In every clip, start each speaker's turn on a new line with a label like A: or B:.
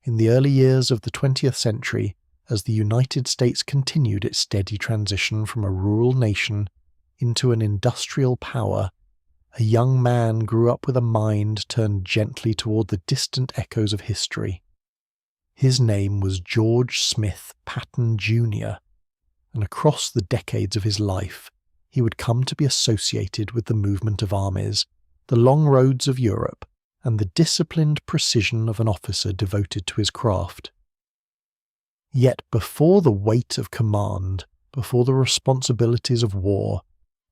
A: in the early years of the 20th century, as the United States continued its steady transition from a rural nation into an industrial power, a young man grew up with a mind turned gently toward the distant echoes of history. His name was George Smith Patton, Jr., and across the decades of his life, he would come to be associated with the movement of armies, the long roads of Europe, and the disciplined precision of an officer devoted to his craft. Yet before the weight of command, before the responsibilities of war,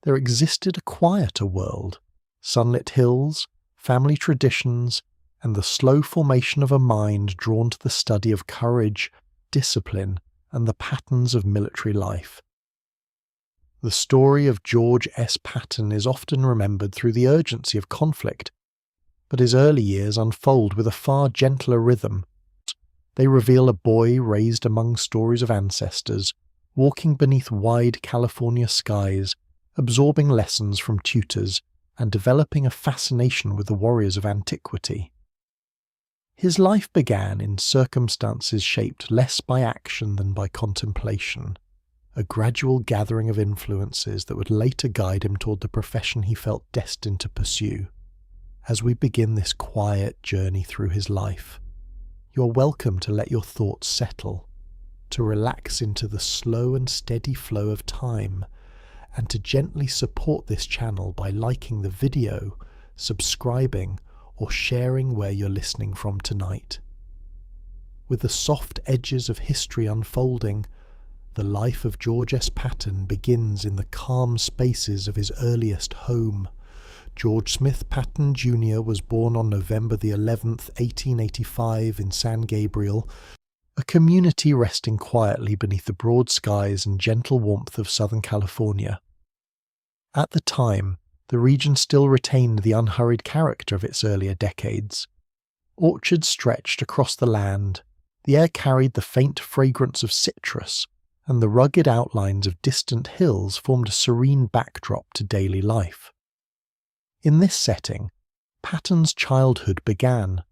A: there existed a quieter world, sunlit hills, family traditions, and the slow formation of a mind drawn to the study of courage, discipline, and the patterns of military life. The story of George S. Patton is often remembered through the urgency of conflict, but his early years unfold with a far gentler rhythm. They reveal a boy raised among stories of ancestors, walking beneath wide California skies, absorbing lessons from tutors, and developing a fascination with the warriors of antiquity. His life began in circumstances shaped less by action than by contemplation, a gradual gathering of influences that would later guide him toward the profession he felt destined to pursue. As we begin this quiet journey through his life, you're welcome to let your thoughts settle, to relax into the slow and steady flow of time, and to gently support this channel by liking the video, subscribing, or sharing where you're listening from tonight. With the soft edges of history unfolding, the life of George S. Patton begins in the calm spaces of his earliest home. George Smith Patton, Jr. was born on November the 11th, 1885 in San Gabriel, a community resting quietly beneath the broad skies and gentle warmth of Southern California. At the time, the region still retained the unhurried character of its earlier decades. Orchards stretched across the land, the air carried the faint fragrance of citrus, and the rugged outlines of distant hills formed a serene backdrop to daily life. In this setting, Patton's childhood began,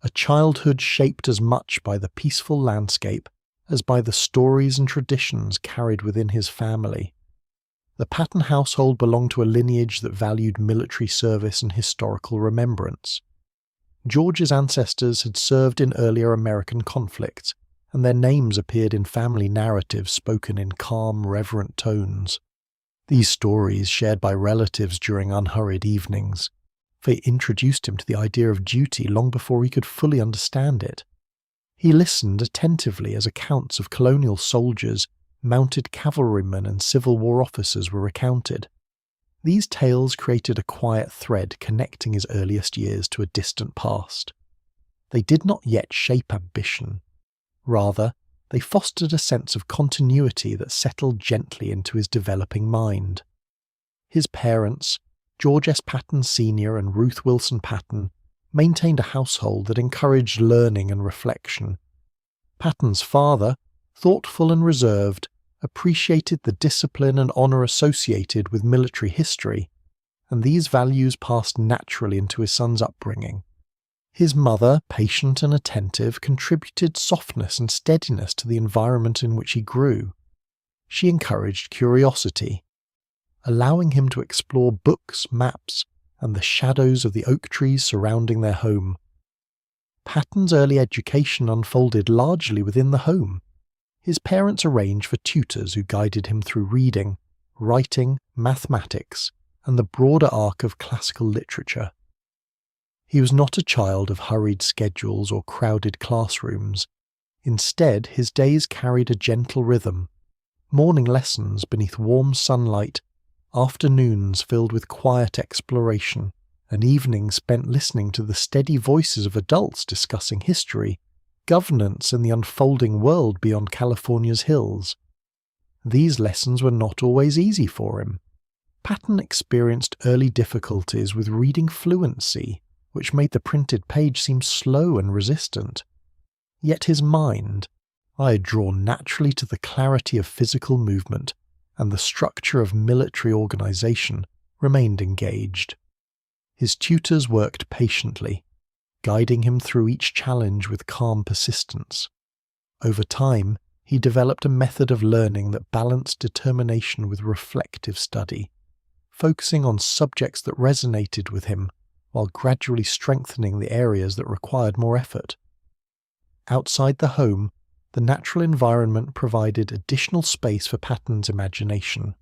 A: a childhood shaped as much by the peaceful landscape as by the stories and traditions carried within his family. The Patton household belonged to a lineage that valued military service and historical remembrance. George's ancestors had served in earlier American conflicts, and their names appeared in family narratives spoken in calm, reverent tones. These stories, shared by relatives during unhurried evenings, they introduced him to the idea of duty long before he could fully understand it. He listened attentively as accounts of colonial soldiers, mounted cavalrymen, and Civil War officers were recounted. These tales created a quiet thread connecting his earliest years to a distant past. They did not yet shape ambition. Rather, they fostered a sense of continuity that settled gently into his developing mind. His parents, George S. Patton Sr. and Ruth Wilson Patton, maintained a household that encouraged learning and reflection. Patton's father, thoughtful and reserved, appreciated the discipline and honor associated with military history, and these values passed naturally into his son's upbringing. His mother, patient and attentive, contributed softness and steadiness to the environment in which he grew. She encouraged curiosity, allowing him to explore books, maps, and the shadows of the oak trees surrounding their home. Patton's early education unfolded largely within the home. His parents arranged for tutors who guided him through reading, writing, mathematics, and the broader arc of classical literature. He was not a child of hurried schedules or crowded classrooms. Instead, his days carried a gentle rhythm. Morning lessons beneath warm sunlight, afternoons filled with quiet exploration, and evenings spent listening to the steady voices of adults discussing history, governance, and the unfolding world beyond California's hills. These lessons were not always easy for him. Patton experienced early difficulties with reading fluency, which made the printed page seem slow and resistant. Yet his mind, drawn naturally to the clarity of physical movement and the structure of military organization, remained engaged. His tutors worked patiently, guiding him through each challenge with calm persistence. Over time, he developed a method of learning that balanced determination with reflective study, focusing on subjects that resonated with him while gradually strengthening the areas that required more effort. Outside the home, the natural environment provided additional space for Patton's imagination.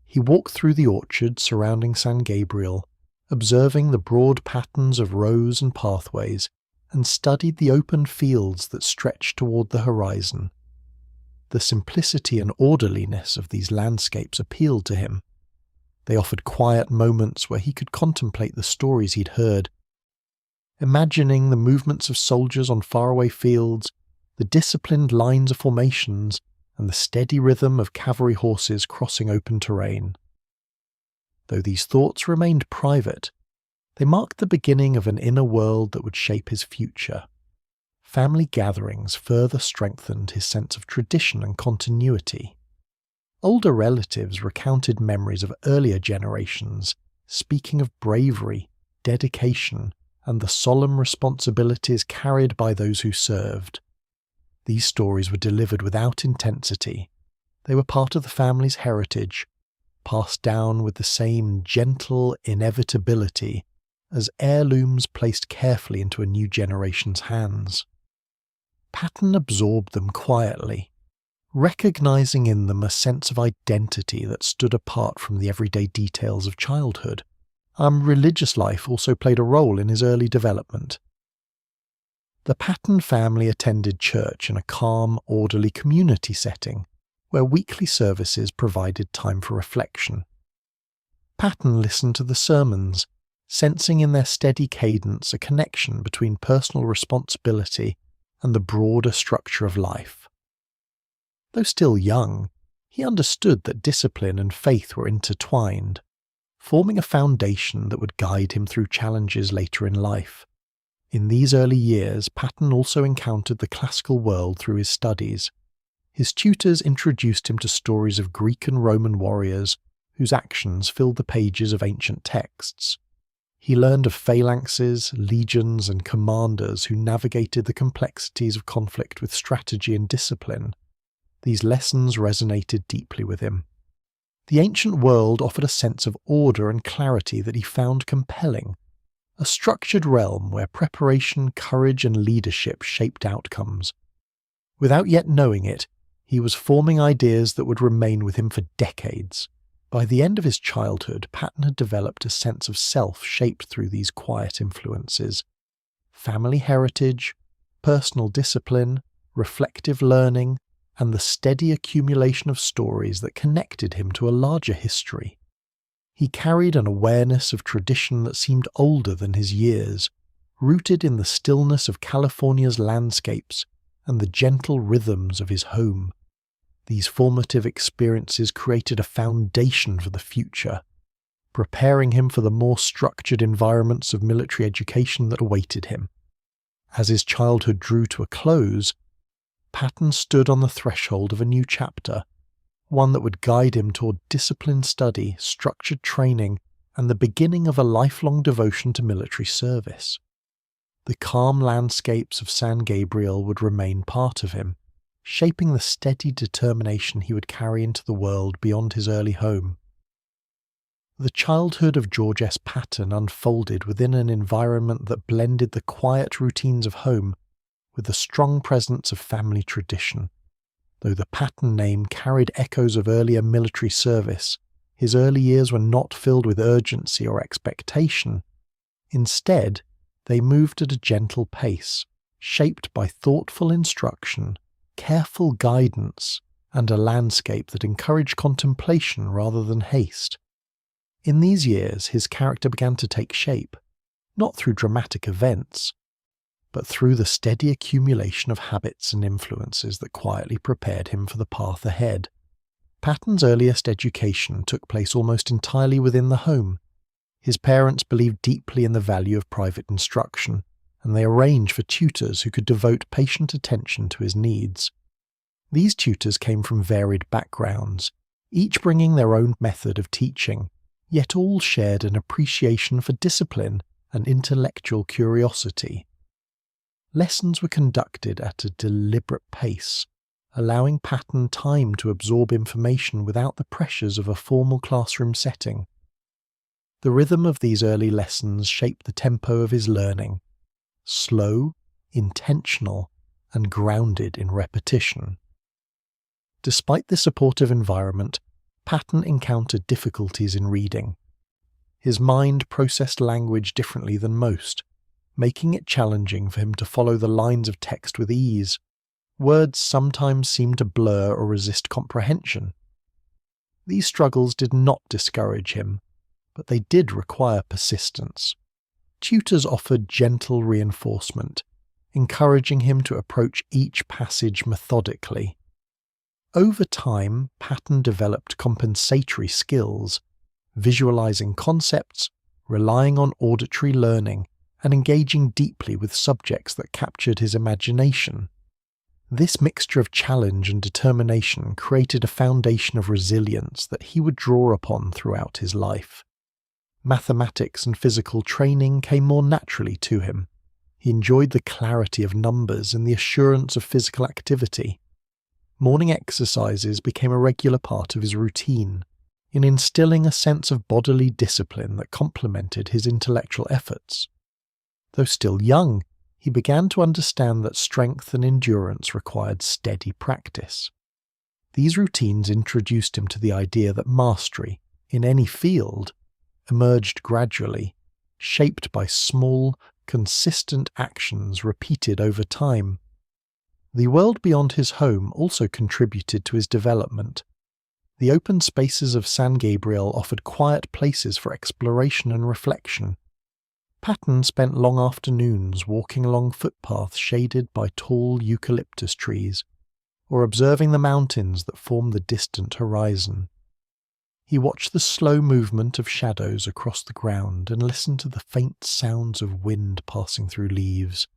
A: He walked through the orchard surrounding San Gabriel, observing the broad patterns of rows and pathways, and studied the open fields that stretched toward the horizon. The simplicity and orderliness of these landscapes appealed to him. They offered quiet moments where he could contemplate the stories he'd heard, imagining the movements of soldiers on faraway fields, the disciplined lines of formations, and the steady rhythm of cavalry horses crossing open terrain. Though these thoughts remained private, they marked the beginning of an inner world that would shape his future. Family gatherings further strengthened his sense of tradition and continuity. Older relatives recounted memories of earlier generations, speaking of bravery, dedication, and the solemn responsibilities carried by those who served. These stories were delivered without intensity. They were part of the family's heritage, passed down with the same gentle inevitability as heirlooms placed carefully into a new generation's hands. Patton absorbed them quietly, recognizing in them a sense of identity that stood apart from the everyday details of childhood. Religious life also played a role in his early development. The Patton family attended church in a calm, orderly community setting, where weekly services provided time for reflection. Patton listened to the sermons, sensing in their steady cadence a connection between personal responsibility and the broader structure of life. Though still young, he understood that discipline and faith were intertwined, forming a foundation that would guide him through challenges later in life. In these early years, Patton also encountered the classical world through his studies. His tutors introduced him to stories of Greek and Roman warriors whose actions filled the pages of ancient texts. He learned of phalanxes, legions, and commanders who navigated the complexities of conflict with strategy and discipline. These lessons resonated deeply with him. The ancient world offered a sense of order and clarity that he found compelling, a structured realm where preparation, courage, and leadership shaped outcomes. Without yet knowing it, he was forming ideas that would remain with him for decades. By the end of his childhood, Patton had developed a sense of self shaped through these quiet influences. Family heritage, personal discipline, reflective learning, and the steady accumulation of stories that connected him to a larger history. He carried an awareness of tradition that seemed older than his years, rooted in the stillness of California's landscapes and the gentle rhythms of his home. These formative experiences created a foundation for the future, preparing him for the more structured environments of military education that awaited him. As his childhood drew to a close, Patton stood on the threshold of a new chapter, one that would guide him toward disciplined study, structured training, and the beginning of a lifelong devotion to military service. The calm landscapes of San Gabriel would remain part of him, shaping the steady determination he would carry into the world beyond his early home. The childhood of George S. Patton unfolded within an environment that blended the quiet routines of home with the strong presence of family tradition. Though the Patton name carried echoes of earlier military service, his early years were not filled with urgency or expectation. Instead, they moved at a gentle pace, shaped by thoughtful instruction, careful guidance, and a landscape that encouraged contemplation rather than haste. In these years, his character began to take shape, not through dramatic events, but through the steady accumulation of habits and influences that quietly prepared him for the path ahead. Patton's earliest education took place almost entirely within the home. His parents believed deeply in the value of private instruction, and they arranged for tutors who could devote patient attention to his needs. These tutors came from varied backgrounds, each bringing their own method of teaching, yet all shared an appreciation for discipline and intellectual curiosity. Lessons were conducted at a deliberate pace, allowing Patton time to absorb information without the pressures of a formal classroom setting. The rhythm of these early lessons shaped the tempo of his learning, slow, intentional, and grounded in repetition. Despite the supportive environment, Patton encountered difficulties in reading. His mind processed language differently than most, making it challenging for him to follow the lines of text with ease. Words sometimes seemed to blur or resist comprehension. These struggles did not discourage him, but they did require persistence. Tutors offered gentle reinforcement, encouraging him to approach each passage methodically. Over time, Patton developed compensatory skills, visualizing concepts, relying on auditory learning, and engaging deeply with subjects that captured his imagination. This mixture of challenge and determination created a foundation of resilience that he would draw upon throughout his life. Mathematics and physical training came more naturally to him. He enjoyed the clarity of numbers and the assurance of physical activity. Morning exercises became a regular part of his routine, in instilling a sense of bodily discipline that complemented his intellectual efforts. Though still young, he began to understand that strength and endurance required steady practice. These routines introduced him to the idea that mastery, in any field, emerged gradually, shaped by small, consistent actions repeated over time. The world beyond his home also contributed to his development. The open spaces of San Gabriel offered quiet places for exploration and reflection. Patton spent long afternoons walking along footpaths shaded by tall eucalyptus trees, or observing the mountains that form the distant horizon. He watched the slow movement of shadows across the ground and listened to the faint sounds of wind passing through leaves.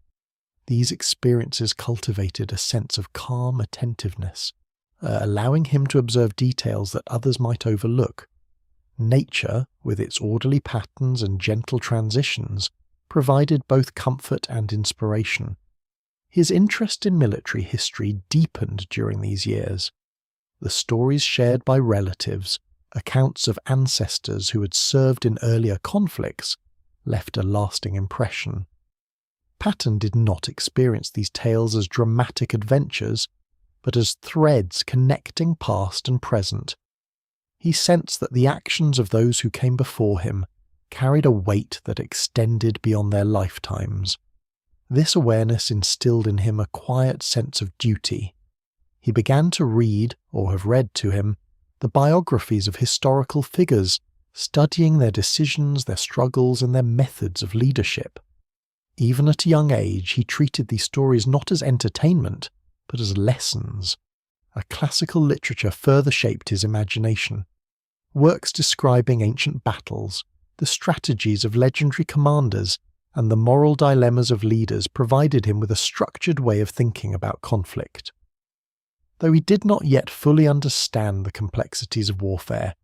A: These experiences cultivated a sense of calm attentiveness, allowing him to observe details that others might overlook. Nature, with its orderly patterns and gentle transitions, provided both comfort and inspiration. His interest in military history deepened during these years. The stories shared by relatives, accounts of ancestors who had served in earlier conflicts, left a lasting impression. Patton did not experience these tales as dramatic adventures, but as threads connecting past and present. He sensed that the actions of those who came before him carried a weight that extended beyond their lifetimes. This awareness instilled in him a quiet sense of duty. He began to read, or have read to him, the biographies of historical figures, studying their decisions, their struggles, and their methods of leadership. Even at a young age, he treated these stories not as entertainment, but as lessons. A classical literature further shaped his imagination. Works describing ancient battles, the strategies of legendary commanders, and the moral dilemmas of leaders provided him with a structured way of thinking about conflict. Though he did not yet fully understand the complexities of warfare,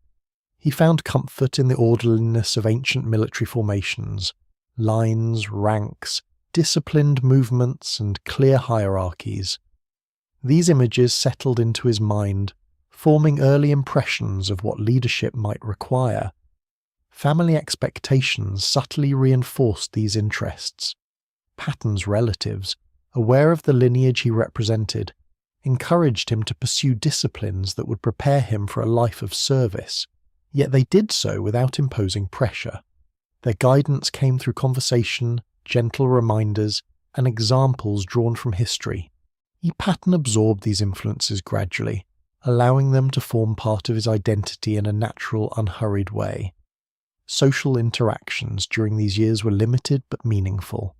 A: he found comfort in the orderliness of ancient military formations, lines, ranks, disciplined movements, and clear hierarchies. These images settled into his mind, forming early impressions of what leadership might require. Family expectations subtly reinforced these interests. Patton's relatives, aware of the lineage he represented, encouraged him to pursue disciplines that would prepare him for a life of service, yet they did so without imposing pressure. Their guidance came through conversation, gentle reminders, and examples drawn from history. Patton absorbed these influences gradually, allowing them to form part of his identity in a natural, unhurried way. Social interactions during these years were limited but meaningful.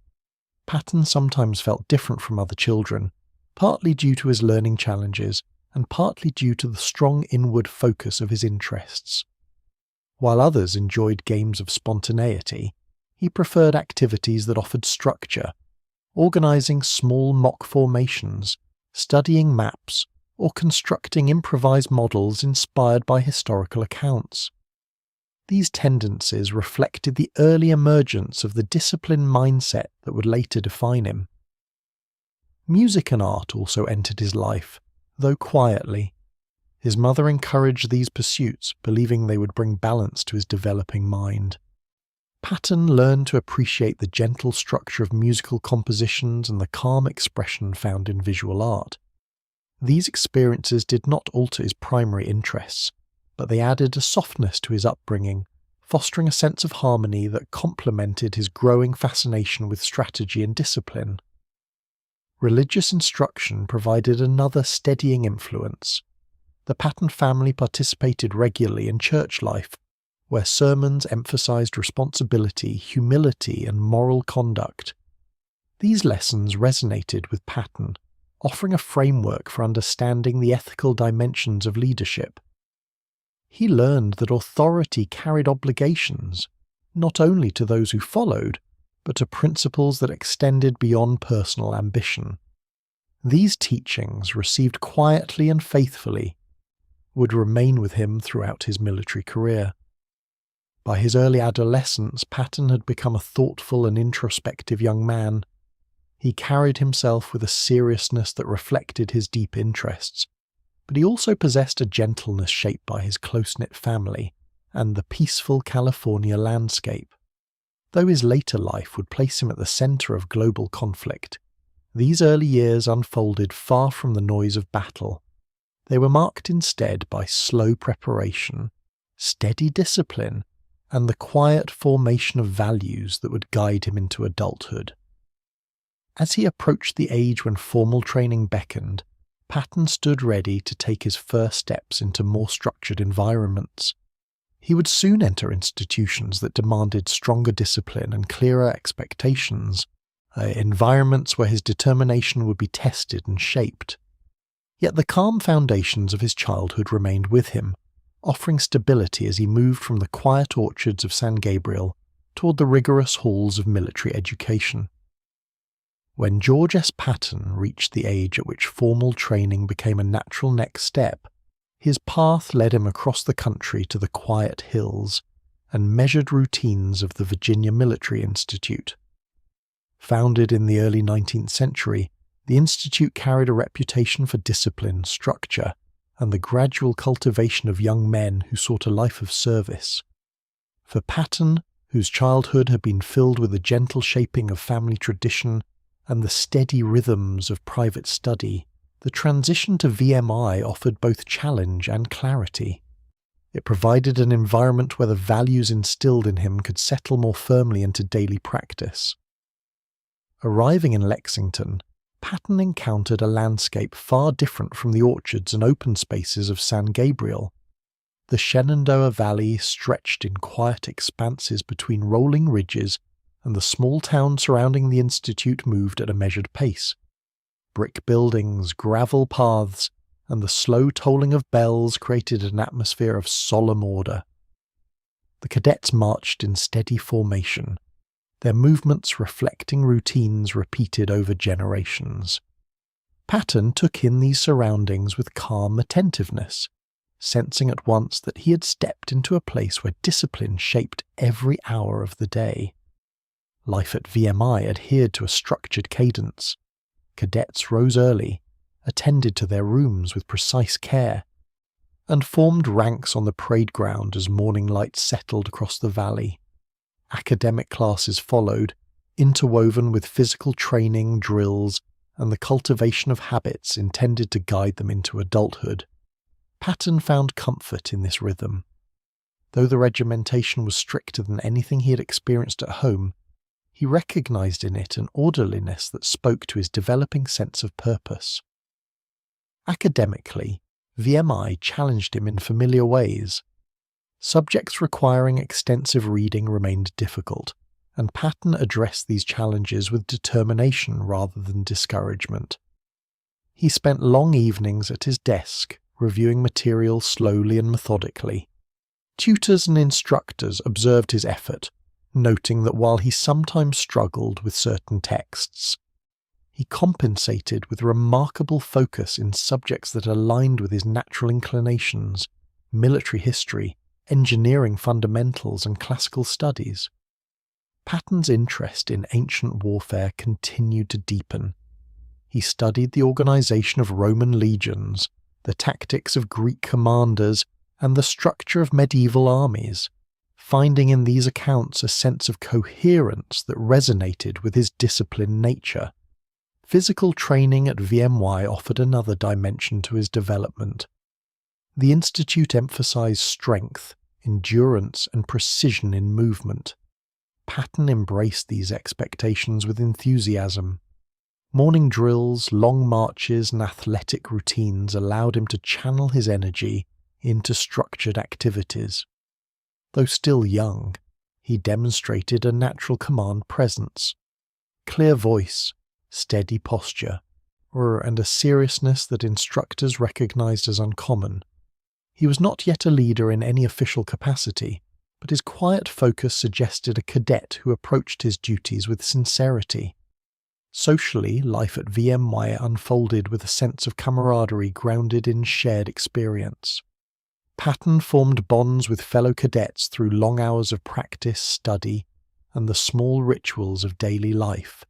A: Patton sometimes felt different from other children, partly due to his learning challenges and partly due to the strong inward focus of his interests. While others enjoyed games of spontaneity, he preferred activities that offered structure, organizing small mock formations, studying maps, or constructing improvised models inspired by historical accounts. These tendencies reflected the early emergence of the disciplined mindset that would later define him. Music and art also entered his life, though quietly. His mother encouraged these pursuits, believing they would bring balance to his developing mind. Patton learned to appreciate the gentle structure of musical compositions and the calm expression found in visual art. These experiences did not alter his primary interests, but they added a softness to his upbringing, fostering a sense of harmony that complemented his growing fascination with strategy and discipline. Religious instruction provided another steadying influence. The Patton family participated regularly in church life, where sermons emphasized responsibility, humility, and moral conduct. These lessons resonated with Patton, offering a framework for understanding the ethical dimensions of leadership. He learned that authority carried obligations, not only to those who followed, but to principles that extended beyond personal ambition. These teachings, received quietly and faithfully, would remain with him throughout his military career. By his early adolescence, Patton had become a thoughtful and introspective young man. He carried himself with a seriousness that reflected his deep interests, but he also possessed a gentleness shaped by his close-knit family and the peaceful California landscape. Though his later life would place him at the center of global conflict, these early years unfolded far from the noise of battle. They were marked instead by slow preparation, steady discipline, and the quiet formation of values that would guide him into adulthood. As he approached the age when formal training beckoned, Patton stood ready to take his first steps into more structured environments. He would soon enter institutions that demanded stronger discipline and clearer expectations, environments where his determination would be tested and shaped. Yet the calm foundations of his childhood remained with him, offering stability as he moved from the quiet orchards of San Gabriel toward the rigorous halls of military education. When George S. Patton reached the age at which formal training became a natural next step, his path led him across the country to the quiet hills and measured routines of the Virginia Military Institute. Founded in the early 19th century, the institute carried a reputation for discipline, structure, and the gradual cultivation of young men who sought a life of service. For Patton, whose childhood had been filled with the gentle shaping of family tradition and the steady rhythms of private study, the transition to VMI offered both challenge and clarity. It provided an environment where the values instilled in him could settle more firmly into daily practice. Arriving in Lexington, Patton encountered a landscape far different from the orchards and open spaces of San Gabriel. The Shenandoah Valley stretched in quiet expanses between rolling ridges, and the small town surrounding the institute moved at a measured pace. Brick buildings, gravel paths, and the slow tolling of bells created an atmosphere of solemn order. The cadets marched in steady formation, their movements reflecting routines repeated over generations. Patton took in these surroundings with calm attentiveness, sensing at once that he had stepped into a place where discipline shaped every hour of the day. Life at VMI adhered to a structured cadence. Cadets rose early, attended to their rooms with precise care, and formed ranks on the parade ground as morning light settled across the valley. Academic classes followed, interwoven with physical training, drills, and the cultivation of habits intended to guide them into adulthood. Patton found comfort in this rhythm. Though the regimentation was stricter than anything he had experienced at home, he recognized in it an orderliness that spoke to his developing sense of purpose. Academically, VMI challenged him in familiar ways. Subjects requiring extensive reading remained difficult, and Patton addressed these challenges with determination rather than discouragement. He spent long evenings at his desk, reviewing material slowly and methodically. Tutors and instructors observed his effort, noting that while he sometimes struggled with certain texts, he compensated with remarkable focus in subjects that aligned with his natural inclinations, military history, engineering fundamentals and classical studies. Patton's interest in ancient warfare continued to deepen. He studied the organization of Roman legions, the tactics of Greek commanders, and the structure of medieval armies, finding in these accounts a sense of coherence that resonated with his disciplined nature. Physical training at VMY offered another dimension to his development. The institute emphasized strength, endurance, and precision in movement. Patton embraced these expectations with enthusiasm. Morning drills, long marches, and athletic routines allowed him to channel his energy into structured activities. Though still young, he demonstrated a natural command presence, clear voice, steady posture, and a seriousness that instructors recognized as uncommon. He was not yet a leader in any official capacity, but his quiet focus suggested a cadet who approached his duties with sincerity. Socially, life at VMY unfolded with a sense of camaraderie grounded in shared experience. Patton formed bonds with fellow cadets through long hours of practice, study, and the small rituals of daily life.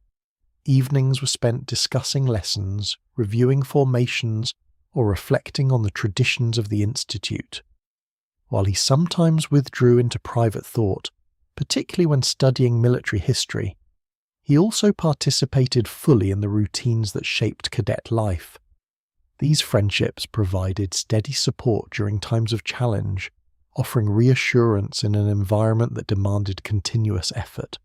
A: Evenings were spent discussing lessons, reviewing formations, or reflecting on the traditions of the Institute. While he sometimes withdrew into private thought, particularly when studying military history, he also participated fully in the routines that shaped cadet life. These friendships provided steady support during times of challenge, offering reassurance in an environment that demanded continuous effort.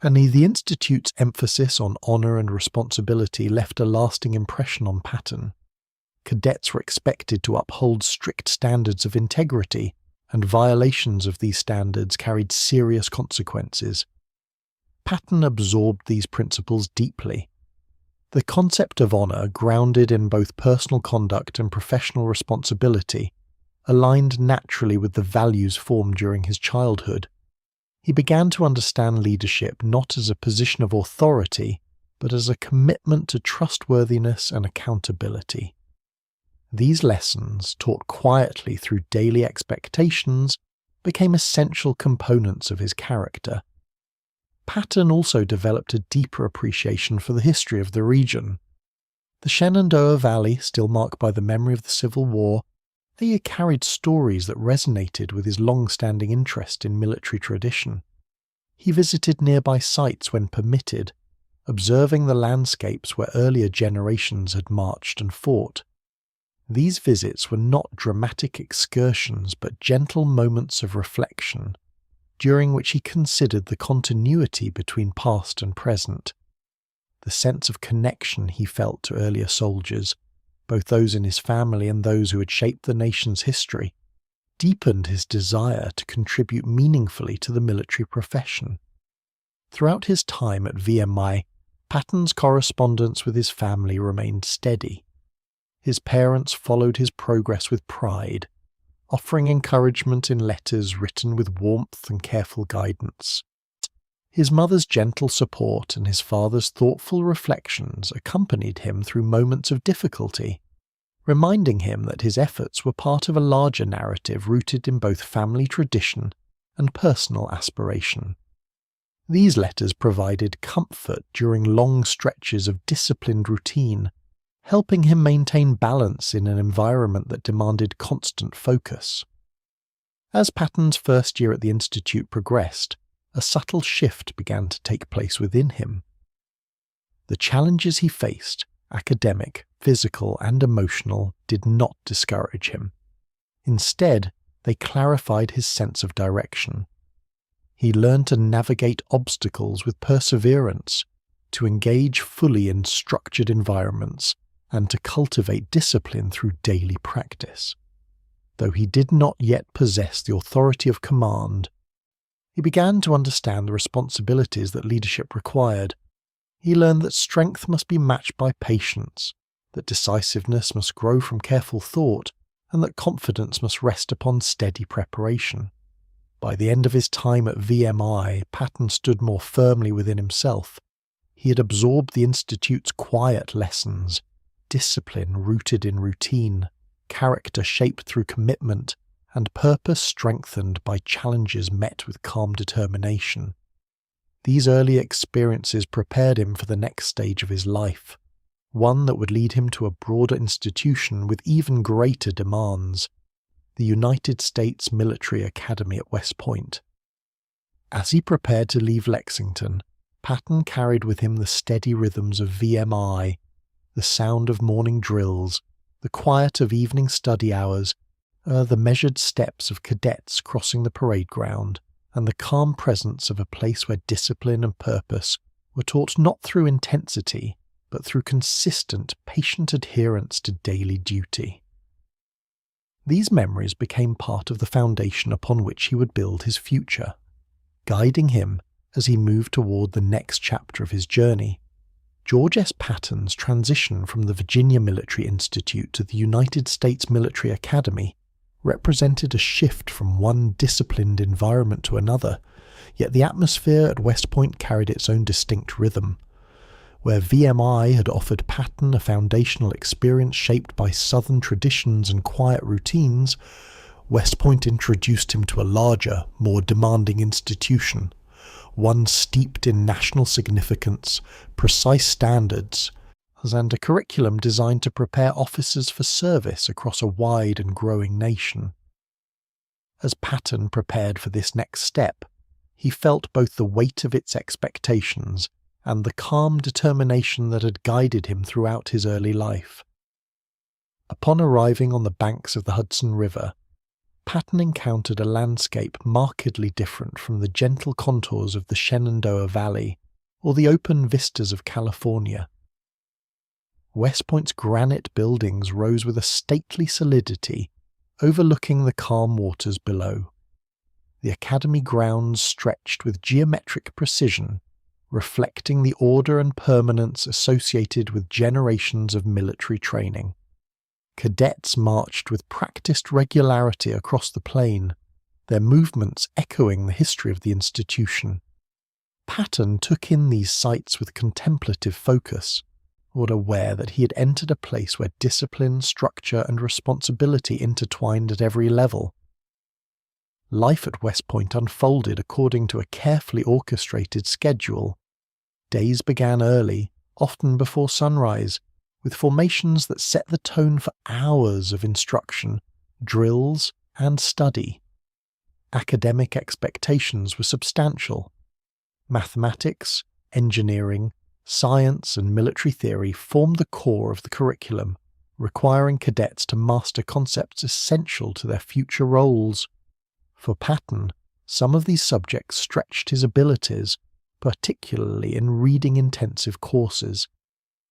A: And the Institute's emphasis on honor and responsibility left a lasting impression on Patton. Cadets were expected to uphold strict standards of integrity, and violations of these standards carried serious consequences. Patton absorbed these principles deeply. The concept of honor, grounded in both personal conduct and professional responsibility, aligned naturally with the values formed during his childhood. He began to understand leadership not as a position of authority, but as a commitment to trustworthiness and accountability. These lessons, taught quietly through daily expectations, became essential components of his character. Patton also developed a deeper appreciation for the history of the region. The Shenandoah Valley, still marked by the memory of the Civil War, carried stories that resonated with his long-standing interest in military tradition. He visited nearby sites when permitted, observing the landscapes where earlier generations had marched and fought. These visits were not dramatic excursions but gentle moments of reflection, during which he considered the continuity between past and present. The sense of connection he felt to earlier soldiers, both those in his family and those who had shaped the nation's history, deepened his desire to contribute meaningfully to the military profession. Throughout his time at VMI, Patton's correspondence with his family remained steady. His parents followed his progress with pride, offering encouragement in letters written with warmth and careful guidance. His mother's gentle support and his father's thoughtful reflections accompanied him through moments of difficulty, reminding him that his efforts were part of a larger narrative rooted in both family tradition and personal aspiration. These letters provided comfort during long stretches of disciplined routine, helping him maintain balance in an environment that demanded constant focus. As Patton's first year at the Institute progressed, a subtle shift began to take place within him. The challenges he faced, academic, physical, and emotional, did not discourage him. Instead, they clarified his sense of direction. He learned to navigate obstacles with perseverance, to engage fully in structured environments, and to cultivate discipline through daily practice. Though he did not yet possess the authority of command, he began to understand the responsibilities that leadership required. He learned that strength must be matched by patience, that decisiveness must grow from careful thought, and that confidence must rest upon steady preparation. By the end of his time at VMI, Patton stood more firmly within himself. He had absorbed the Institute's quiet lessons, discipline rooted in routine, character shaped through commitment, and purpose strengthened by challenges met with calm determination. These early experiences prepared him for the next stage of his life, one that would lead him to a broader institution with even greater demands, the United States Military Academy at West Point. As he prepared to leave Lexington, Patton carried with him the steady rhythms of VMI, the sound of morning drills, the quiet of evening study hours, the measured steps of cadets crossing the parade ground, and the calm presence of a place where discipline and purpose were taught not through intensity, but through consistent, patient adherence to daily duty. These memories became part of the foundation upon which he would build his future, guiding him as he moved toward the next chapter of his journey. George S. Patton's transition from the Virginia Military Institute to the United States Military Academy represented a shift from one disciplined environment to another, yet the atmosphere at West Point carried its own distinct rhythm. Where VMI had offered Patton a foundational experience shaped by Southern traditions and quiet routines, West Point introduced him to a larger, more demanding institution, one steeped in national significance, precise standards, and a curriculum designed to prepare officers for service across a wide and growing nation. As Patton prepared for this next step, he felt both the weight of its expectations and the calm determination that had guided him throughout his early life. Upon arriving on the banks of the Hudson River, Patton encountered a landscape markedly different from the gentle contours of the Shenandoah Valley or the open vistas of California. West Point's granite buildings rose with a stately solidity, overlooking the calm waters below. The academy grounds stretched with geometric precision, reflecting the order and permanence associated with generations of military training. Cadets marched with practiced regularity across the plain, their movements echoing the history of the institution. Patton took in these sights with contemplative focus, aware that he had entered a place where discipline, structure, and responsibility intertwined at every level. Life at West Point unfolded according to a carefully orchestrated schedule. Days began early, often before sunrise, with formations that set the tone for hours of instruction, drills, and study. Academic expectations were substantial. Mathematics, engineering, science, and military theory formed the core of the curriculum, requiring cadets to master concepts essential to their future roles. For Patton, some of these subjects stretched his abilities, particularly in reading-intensive courses.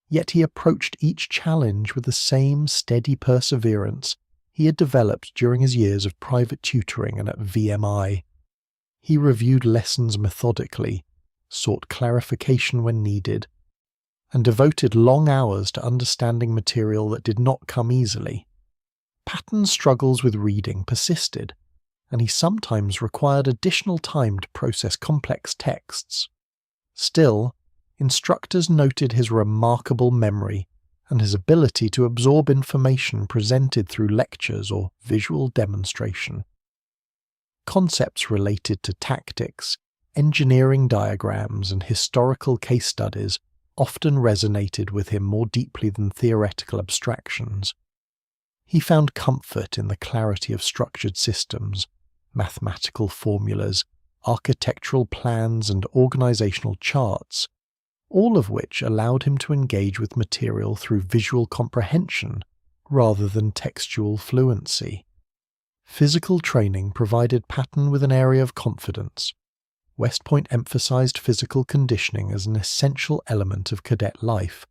A: Yet he approached each challenge with the same steady perseverance he had developed during his years of private tutoring and at VMI. He reviewed lessons methodically, sought clarification when needed, and devoted long hours to understanding material that did not come easily. Patton's struggles with reading persisted, and he sometimes required additional time to process complex texts. Still, instructors noted his remarkable memory and his ability to absorb information presented through lectures or visual demonstration. Concepts related to tactics, engineering diagrams, and historical case studies often resonated with him more deeply than theoretical abstractions. He found comfort in the clarity of structured systems, mathematical formulas, architectural plans, and organizational charts, all of which allowed him to engage with material through visual comprehension rather than textual fluency. Physical training provided Patton with an area of confidence. West Point emphasized physical conditioning as an essential element of cadet life,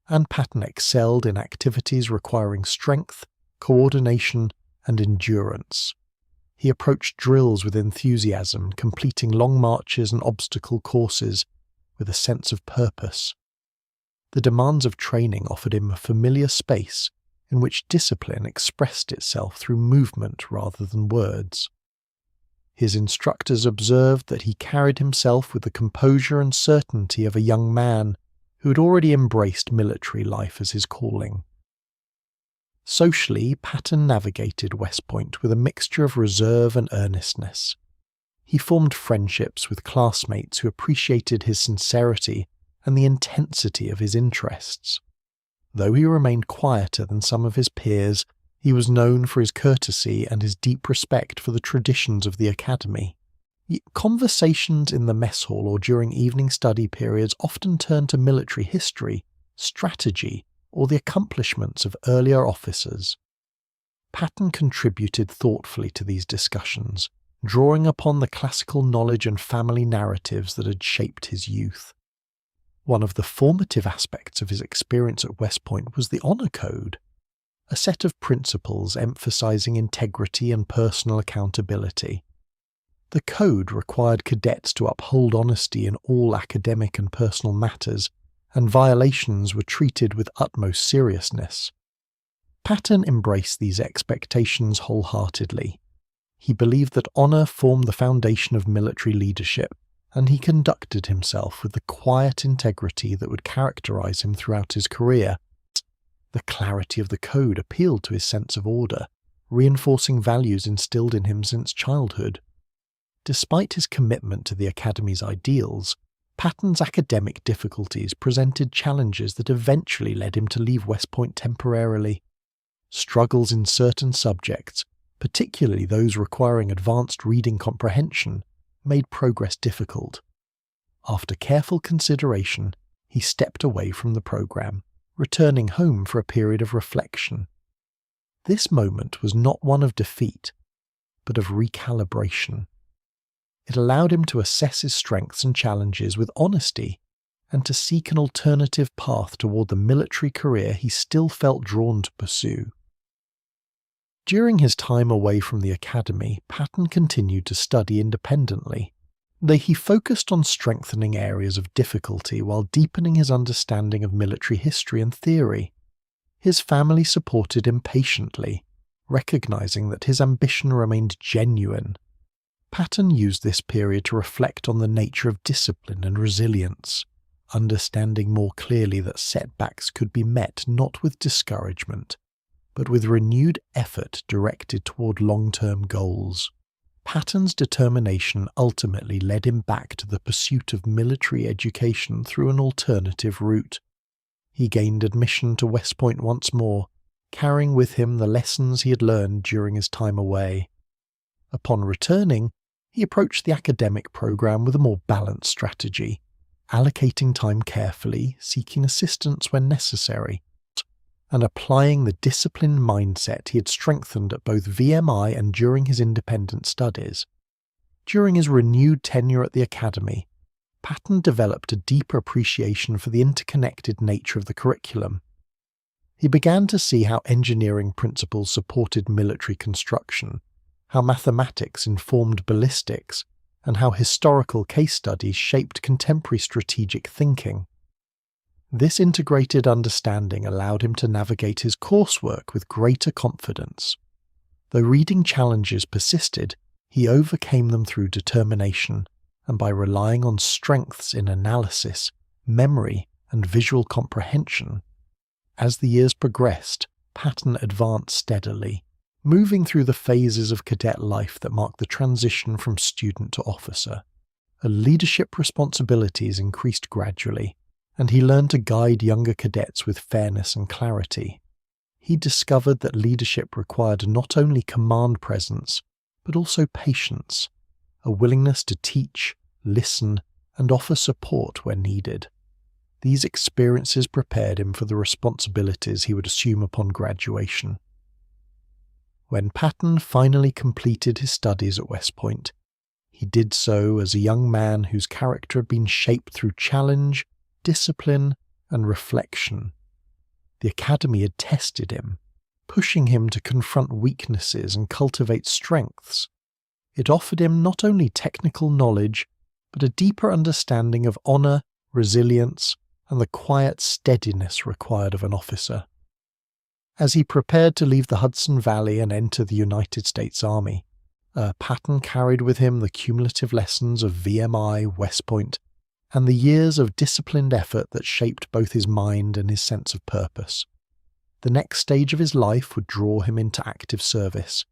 A: and Patton excelled in activities requiring strength, coordination, and endurance. He approached drills with enthusiasm, completing long marches and obstacle courses with a sense of purpose. The demands of training offered him a familiar space in which discipline expressed itself through movement rather than words. His instructors observed that he carried himself with the composure and certainty of a young man who had already embraced military life as his calling. Socially, Patton navigated West Point with a mixture of reserve and earnestness. He formed friendships with classmates who appreciated his sincerity and the intensity of his interests. Though he remained quieter than some of his peers, he was known for his courtesy and his deep respect for the traditions of the academy. Conversations in the mess hall or during evening study periods often turned to military history, strategy, or the accomplishments of earlier officers. Patton contributed thoughtfully to these discussions, drawing upon the classical knowledge and family narratives that had shaped his youth. One of the formative aspects of his experience at West Point was the Honor Code, a set of principles emphasizing integrity and personal accountability. The code required cadets to uphold honesty in all academic and personal matters, and violations were treated with utmost seriousness. Patton embraced these expectations wholeheartedly. He believed that honor formed the foundation of military leadership, and he conducted himself with the quiet integrity that would characterize him throughout his career. The clarity of the code appealed to his sense of order, reinforcing values instilled in him since childhood. Despite his commitment to the Academy's ideals, Patton's academic difficulties presented challenges that eventually led him to leave West Point temporarily. Struggles in certain subjects, particularly those requiring advanced reading comprehension, made progress difficult. After careful consideration, he stepped away from the program, returning home for a period of reflection. This moment was not one of defeat, but of recalibration. It allowed him to assess his strengths and challenges with honesty and to seek an alternative path toward the military career he still felt drawn to pursue. During his time away from the academy, Patton continued to study independently, though he focused on strengthening areas of difficulty while deepening his understanding of military history and theory. His family supported him patiently, recognizing that his ambition remained genuine. Patton used this period to reflect on the nature of discipline and resilience, understanding more clearly that setbacks could be met not with discouragement, but with renewed effort directed toward long-term goals. Patton's determination ultimately led him back to the pursuit of military education through an alternative route. He gained admission to West Point once more, carrying with him the lessons he had learned during his time away. Upon returning, he approached the academic program with a more balanced strategy, allocating time carefully, seeking assistance when necessary, and applying the disciplined mindset he had strengthened at both VMI and during his independent studies. During his renewed tenure at the academy, Patton developed a deeper appreciation for the interconnected nature of the curriculum. He began to see how engineering principles supported military construction, how mathematics informed ballistics, and how historical case studies shaped contemporary strategic thinking. This integrated understanding allowed him to navigate his coursework with greater confidence. Though reading challenges persisted, he overcame them through determination and by relying on strengths in analysis, memory, and visual comprehension. As the years progressed, Patton advanced steadily, moving through the phases of cadet life that mark the transition from student to officer. Leadership responsibilities increased gradually, and he learned to guide younger cadets with fairness and clarity. He discovered that leadership required not only command presence, but also patience, a willingness to teach, listen, and offer support when needed. These experiences prepared him for the responsibilities he would assume upon graduation. When Patton finally completed his studies at West Point, he did so as a young man whose character had been shaped through challenge, discipline, and reflection. The academy had tested him, pushing him to confront weaknesses and cultivate strengths. It offered him not only technical knowledge, but a deeper understanding of honor, resilience, and the quiet steadiness required of an officer. As he prepared to leave the Hudson Valley and enter the United States Army, Patton carried with him the cumulative lessons of VMI, West Point, and the years of disciplined effort that shaped both his mind and his sense of purpose. The next stage of his life would draw him into active service,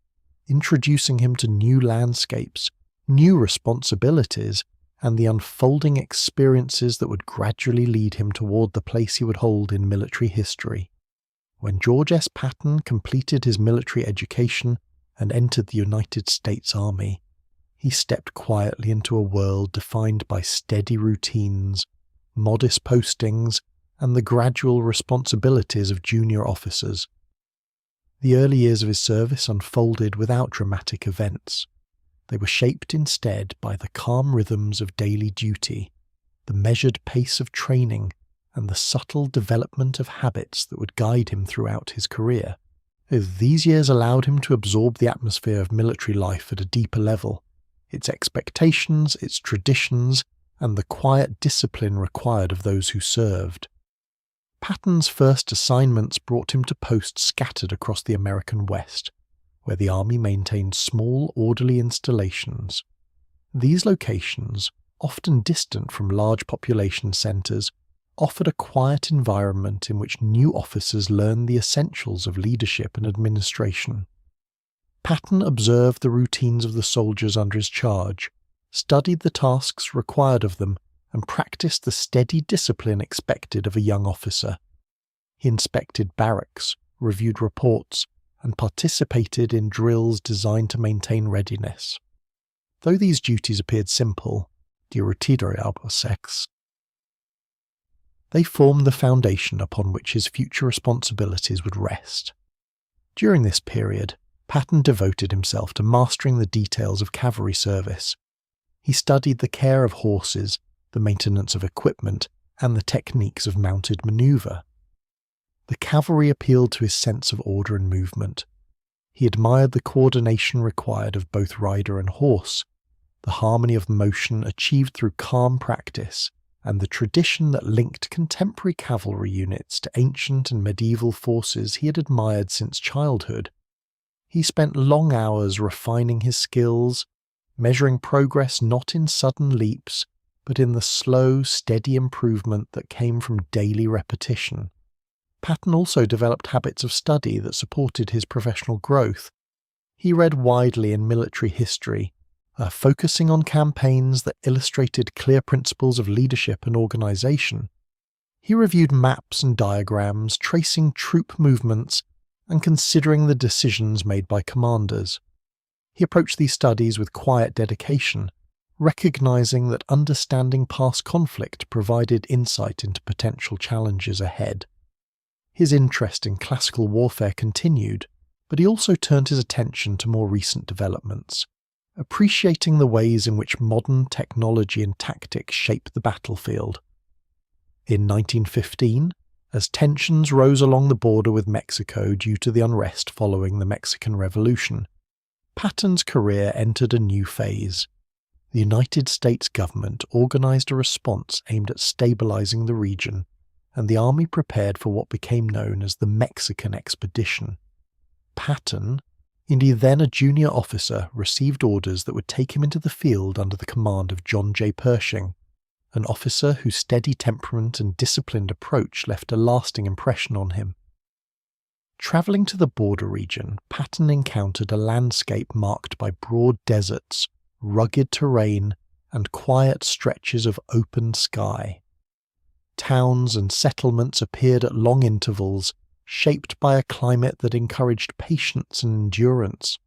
A: introducing him to new landscapes, new responsibilities, and the unfolding experiences that would gradually lead him toward the place he would hold in military history. When George S. Patton completed his military education and entered the United States Army, he stepped quietly into a world defined by steady routines, modest postings, and the gradual responsibilities of junior officers. The early years of his service unfolded without dramatic events. They were shaped instead by the calm rhythms of daily duty, the measured pace of training, and the subtle development of habits that would guide him throughout his career. These years allowed him to absorb the atmosphere of military life at a deeper level, its expectations, its traditions, and the quiet discipline required of those who served. Patton's first assignments brought him to posts scattered across the American West, where the Army maintained small, orderly installations. These locations, often distant from large population centres, offered a quiet environment in which new officers learned the essentials of leadership and administration. Patton observed the routines of the soldiers under his charge, studied the tasks required of them, and practiced the steady discipline expected of a young officer. He inspected barracks, reviewed reports, and participated in drills designed to maintain readiness. Though these duties appeared simple, they formed the foundation upon which his future responsibilities would rest. During this period, Patton devoted himself to mastering the details of cavalry service. He studied the care of horses, the maintenance of equipment, and the techniques of mounted maneuver. The cavalry appealed to his sense of order and movement. He admired the coordination required of both rider and horse, the harmony of motion achieved through calm practice, and the tradition that linked contemporary cavalry units to ancient and medieval forces he had admired since childhood. He spent long hours refining his skills, measuring progress not in sudden leaps, but in the slow, steady improvement that came from daily repetition. Patton also developed habits of study that supported his professional growth. He read widely in military history, focusing on campaigns that illustrated clear principles of leadership and organization. He reviewed maps and diagrams, tracing troop movements and considering the decisions made by commanders. He approached these studies with quiet dedication, recognizing that understanding past conflict provided insight into potential challenges ahead. His interest in classical warfare continued, but he also turned his attention to more recent developments, appreciating the ways in which modern technology and tactics shape the battlefield. In 1915, as tensions rose along the border with Mexico due to the unrest following the Mexican Revolution, Patton's career entered a new phase. The United States government organized a response aimed at stabilizing the region, and the Army prepared for what became known as the Mexican Expedition. Patton, indeed then a junior officer, received orders that would take him into the field under the command of John J. Pershing, an officer whose steady temperament and disciplined approach left a lasting impression on him. Travelling to the border region, Patton encountered a landscape marked by broad deserts, rugged terrain, and quiet stretches of open sky. Towns and settlements appeared at long intervals, shaped by a climate that encouraged patience and endurance.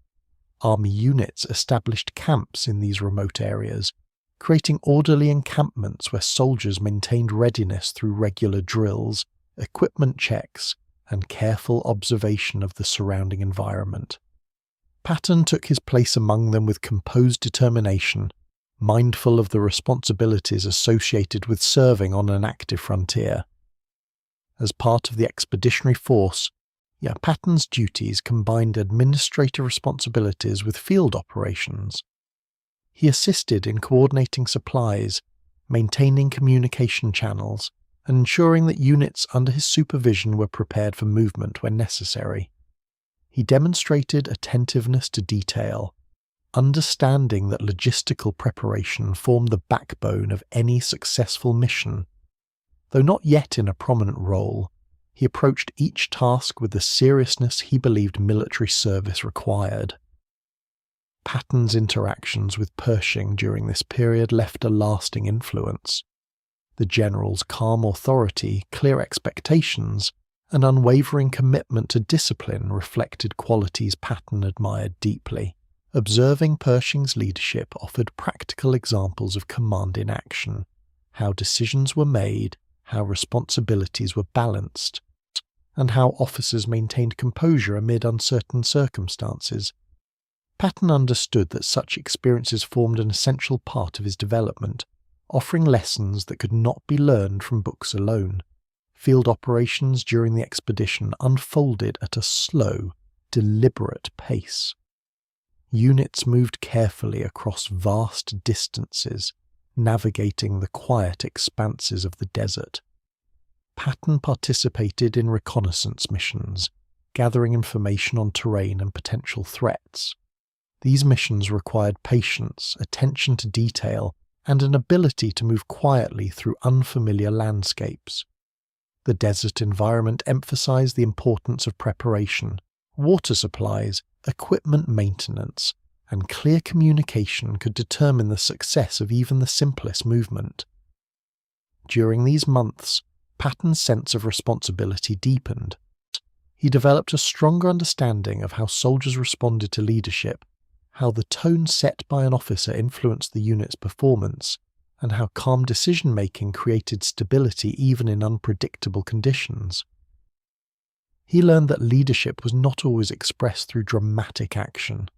A: Army units established camps in these remote areas, creating orderly encampments where soldiers maintained readiness through regular drills, equipment checks, and careful observation of the surrounding environment. Patton took his place among them with composed determination, mindful of the responsibilities associated with serving on an active frontier. As part of the expeditionary force, Patton's duties combined administrative responsibilities with field operations. He assisted in coordinating supplies, maintaining communication channels, and ensuring that units under his supervision were prepared for movement when necessary. He demonstrated attentiveness to detail, understanding that logistical preparation formed the backbone of any successful mission. Though not yet in a prominent role, he approached each task with the seriousness he believed military service required. Patton's interactions with Pershing during this period left a lasting influence. The general's calm authority, clear expectations, and unwavering commitment to discipline reflected qualities Patton admired deeply. Observing Pershing's leadership offered practical examples of command in action, how decisions were made, how responsibilities were balanced, and how officers maintained composure amid uncertain circumstances. Patton understood that such experiences formed an essential part of his development, offering lessons that could not be learned from books alone. Field operations during the expedition unfolded at a slow, deliberate pace. Units moved carefully across vast distances, navigating the quiet expanses of the desert. Patton participated in reconnaissance missions, gathering information on terrain and potential threats. These missions required patience, attention to detail, and an ability to move quietly through unfamiliar landscapes. The desert environment emphasized the importance of preparation, water supplies, equipment maintenance, and clear communication could determine the success of even the simplest movement. During these months, Patton's sense of responsibility deepened. He developed a stronger understanding of how soldiers responded to leadership, how the tone set by an officer influenced the unit's performance, and how calm decision-making created stability even in unpredictable conditions. He learned that leadership was not always expressed through dramatic action.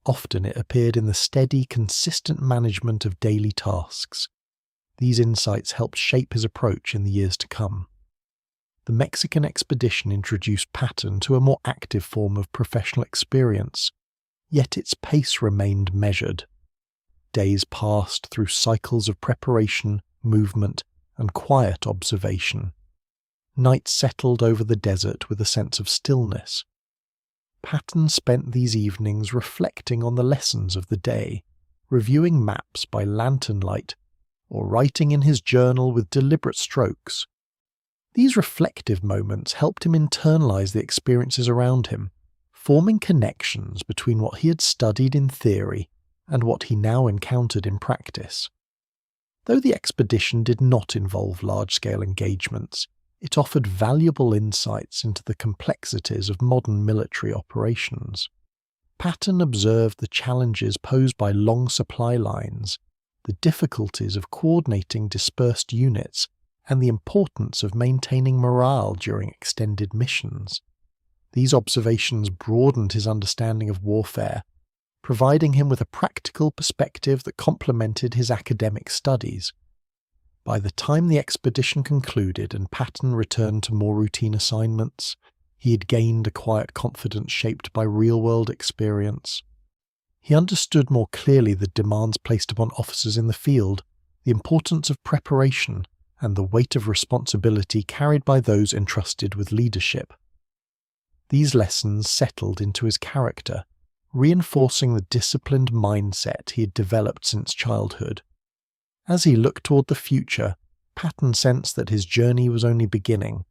A: Often it appeared in the steady, consistent management of daily tasks. These insights helped shape his approach in the years to come. The Mexican expedition introduced Patton to a more active form of professional experience, yet its pace remained measured. Days passed through cycles of preparation, movement, and quiet observation. Night settled over the desert with a sense of stillness. Patton spent these evenings reflecting on the lessons of the day, reviewing maps by lantern light, or writing in his journal with deliberate strokes. These reflective moments helped him internalize the experiences around him, forming connections between what he had studied in theory and what he now encountered in practice. Though the expedition did not involve large-scale engagements, it offered valuable insights into the complexities of modern military operations. Patton observed the challenges posed by long supply lines, the difficulties of coordinating dispersed units, and the importance of maintaining morale during extended missions. These observations broadened his understanding of warfare, providing him with a practical perspective that complemented his academic studies. By the time the expedition concluded and Patton returned to more routine assignments, he had gained a quiet confidence shaped by real-world experience. He understood more clearly the demands placed upon officers in the field, the importance of preparation, and the weight of responsibility carried by those entrusted with leadership. These lessons settled into his character, reinforcing the disciplined mindset he had developed since childhood. As he looked toward the future, Patton sensed that his journey was only beginning.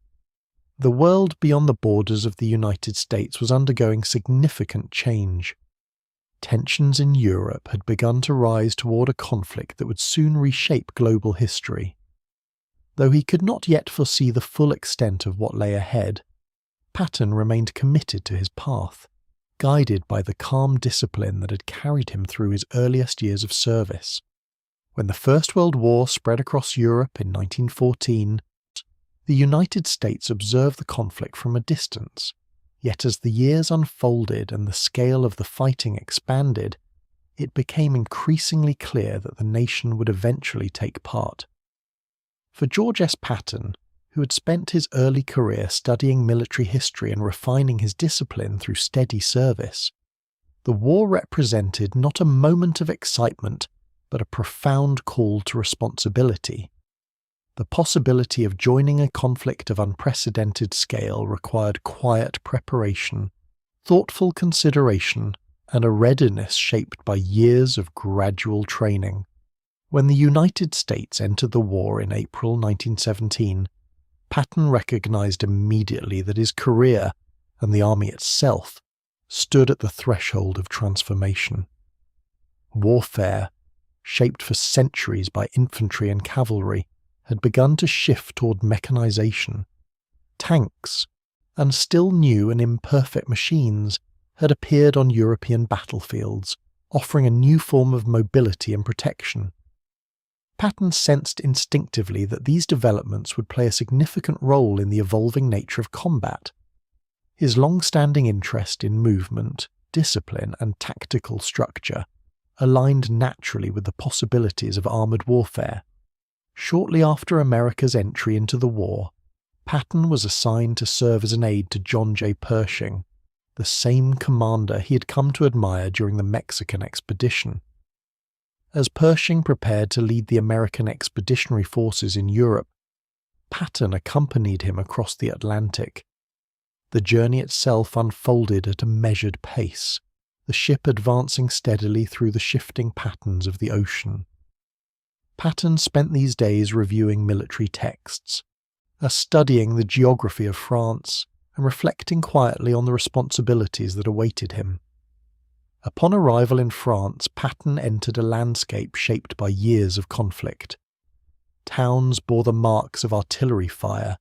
A: The world beyond the borders of the United States was undergoing significant change. Tensions in Europe had begun to rise toward a conflict that would soon reshape global history. Though he could not yet foresee the full extent of what lay ahead, Patton remained committed to his path, guided by the calm discipline that had carried him through his earliest years of service. When the First World War spread across Europe in 1914, the United States observed the conflict from a distance. Yet as the years unfolded and the scale of the fighting expanded, it became increasingly clear that the nation would eventually take part. For George S. Patton, who had spent his early career studying military history and refining his discipline through steady service, the war represented not a moment of excitement, but a profound call to responsibility. The possibility of joining a conflict of unprecedented scale required quiet preparation, thoughtful consideration, and a readiness shaped by years of gradual training. When the United States entered the war in April 1917, Patton recognized immediately that his career, and the army itself, stood at the threshold of transformation. Warfare, shaped for centuries by infantry and cavalry, had begun to shift toward mechanization. Tanks, and still new and imperfect machines, had appeared on European battlefields, offering a new form of mobility and protection. Patton sensed instinctively that these developments would play a significant role in the evolving nature of combat. His long-standing interest in movement, discipline, and tactical structure aligned naturally with the possibilities of armoured warfare. Shortly after America's entry into the war, Patton was assigned to serve as an aide to John J. Pershing, the same commander he had come to admire during the Mexican expedition. As Pershing prepared to lead the American expeditionary forces in Europe, Patton accompanied him across the Atlantic. The journey itself unfolded at a measured pace, the ship advancing steadily through the shifting patterns of the ocean. Patton spent these days reviewing military texts, studying the geography of France, and reflecting quietly on the responsibilities that awaited him. Upon arrival in France, Patton entered a landscape shaped by years of conflict. Towns bore the marks of artillery fire,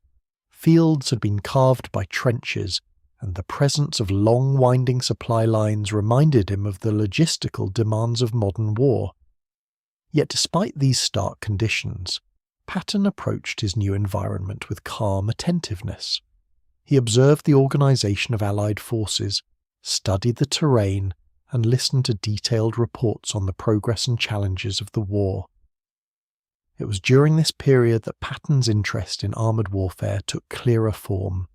A: fields had been carved by trenches, and the presence of long winding supply lines reminded him of the logistical demands of modern war. Yet despite these stark conditions, Patton approached his new environment with calm attentiveness. He observed the organisation of Allied forces, studied the terrain, and listened to detailed reports on the progress and challenges of the war. It was during this period that Patton's interest in armoured warfare took clearer form.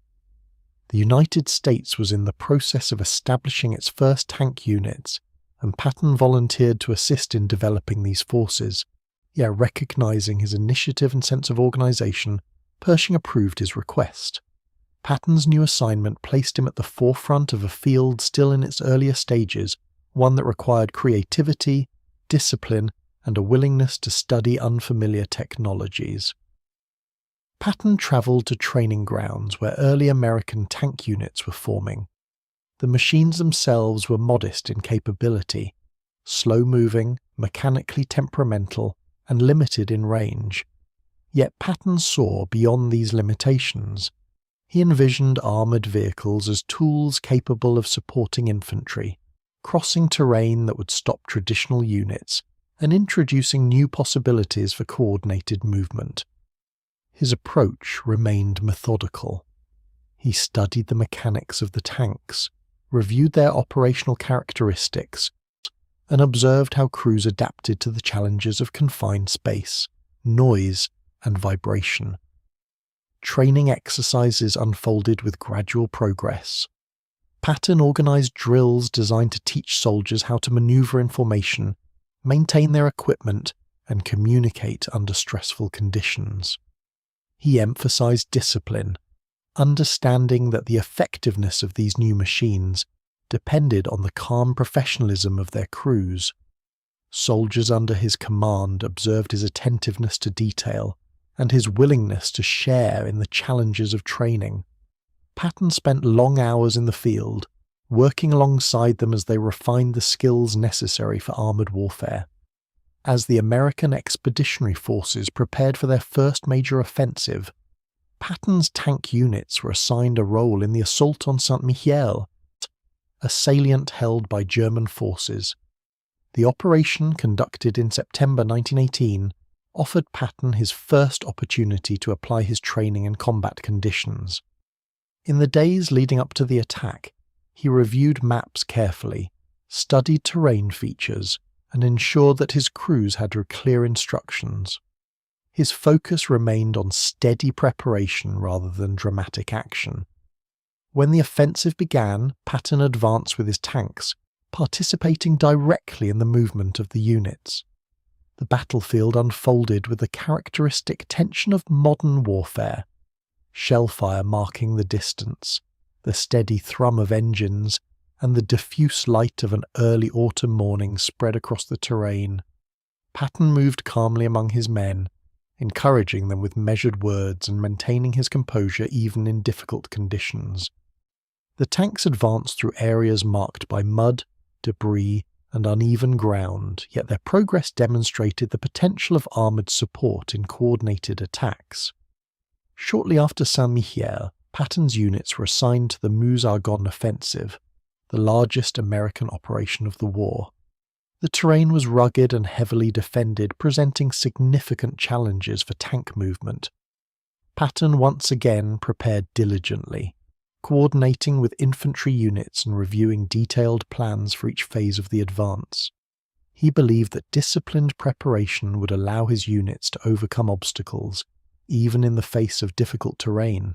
A: The United States was in the process of establishing its first tank units, and Patton volunteered to assist in developing these forces. Yet, recognising his initiative and sense of organisation, Pershing approved his request. Patton's new assignment placed him at the forefront of a field still in its earlier stages, one that required creativity, discipline, and a willingness to study unfamiliar technologies. Patton travelled to training grounds where early American tank units were forming. The machines themselves were modest in capability, slow-moving, mechanically temperamental, and limited in range. Yet Patton saw beyond these limitations. He envisioned armoured vehicles as tools capable of supporting infantry, crossing terrain that would stop traditional units, and introducing new possibilities for coordinated movement. His approach remained methodical. He studied the mechanics of the tanks, reviewed their operational characteristics, and observed how crews adapted to the challenges of confined space, noise, and vibration. Training exercises unfolded with gradual progress. Patton organised drills designed to teach soldiers how to manoeuvre in formation, maintain their equipment, and communicate under stressful conditions. He emphasised discipline, understanding that the effectiveness of these new machines depended on the calm professionalism of their crews. Soldiers under his command observed his attentiveness to detail and his willingness to share in the challenges of training. Patton spent long hours in the field, working alongside them as they refined the skills necessary for armoured warfare. As the American expeditionary forces prepared for their first major offensive, Patton's tank units were assigned a role in the assault on Saint-Mihiel, a salient held by German forces. The operation, conducted in September 1918, offered Patton his first opportunity to apply his training in combat conditions. In the days leading up to the attack, he reviewed maps carefully, studied terrain features, and ensured that his crews had clear instructions. His focus remained on steady preparation rather than dramatic action. When the offensive began, Patton advanced with his tanks, participating directly in the movement of the units. The battlefield unfolded with the characteristic tension of modern warfare, shellfire marking the distance, the steady thrum of engines, and the diffuse light of an early autumn morning spread across the terrain. Patton moved calmly among his men, encouraging them with measured words and maintaining his composure even in difficult conditions. The tanks advanced through areas marked by mud, debris, and uneven ground, yet their progress demonstrated the potential of armoured support in coordinated attacks. Shortly after Saint-Mihiel, Patton's units were assigned to the Meuse-Argonne offensive, the largest American operation of the war. The terrain was rugged and heavily defended, presenting significant challenges for tank movement. Patton once again prepared diligently, coordinating with infantry units and reviewing detailed plans for each phase of the advance. He believed that disciplined preparation would allow his units to overcome obstacles, even in the face of difficult terrain.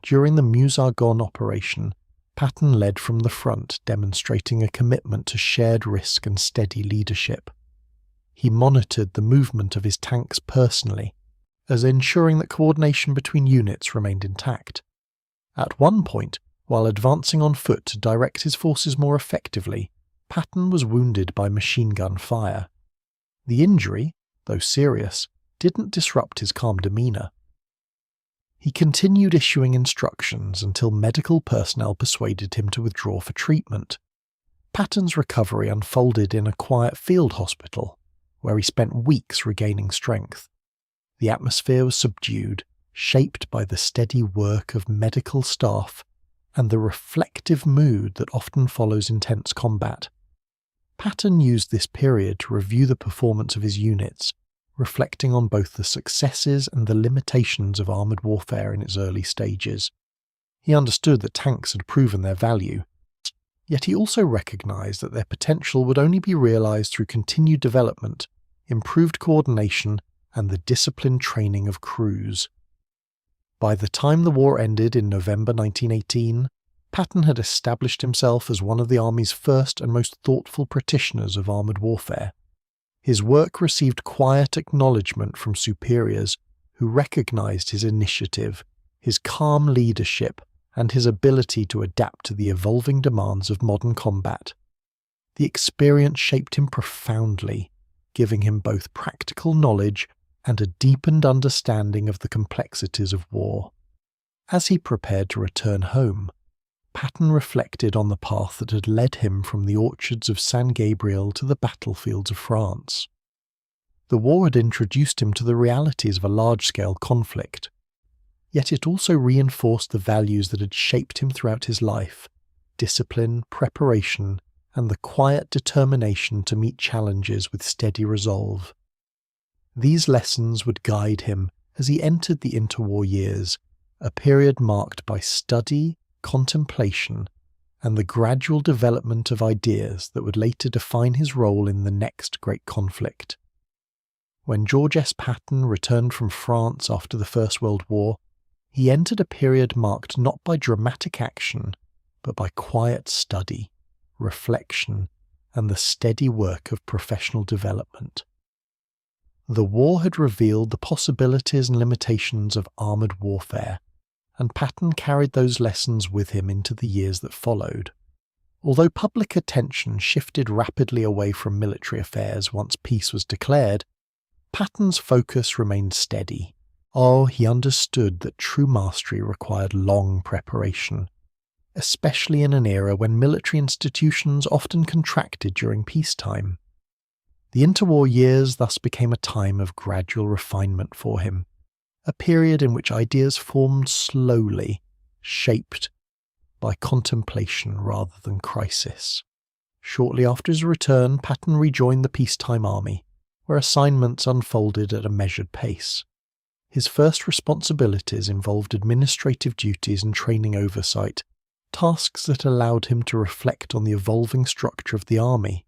A: During the Meuse-Argonne operation, Patton led from the front, demonstrating a commitment to shared risk and steady leadership. He monitored the movement of his tanks personally, as ensuring that coordination between units remained intact. At one point, while advancing on foot to direct his forces more effectively, Patton was wounded by machine gun fire. The injury, though serious, didn't disrupt his calm demeanour. He continued issuing instructions until medical personnel persuaded him to withdraw for treatment. Patton's recovery unfolded in a quiet field hospital, where he spent weeks regaining strength. The atmosphere was subdued, shaped by the steady work of medical staff and the reflective mood that often follows intense combat. Patton used this period to review the performance of his units, reflecting on both the successes and the limitations of armoured warfare in its early stages. He understood that tanks had proven their value, yet he also recognised that their potential would only be realised through continued development, improved coordination, and the disciplined training of crews. By the time the war ended in November 1918, Patton had established himself as one of the Army's first and most thoughtful practitioners of armoured warfare. His work received quiet acknowledgement from superiors who recognised his initiative, his calm leadership, and his ability to adapt to the evolving demands of modern combat. The experience shaped him profoundly, giving him both practical knowledge and a deepened understanding of the complexities of war. As he prepared to return home, Patton reflected on the path that had led him from the orchards of San Gabriel to the battlefields of France. The war had introduced him to the realities of a large-scale conflict, yet it also reinforced the values that had shaped him throughout his life: discipline, preparation, and the quiet determination to meet challenges with steady resolve. These lessons would guide him as he entered the interwar years, a period marked by study, contemplation, and the gradual development of ideas that would later define his role in the next great conflict. When George S. Patton returned from France after the First World War, he entered a period marked not by dramatic action, but by quiet study, reflection, and the steady work of professional development. The war had revealed the possibilities and limitations of armoured warfare, and Patton carried those lessons with him into the years that followed. Although public attention shifted rapidly away from military affairs once peace was declared, Patton's focus remained steady. He understood that true mastery required long preparation, especially in an era when military institutions often contracted during peacetime. The interwar years thus became a time of gradual refinement for him, a period in which ideas formed slowly, shaped by contemplation rather than crisis. Shortly after his return, Patton rejoined the peacetime army, where assignments unfolded at a measured pace. His first responsibilities involved administrative duties and training oversight, tasks that allowed him to reflect on the evolving structure of the army.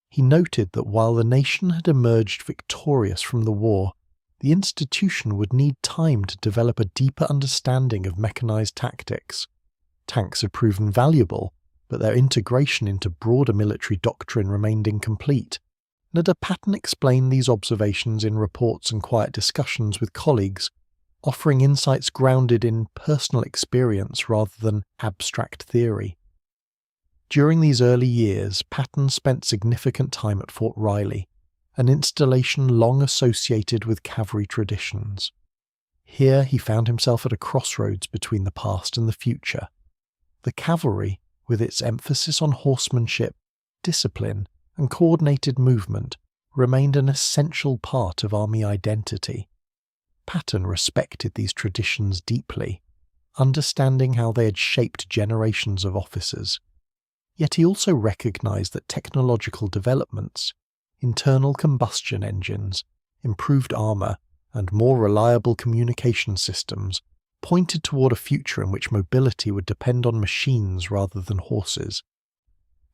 A: He noted that while the nation had emerged victorious from the war, the institution would need time to develop a deeper understanding of mechanized tactics. Tanks had proven valuable, but their integration into broader military doctrine remained incomplete. Patton explained these observations in reports and quiet discussions with colleagues, offering insights grounded in personal experience rather than abstract theory. During these early years, Patton spent significant time at Fort Riley, an installation long associated with cavalry traditions. Here he found himself at a crossroads between the past and the future. The cavalry, with its emphasis on horsemanship, discipline, and coordinated movement, remained an essential part of army identity. Patton respected these traditions deeply, understanding how they had shaped generations of officers. Yet he also recognized that technological developments, internal combustion engines, improved armor, and more reliable communication systems pointed toward a future in which mobility would depend on machines rather than horses.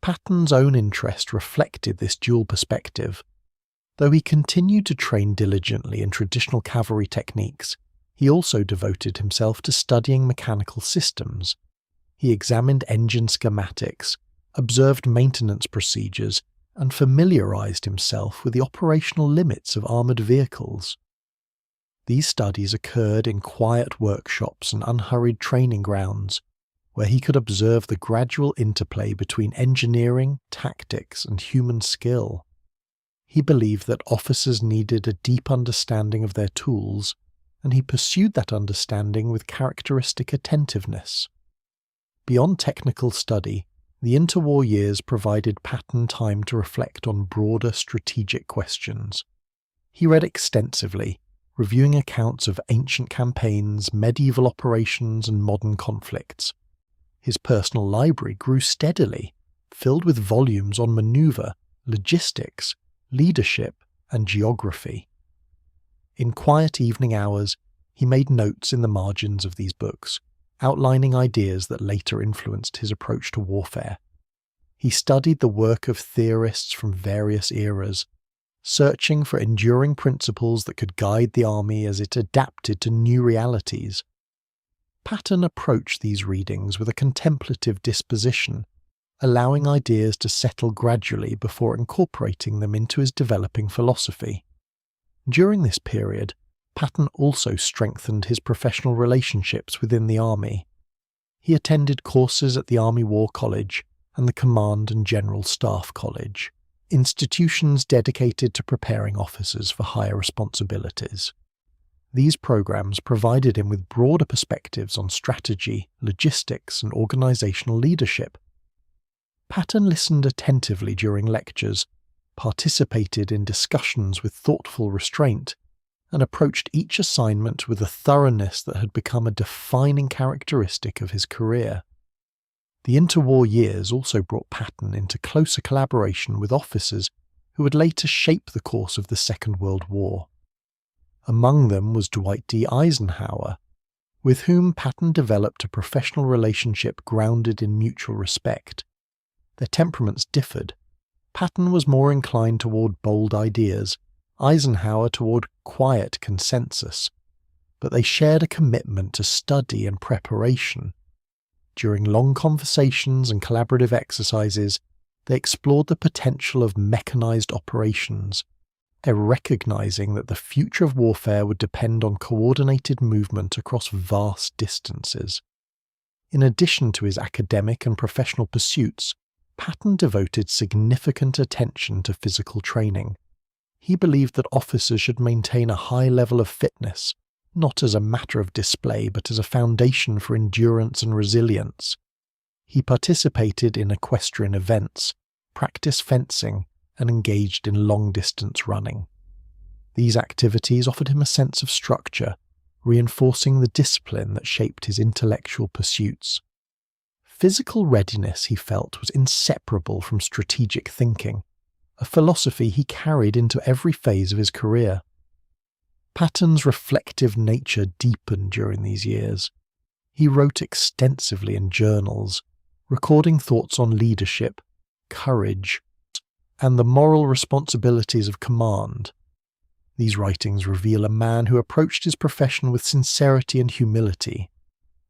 A: Patton's own interest reflected this dual perspective. Though he continued to train diligently in traditional cavalry techniques, he also devoted himself to studying mechanical systems. He examined engine schematics, observed maintenance procedures, and familiarized himself with the operational limits of armored vehicles. These studies occurred in quiet workshops and unhurried training grounds, where he could observe the gradual interplay between engineering, tactics, and human skill. He believed that officers needed a deep understanding of their tools, and he pursued that understanding with characteristic attentiveness. Beyond technical study, the interwar years provided Patton time to reflect on broader strategic questions. He read extensively, reviewing accounts of ancient campaigns, medieval operations, and modern conflicts. His personal library grew steadily, filled with volumes on maneuver, logistics, leadership, and geography. In quiet evening hours, he made notes in the margins of these books, outlining ideas that later influenced his approach to warfare. He studied the work of theorists from various eras, searching for enduring principles that could guide the army as it adapted to new realities. Patton approached these readings with a contemplative disposition, allowing ideas to settle gradually before incorporating them into his developing philosophy. During this period, Patton also strengthened his professional relationships within the army. He attended courses at the Army War College and the Command and General Staff College, institutions dedicated to preparing officers for higher responsibilities. These programs provided him with broader perspectives on strategy, logistics, and organizational leadership. Patton listened attentively during lectures, participated in discussions with thoughtful restraint, and approached each assignment with a thoroughness that had become a defining characteristic of his career. The interwar years also brought Patton into closer collaboration with officers who would later shape the course of the Second World War. Among them was Dwight D. Eisenhower, with whom Patton developed a professional relationship grounded in mutual respect. Their temperaments differed. Patton was more inclined toward bold ideas, Eisenhower toward quiet consensus, but they shared a commitment to study and preparation. During long conversations and collaborative exercises, they explored the potential of mechanized operations, recognizing that the future of warfare would depend on coordinated movement across vast distances. In addition to his academic and professional pursuits, Patton devoted significant attention to physical training. He believed that officers should maintain a high level of fitness, not as a matter of display but as a foundation for endurance and resilience. He participated in equestrian events, practiced fencing, and engaged in long-distance running. These activities offered him a sense of structure, reinforcing the discipline that shaped his intellectual pursuits. Physical readiness, he felt, was inseparable from strategic thinking, a philosophy he carried into every phase of his career. Patton's reflective nature deepened during these years. He wrote extensively in journals, recording thoughts on leadership, courage, and the moral responsibilities of command. These writings reveal a man who approached his profession with sincerity and humility.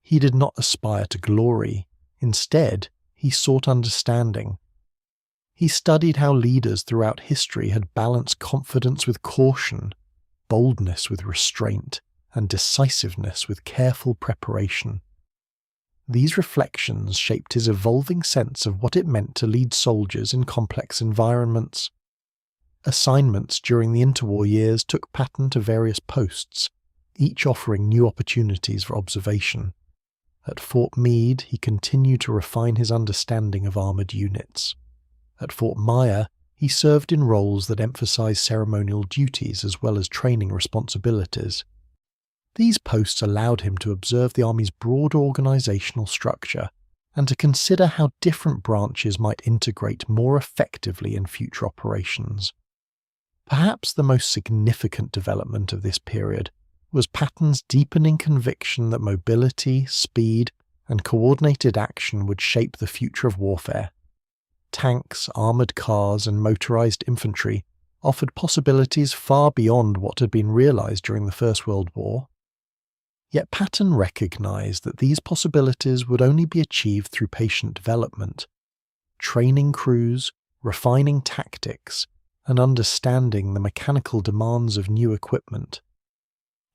A: He did not aspire to glory. Instead, he sought understanding. He studied how leaders throughout history had balanced confidence with caution, boldness with restraint, and decisiveness with careful preparation. These reflections shaped his evolving sense of what it meant to lead soldiers in complex environments. Assignments during the interwar years took Patton to various posts, each offering new opportunities for observation. At Fort Meade, he continued to refine his understanding of armoured units. At Fort Myer, he served in roles that emphasized ceremonial duties as well as training responsibilities. These posts allowed him to observe the Army's broad organizational structure and to consider how different branches might integrate more effectively in future operations. Perhaps the most significant development of this period was Patton's deepening conviction that mobility, speed, and coordinated action would shape the future of warfare. Tanks, armoured cars, and motorised infantry offered possibilities far beyond what had been realised during the First World War. Yet Patton recognised that these possibilities would only be achieved through patient development, training crews, refining tactics, and understanding the mechanical demands of new equipment.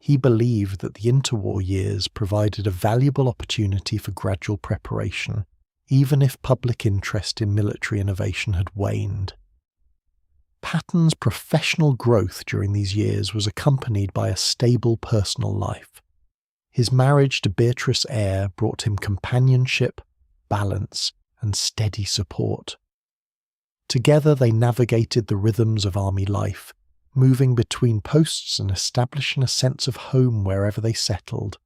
A: He believed that the interwar years provided a valuable opportunity for gradual preparation, even if public interest in military innovation had waned. Patton's professional growth during these years was accompanied by a stable personal life. His marriage to Beatrice Eyre brought him companionship, balance, and steady support. Together they navigated the rhythms of army life, moving between posts and establishing a sense of home wherever they settled.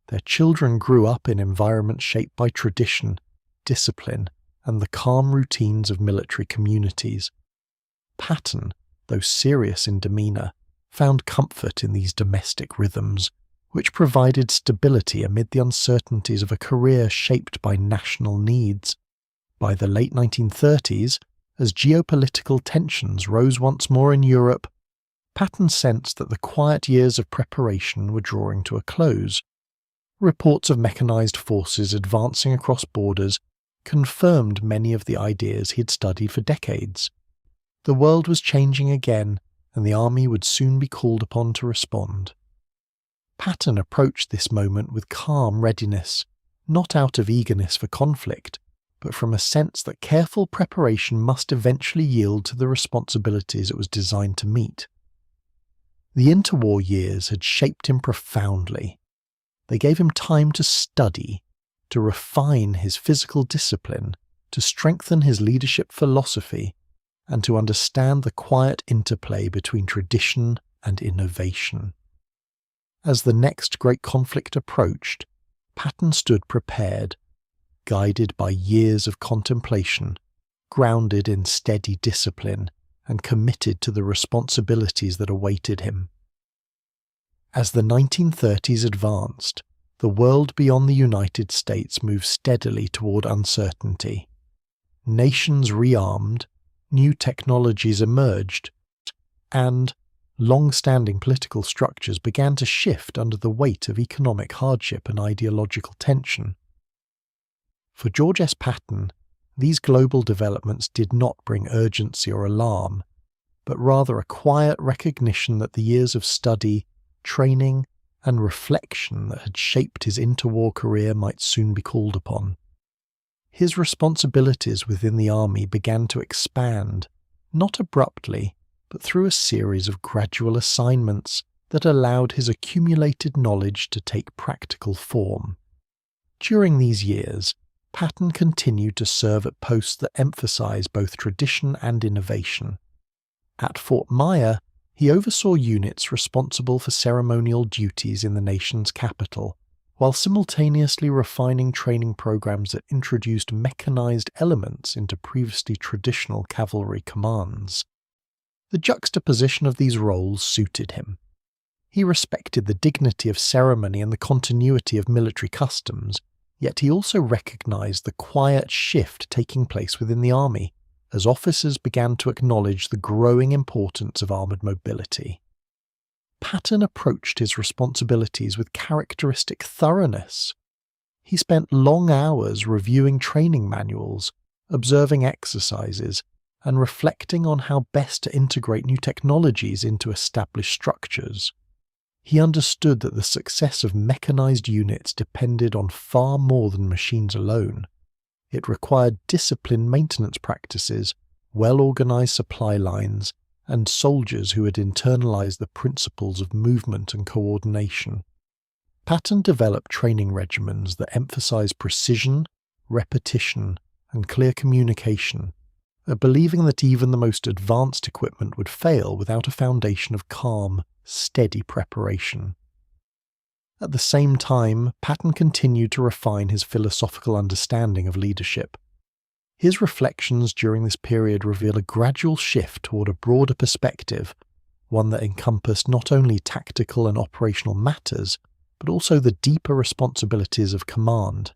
A: Their children grew up in environments shaped by tradition, discipline, and the calm routines of military communities. Patton, though serious in demeanour, found comfort in these domestic rhythms, which provided stability amid the uncertainties of a career shaped by national needs. By the late 1930s, as geopolitical tensions rose once more in Europe, Patton sensed that the quiet years of preparation were drawing to a close. Reports of mechanised forces advancing across borders confirmed many of the ideas he had studied for decades. The world was changing again, and the army would soon be called upon to respond. Patton approached this moment with calm readiness, not out of eagerness for conflict, but from a sense that careful preparation must eventually yield to the responsibilities it was designed to meet. The interwar years had shaped him profoundly. They gave him time to study, to refine his physical discipline, to strengthen his leadership philosophy, and to understand the quiet interplay between tradition and innovation. As the next great conflict approached, Patton stood prepared, guided by years of contemplation, grounded in steady discipline, and committed to the responsibilities that awaited him. As the 1930s advanced, the world beyond the United States moved steadily toward uncertainty. Nations rearmed, new technologies emerged, and long-standing political structures began to shift under the weight of economic hardship and ideological tension. For George S. Patton, these global developments did not bring urgency or alarm, but rather a quiet recognition that the years of study, training, and reflection that had shaped his interwar career might soon be called upon. His responsibilities within the army began to expand, not abruptly, but through a series of gradual assignments that allowed his accumulated knowledge to take practical form. During these years, Patton continued to serve at posts that emphasized both tradition and innovation. At Fort Myer, he oversaw units responsible for ceremonial duties in the nation's capital, while simultaneously refining training programs that introduced mechanized elements into previously traditional cavalry commands. The juxtaposition of these roles suited him. He respected the dignity of ceremony and the continuity of military customs, yet he also recognized the quiet shift taking place within the army, as officers began to acknowledge the growing importance of armoured mobility. Patton approached his responsibilities with characteristic thoroughness. He spent long hours reviewing training manuals, observing exercises, and reflecting on how best to integrate new technologies into established structures. He understood that the success of mechanized units depended on far more than machines alone. It required disciplined maintenance practices, well-organized supply lines, and soldiers who had internalized the principles of movement and coordination. Patton developed training regimens that emphasized precision, repetition, and clear communication, believing that even the most advanced equipment would fail without a foundation of calm, steady preparation. At the same time, Patton continued to refine his philosophical understanding of leadership. His reflections during this period reveal a gradual shift toward a broader perspective, one that encompassed not only tactical and operational matters, but also the deeper responsibilities of command.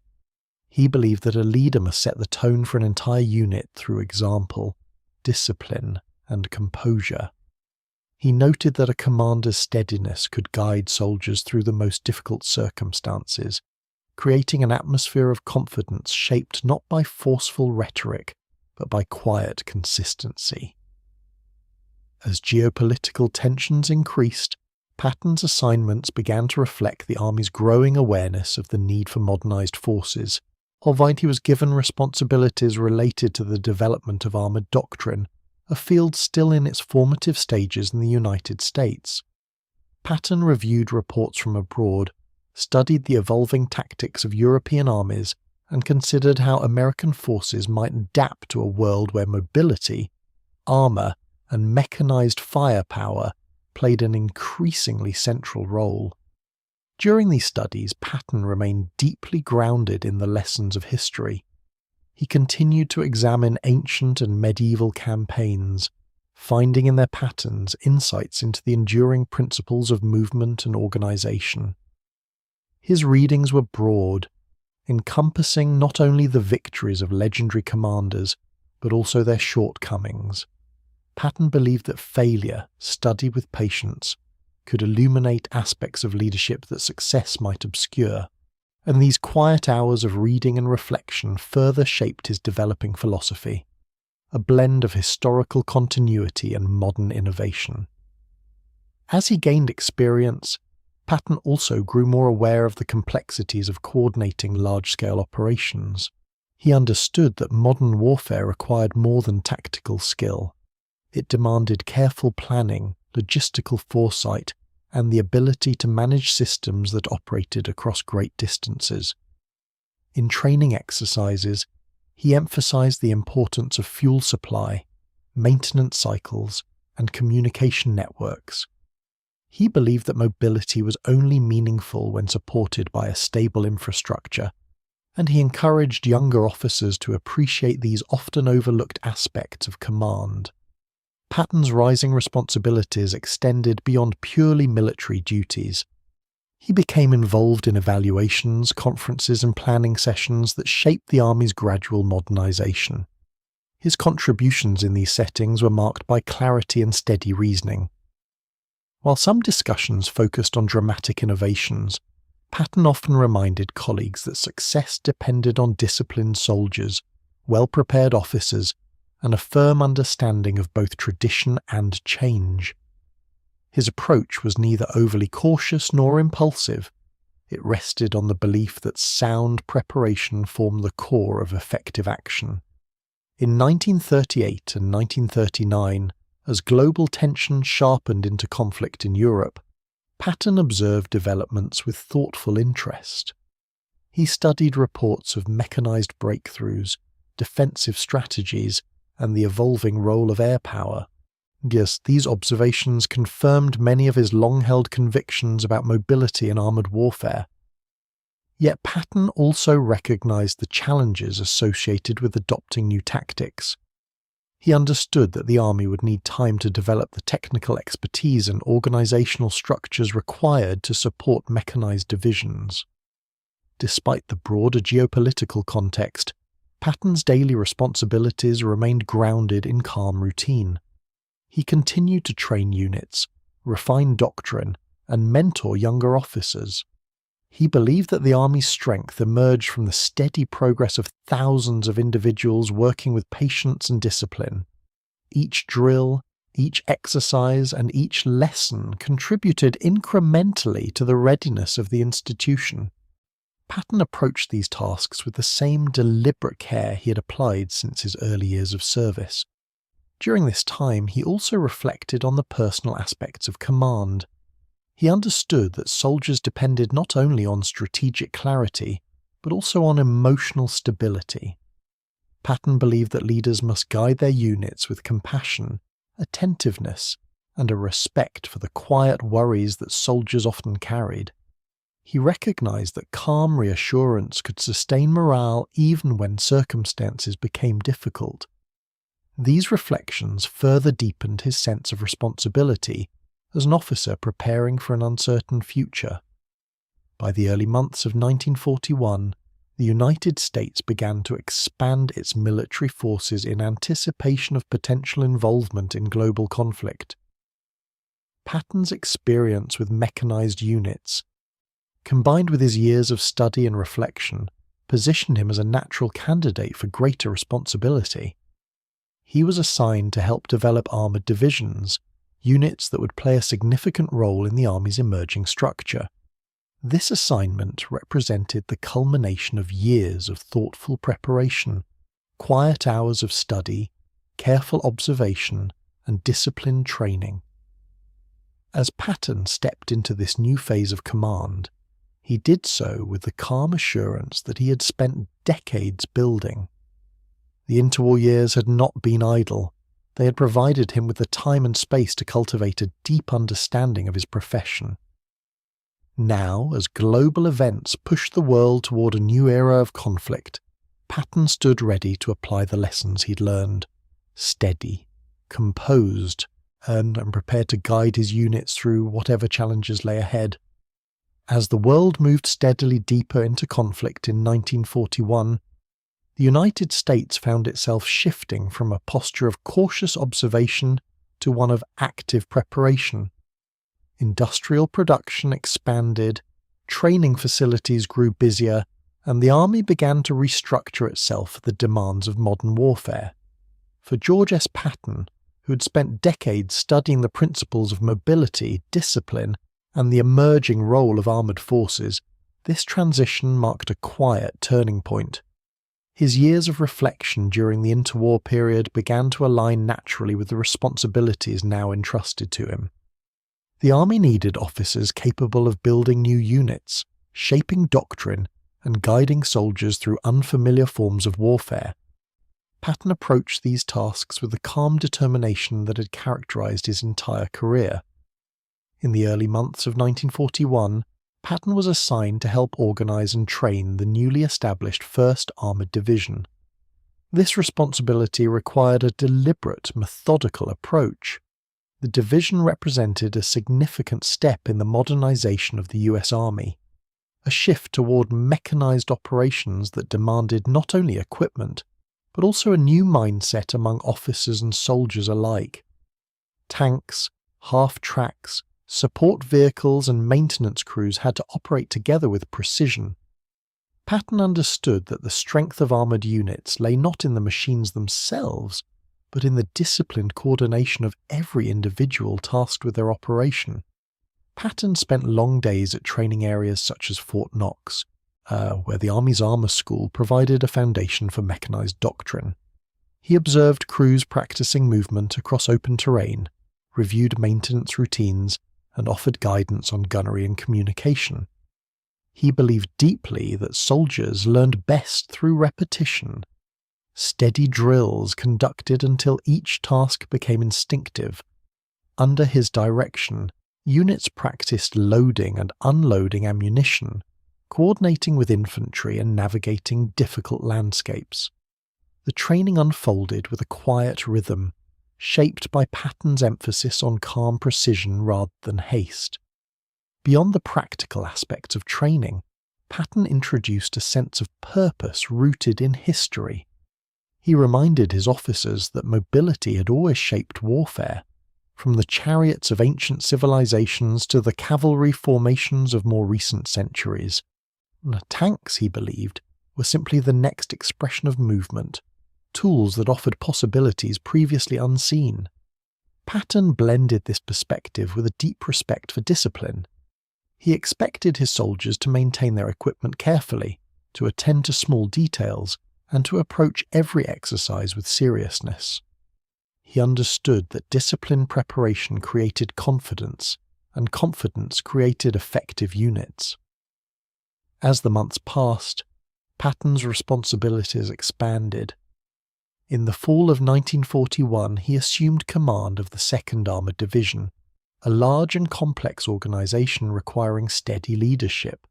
A: He believed that a leader must set the tone for an entire unit through example, discipline, and composure. He noted that a commander's steadiness could guide soldiers through the most difficult circumstances, creating an atmosphere of confidence shaped not by forceful rhetoric, but by quiet consistency. As geopolitical tensions increased, Patton's assignments began to reflect the Army's growing awareness of the need for modernized forces, albeit he was given responsibilities related to the development of armored doctrine, a field still in its formative stages in the United States. Patton reviewed reports from abroad, studied the evolving tactics of European armies, and considered how American forces might adapt to a world where mobility, armor, and mechanized firepower played an increasingly central role. During these studies, Patton remained deeply grounded in the lessons of history. He continued to examine ancient and medieval campaigns, finding in their patterns insights into the enduring principles of movement and organization. His readings were broad, encompassing not only the victories of legendary commanders, but also their shortcomings. Patton believed that failure, studied with patience, could illuminate aspects of leadership that success might obscure, and these quiet hours of reading and reflection further shaped his developing philosophy, a blend of historical continuity and modern innovation. As he gained experience, Patton also grew more aware of the complexities of coordinating large-scale operations. He understood that modern warfare required more than tactical skill. It demanded careful planning, logistical foresight, and the ability to manage systems that operated across great distances. In training exercises, he emphasized the importance of fuel supply, maintenance cycles, and communication networks. He believed that mobility was only meaningful when supported by a stable infrastructure, and he encouraged younger officers to appreciate these often overlooked aspects of command. Patton's rising responsibilities extended beyond purely military duties. He became involved in evaluations, conferences, and planning sessions that shaped the Army's gradual modernization. His contributions in these settings were marked by clarity and steady reasoning. While some discussions focused on dramatic innovations, Patton often reminded colleagues that success depended on disciplined soldiers, well-prepared officers, and a firm understanding of both tradition and change. His approach was neither overly cautious nor impulsive. It rested on the belief that sound preparation formed the core of effective action. In 1938 and 1939, as global tension sharpened into conflict in Europe, Patton observed developments with thoughtful interest. He studied reports of mechanized breakthroughs, defensive strategies, and the evolving role of air power. Yes, these observations confirmed many of his long-held convictions about mobility and armored warfare. Yet Patton also recognized the challenges associated with adopting new tactics. He understood that the Army would need time to develop the technical expertise and organizational structures required to support mechanized divisions. Despite the broader geopolitical context, Patton's daily responsibilities remained grounded in calm routine. He continued to train units, refine doctrine, and mentor younger officers. He believed that the Army's strength emerged from the steady progress of thousands of individuals working with patience and discipline. Each drill, each exercise, and each lesson contributed incrementally to the readiness of the institution. Patton approached these tasks with the same deliberate care he had applied since his early years of service. During this time, he also reflected on the personal aspects of command. He understood that soldiers depended not only on strategic clarity, but also on emotional stability. Patton believed that leaders must guide their units with compassion, attentiveness, and a respect for the quiet worries that soldiers often carried. He recognized that calm reassurance could sustain morale even when circumstances became difficult. These reflections further deepened his sense of responsibility as an officer preparing for an uncertain future. By the early months of 1941, the United States began to expand its military forces in anticipation of potential involvement in global conflict. Patton's experience with mechanized units, combined with his years of study and reflection, positioned him as a natural candidate for greater responsibility. He was assigned to help develop armoured divisions, units that would play a significant role in the Army's emerging structure. This assignment represented the culmination of years of thoughtful preparation, quiet hours of study, careful observation, and disciplined training. As Patton stepped into this new phase of command, he did so with the calm assurance that he had spent decades building. The interwar years had not been idle. They had provided him with the time and space to cultivate a deep understanding of his profession. Now, as global events pushed the world toward a new era of conflict, Patton stood ready to apply the lessons he'd learned, steady, composed, and prepared to guide his units through whatever challenges lay ahead. As the world moved steadily deeper into conflict in 1941, the United States found itself shifting from a posture of cautious observation to one of active preparation. Industrial production expanded, training facilities grew busier, and the Army began to restructure itself for the demands of modern warfare. For George S. Patton, who had spent decades studying the principles of mobility, discipline, and the emerging role of armoured forces, this transition marked a quiet turning point. His years of reflection during the interwar period began to align naturally with the responsibilities now entrusted to him. The Army needed officers capable of building new units, shaping doctrine, and guiding soldiers through unfamiliar forms of warfare. Patton approached these tasks with the calm determination that had characterized his entire career. In the early months of 1941, Patton was assigned to help organize and train the newly established 1st Armoured Division. This responsibility required a deliberate, methodical approach. The division represented a significant step in the modernization of the US Army, a shift toward mechanized operations that demanded not only equipment, but also a new mindset among officers and soldiers alike. Tanks, half-tracks, support vehicles and maintenance crews had to operate together with precision. Patton understood that the strength of armoured units lay not in the machines themselves, but in the disciplined coordination of every individual tasked with their operation. Patton spent long days at training areas such as Fort Knox, where the Army's Armour School provided a foundation for mechanized doctrine. He observed crews practicing movement across open terrain, reviewed maintenance routines, and offered guidance on gunnery and communication. He believed deeply that soldiers learned best through repetition. Steady drills conducted until each task became instinctive. Under his direction, units practiced loading and unloading ammunition, coordinating with infantry and navigating difficult landscapes. The training unfolded with a quiet rhythm, shaped by Patton's emphasis on calm precision rather than haste. Beyond the practical aspects of training, Patton introduced a sense of purpose rooted in history. He reminded his officers that mobility had always shaped warfare, from the chariots of ancient civilizations to the cavalry formations of more recent centuries. The tanks, he believed, were simply the next expression of movement, tools that offered possibilities previously unseen. Patton blended this perspective with a deep respect for discipline. He expected his soldiers to maintain their equipment carefully, to attend to small details, and to approach every exercise with seriousness. He understood that disciplined preparation created confidence, and confidence created effective units. As the months passed, Patton's responsibilities expanded. In the fall of 1941, he assumed command of the 2nd Armoured Division, a large and complex organisation requiring steady leadership.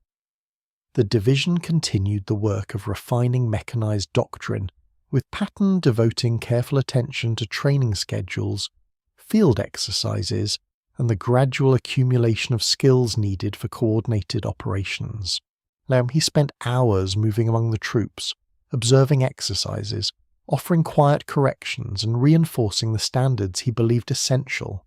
A: The division continued the work of refining mechanised doctrine, with Patton devoting careful attention to training schedules, field exercises, and the gradual accumulation of skills needed for coordinated operations. He spent hours moving among the troops, observing exercises, offering quiet corrections and reinforcing the standards he believed essential.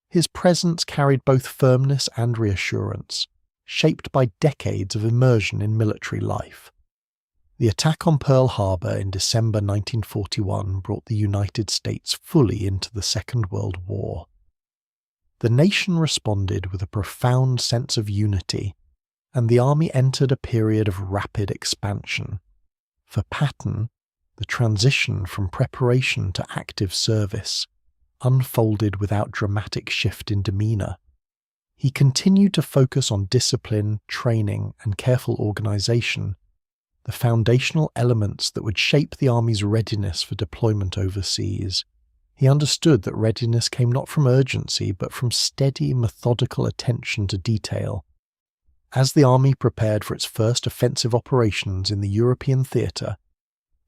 A: His presence carried both firmness and reassurance, shaped by decades of immersion in military life. The attack on Pearl Harbor in December 1941 brought the United States fully into the Second World War. The nation responded with a profound sense of unity, and the army entered a period of rapid expansion. For Patton, the transition from preparation to active service unfolded without dramatic shift in demeanour. He continued to focus on discipline, training, and careful organisation, the foundational elements that would shape the army's readiness for deployment overseas. He understood that readiness came not from urgency, but from steady, methodical attention to detail. As the army prepared for its first offensive operations in the European theatre,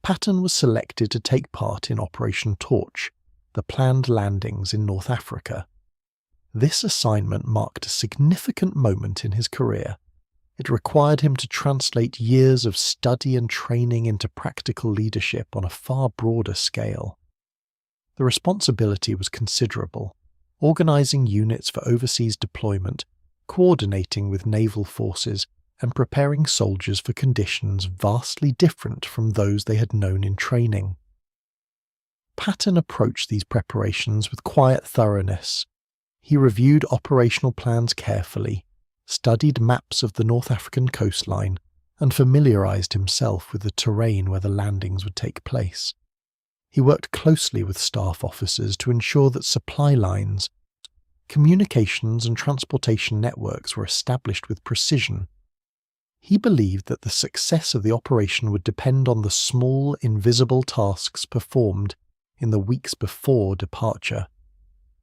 A: Patton was selected to take part in Operation Torch, the planned landings in North Africa. This assignment marked a significant moment in his career. It required him to translate years of study and training into practical leadership on a far broader scale. The responsibility was considerable, organising units for overseas deployment, coordinating with naval forces, and preparing soldiers for conditions vastly different from those they had known in training. Patton approached these preparations with quiet thoroughness. He reviewed operational plans carefully, studied maps of the North African coastline, and familiarised himself with the terrain where the landings would take place. He worked closely with staff officers to ensure that supply lines, communications and transportation networks were established with precision. He believed that the success of the operation would depend on the small, invisible tasks performed in the weeks before departure,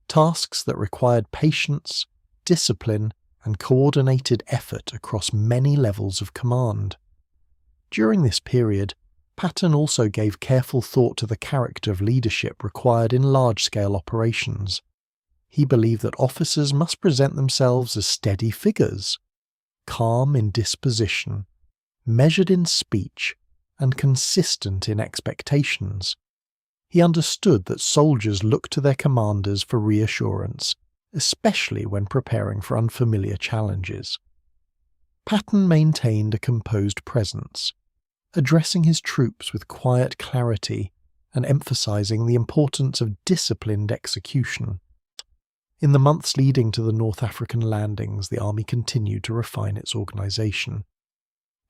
A: tasks that required patience, discipline, and coordinated effort across many levels of command. During this period, Patton also gave careful thought to the character of leadership required in large-scale operations. He believed that officers must present themselves as steady figures, calm in disposition, measured in speech, and consistent in expectations. He understood that soldiers look to their commanders for reassurance, especially when preparing for unfamiliar challenges. Patton maintained a composed presence, addressing his troops with quiet clarity and emphasizing the importance of disciplined execution. In the months leading to the North African landings, the army continued to refine its organisation.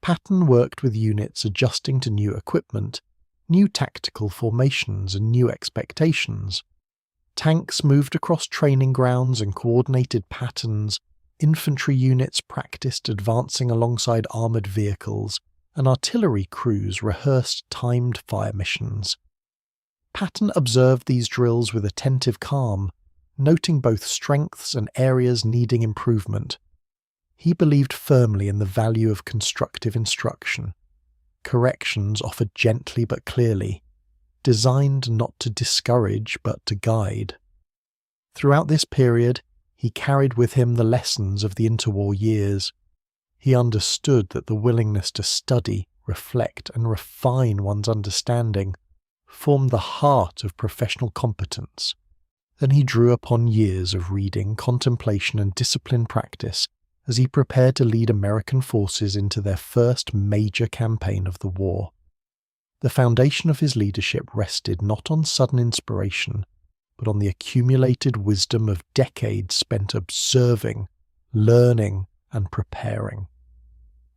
A: Patton worked with units adjusting to new equipment, new tactical formations, and new expectations. Tanks moved across training grounds and coordinated patterns, infantry units practiced advancing alongside armoured vehicles, and artillery crews rehearsed timed fire missions. Patton observed these drills with attentive calm, noting both strengths and areas needing improvement. He believed firmly in the value of constructive instruction, corrections offered gently but clearly, designed not to discourage but to guide. Throughout this period, he carried with him the lessons of the interwar years. He understood that the willingness to study, reflect, and refine one's understanding formed the heart of professional competence. Then he drew upon years of reading, contemplation, and disciplined practice as he prepared to lead American forces into their first major campaign of the war. The foundation of his leadership rested not on sudden inspiration, but on the accumulated wisdom of decades spent observing, learning, and preparing.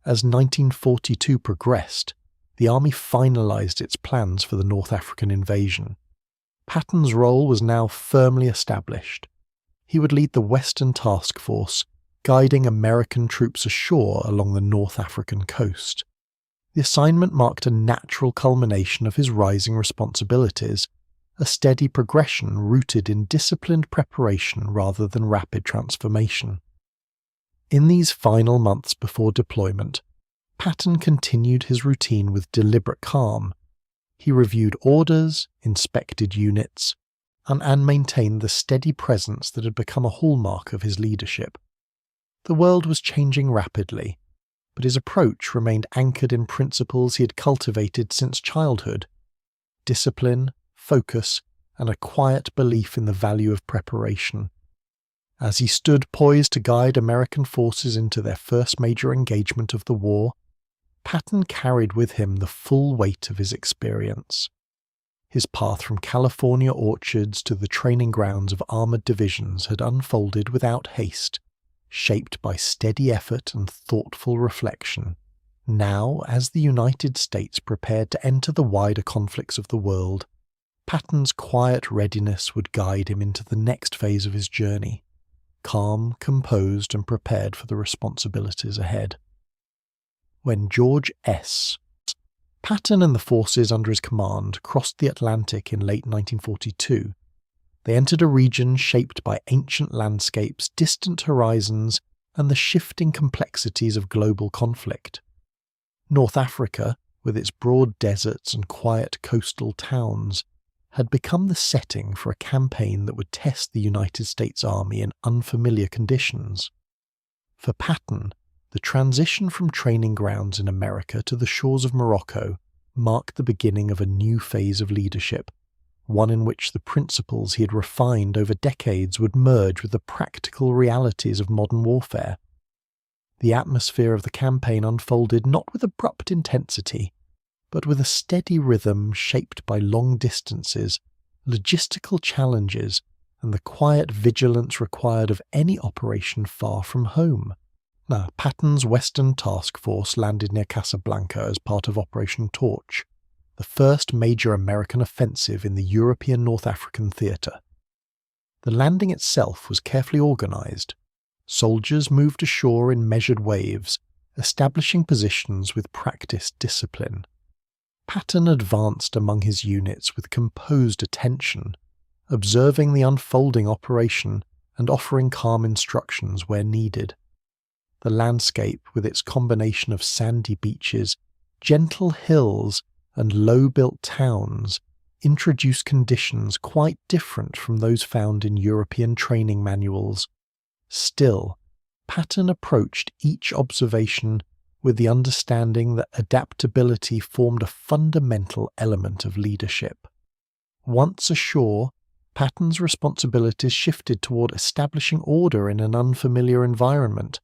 A: As 1942 progressed, the army finalized its plans for the North African invasion. Patton's role was now firmly established. He would lead the Western Task Force, guiding American troops ashore along the North African coast. The assignment marked a natural culmination of his rising responsibilities, a steady progression rooted in disciplined preparation rather than rapid transformation. In these final months before deployment, Patton continued his routine with deliberate calm. He reviewed orders, inspected units, and maintained the steady presence that had become a hallmark of his leadership. The world was changing rapidly, but his approach remained anchored in principles he had cultivated since childhood: discipline, focus, and a quiet belief in the value of preparation. As he stood poised to guide American forces into their first major engagement of the war, Patton carried with him the full weight of his experience. His path from California orchards to the training grounds of armoured divisions had unfolded without haste, shaped by steady effort and thoughtful reflection. Now, as the United States prepared to enter the wider conflicts of the world, Patton's quiet readiness would guide him into the next phase of his journey, calm, composed, and prepared for the responsibilities ahead. When George S. Patton and the forces under his command crossed the Atlantic in late 1942, they entered a region shaped by ancient landscapes, distant horizons, and the shifting complexities of global conflict. North Africa, with its broad deserts and quiet coastal towns, had become the setting for a campaign that would test the United States Army in unfamiliar conditions. For Patton, the transition from training grounds in America to the shores of Morocco marked the beginning of a new phase of leadership, one in which the principles he had refined over decades would merge with the practical realities of modern warfare. The atmosphere of the campaign unfolded not with abrupt intensity, but with a steady rhythm shaped by long distances, logistical challenges, and the quiet vigilance required of any operation far from home. Now, Patton's Western Task Force landed near Casablanca as part of Operation Torch, the first major American offensive in the European North African theatre. The landing itself was carefully organised. Soldiers moved ashore in measured waves, establishing positions with practiced discipline. Patton advanced among his units with composed attention, observing the unfolding operation and offering calm instructions where needed. The landscape, with its combination of sandy beaches, gentle hills, and low-built towns, introduced conditions quite different from those found in European training manuals. Still, Patton approached each observation with the understanding that adaptability formed a fundamental element of leadership. Once ashore, Patton's responsibilities shifted toward establishing order in an unfamiliar environment.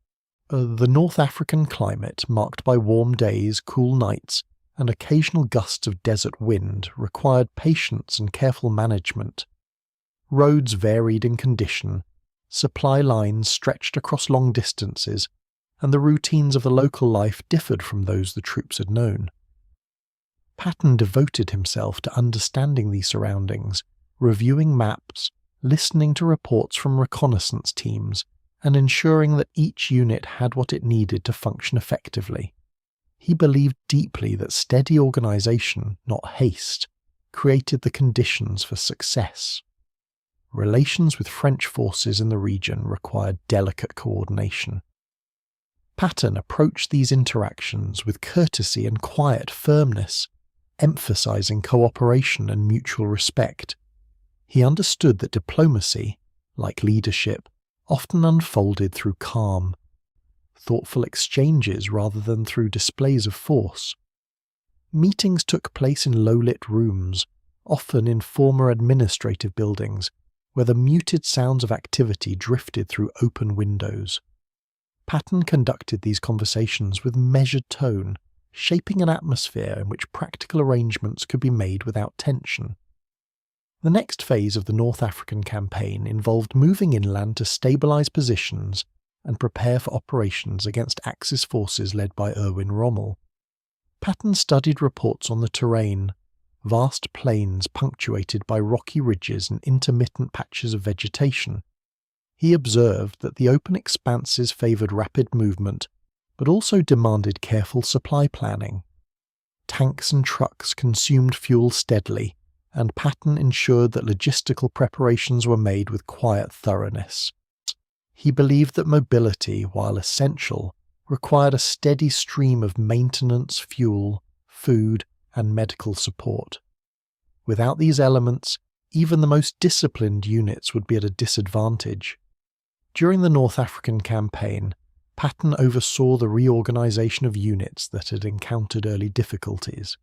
A: The North African climate, marked by warm days, cool nights, and occasional gusts of desert wind, required patience and careful management. Roads varied in condition, supply lines stretched across long distances, and the routines of the local life differed from those the troops had known. Patton devoted himself to understanding these surroundings, reviewing maps, listening to reports from reconnaissance teams, and ensuring that each unit had what it needed to function effectively. He believed deeply that steady organisation, not haste, created the conditions for success. Relations with French forces in the region required delicate coordination. Patton approached these interactions with courtesy and quiet firmness, emphasising cooperation and mutual respect. He understood that diplomacy, like leadership, often unfolded through calm, thoughtful exchanges rather than through displays of force. Meetings took place in low-lit rooms, often in former administrative buildings, where the muted sounds of activity drifted through open windows. Patton conducted these conversations with measured tone, shaping an atmosphere in which practical arrangements could be made without tension. The next phase of the North African campaign involved moving inland to stabilise positions and prepare for operations against Axis forces led by Erwin Rommel. Patton studied reports on the terrain, vast plains punctuated by rocky ridges and intermittent patches of vegetation. He observed that the open expanses favoured rapid movement, but also demanded careful supply planning. Tanks and trucks consumed fuel steadily, and Patton ensured that logistical preparations were made with quiet thoroughness. He believed that mobility, while essential, required a steady stream of maintenance, fuel, food, and medical support. Without these elements, even the most disciplined units would be at a disadvantage. During the North African campaign, Patton oversaw the reorganization of units that had encountered early difficulties.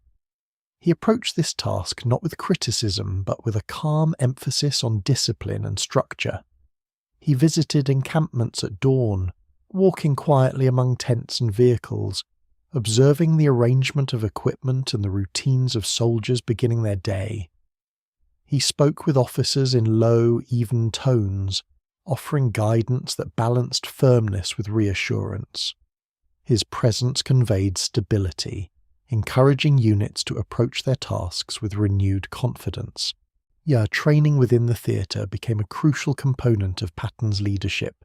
A: He approached this task not with criticism, but with a calm emphasis on discipline and structure. He visited encampments at dawn, walking quietly among tents and vehicles, observing the arrangement of equipment and the routines of soldiers beginning their day. He spoke with officers in low, even tones, offering guidance that balanced firmness with reassurance. His presence conveyed stability, encouraging units to approach their tasks with renewed confidence. Training within the theatre became a crucial component of Patton's leadership.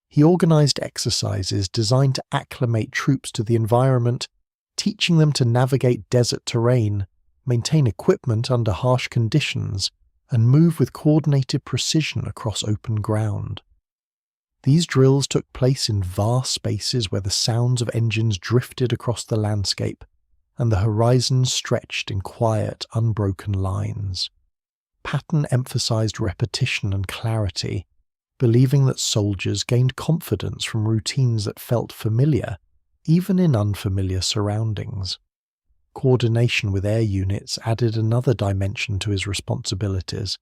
A: He organised exercises designed to acclimate troops to the environment, teaching them to navigate desert terrain, maintain equipment under harsh conditions, and move with coordinated precision across open ground. These drills took place in vast spaces where the sounds of engines drifted across the landscape, and the horizons stretched in quiet, unbroken lines. Patton emphasized repetition and clarity, believing that soldiers gained confidence from routines that felt familiar, even in unfamiliar surroundings. Coordination with air units added another dimension to his responsibilities.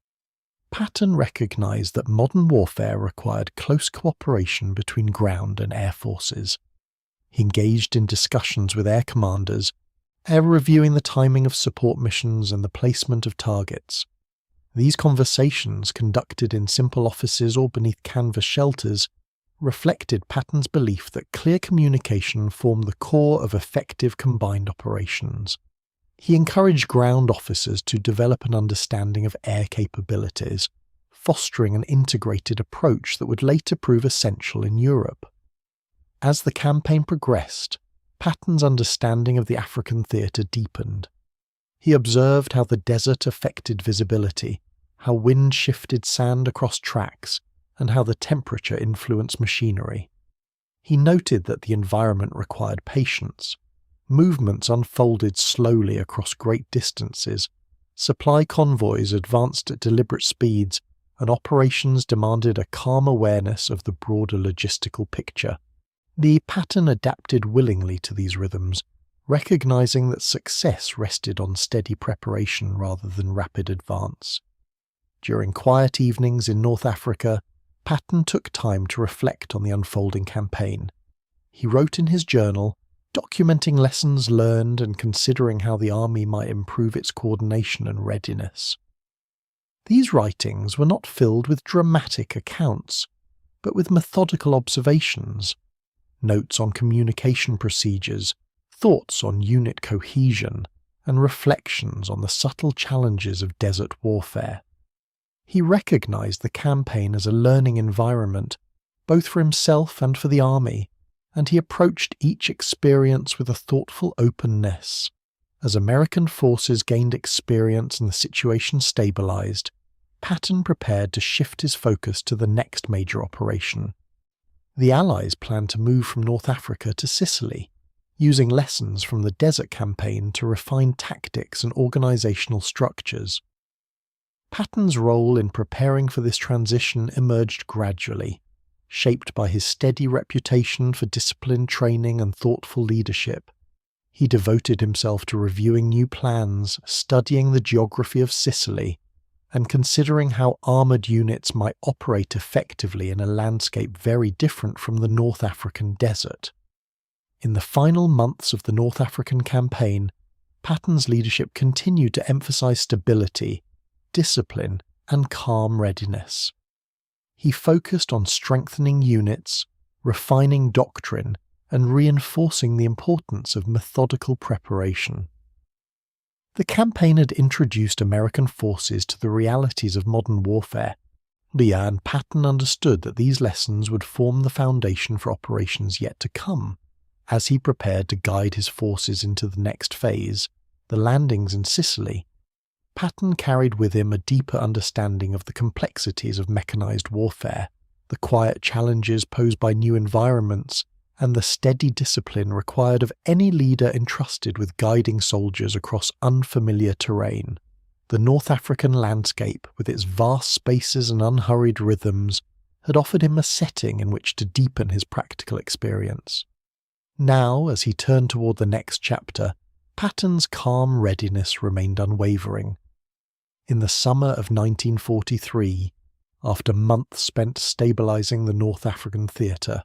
A: Patton recognized that modern warfare required close cooperation between ground and air forces. He engaged in discussions with air commanders, reviewing the timing of support missions and the placement of targets. These conversations, conducted in simple offices or beneath canvas shelters, reflected Patton's belief that clear communication formed the core of effective combined operations. He encouraged ground officers to develop an understanding of air capabilities, fostering an integrated approach that would later prove essential in Europe. As the campaign progressed, Patton's understanding of the African theatre deepened. He observed how the desert affected visibility, how wind shifted sand across tracks, and how the temperature influenced machinery. He noted that the environment required patience. Movements unfolded slowly across great distances, supply convoys advanced at deliberate speeds, and operations demanded a calm awareness of the broader logistical picture. The Patton adapted willingly to these rhythms, recognizing that success rested on steady preparation rather than rapid advance. During quiet evenings in North Africa, Patton took time to reflect on the unfolding campaign. He wrote in his journal, documenting lessons learned and considering how the army might improve its coordination and readiness. These writings were not filled with dramatic accounts, but with methodical observations, notes on communication procedures, thoughts on unit cohesion, and reflections on the subtle challenges of desert warfare. He recognized the campaign as a learning environment, both for himself and for the army, and he approached each experience with a thoughtful openness. As American forces gained experience and the situation stabilized, Patton prepared to shift his focus to the next major operation. The Allies planned to move from North Africa to Sicily, using lessons from the Desert Campaign to refine tactics and organizational structures. Patton's role in preparing for this transition emerged gradually, shaped by his steady reputation for disciplined training and thoughtful leadership. He devoted himself to reviewing new plans, studying the geography of Sicily, and considering how armoured units might operate effectively in a landscape very different from the North African desert. In the final months of the North African campaign, Patton's leadership continued to emphasize stability, discipline, and calm readiness. He focused on strengthening units, refining doctrine, and reinforcing the importance of methodical preparation. The campaign had introduced American forces to the realities of modern warfare. Leah and Patton understood that these lessons would form the foundation for operations yet to come. As he prepared to guide his forces into the next phase, the landings in Sicily, Patton carried with him a deeper understanding of the complexities of mechanized warfare, the quiet challenges posed by new environments, and the steady discipline required of any leader entrusted with guiding soldiers across unfamiliar terrain. The North African landscape, with its vast spaces and unhurried rhythms, had offered him a setting in which to deepen his practical experience. Now, as he turned toward the next chapter, Patton's calm readiness remained unwavering. In the summer of 1943, after months spent stabilizing the North African theatre,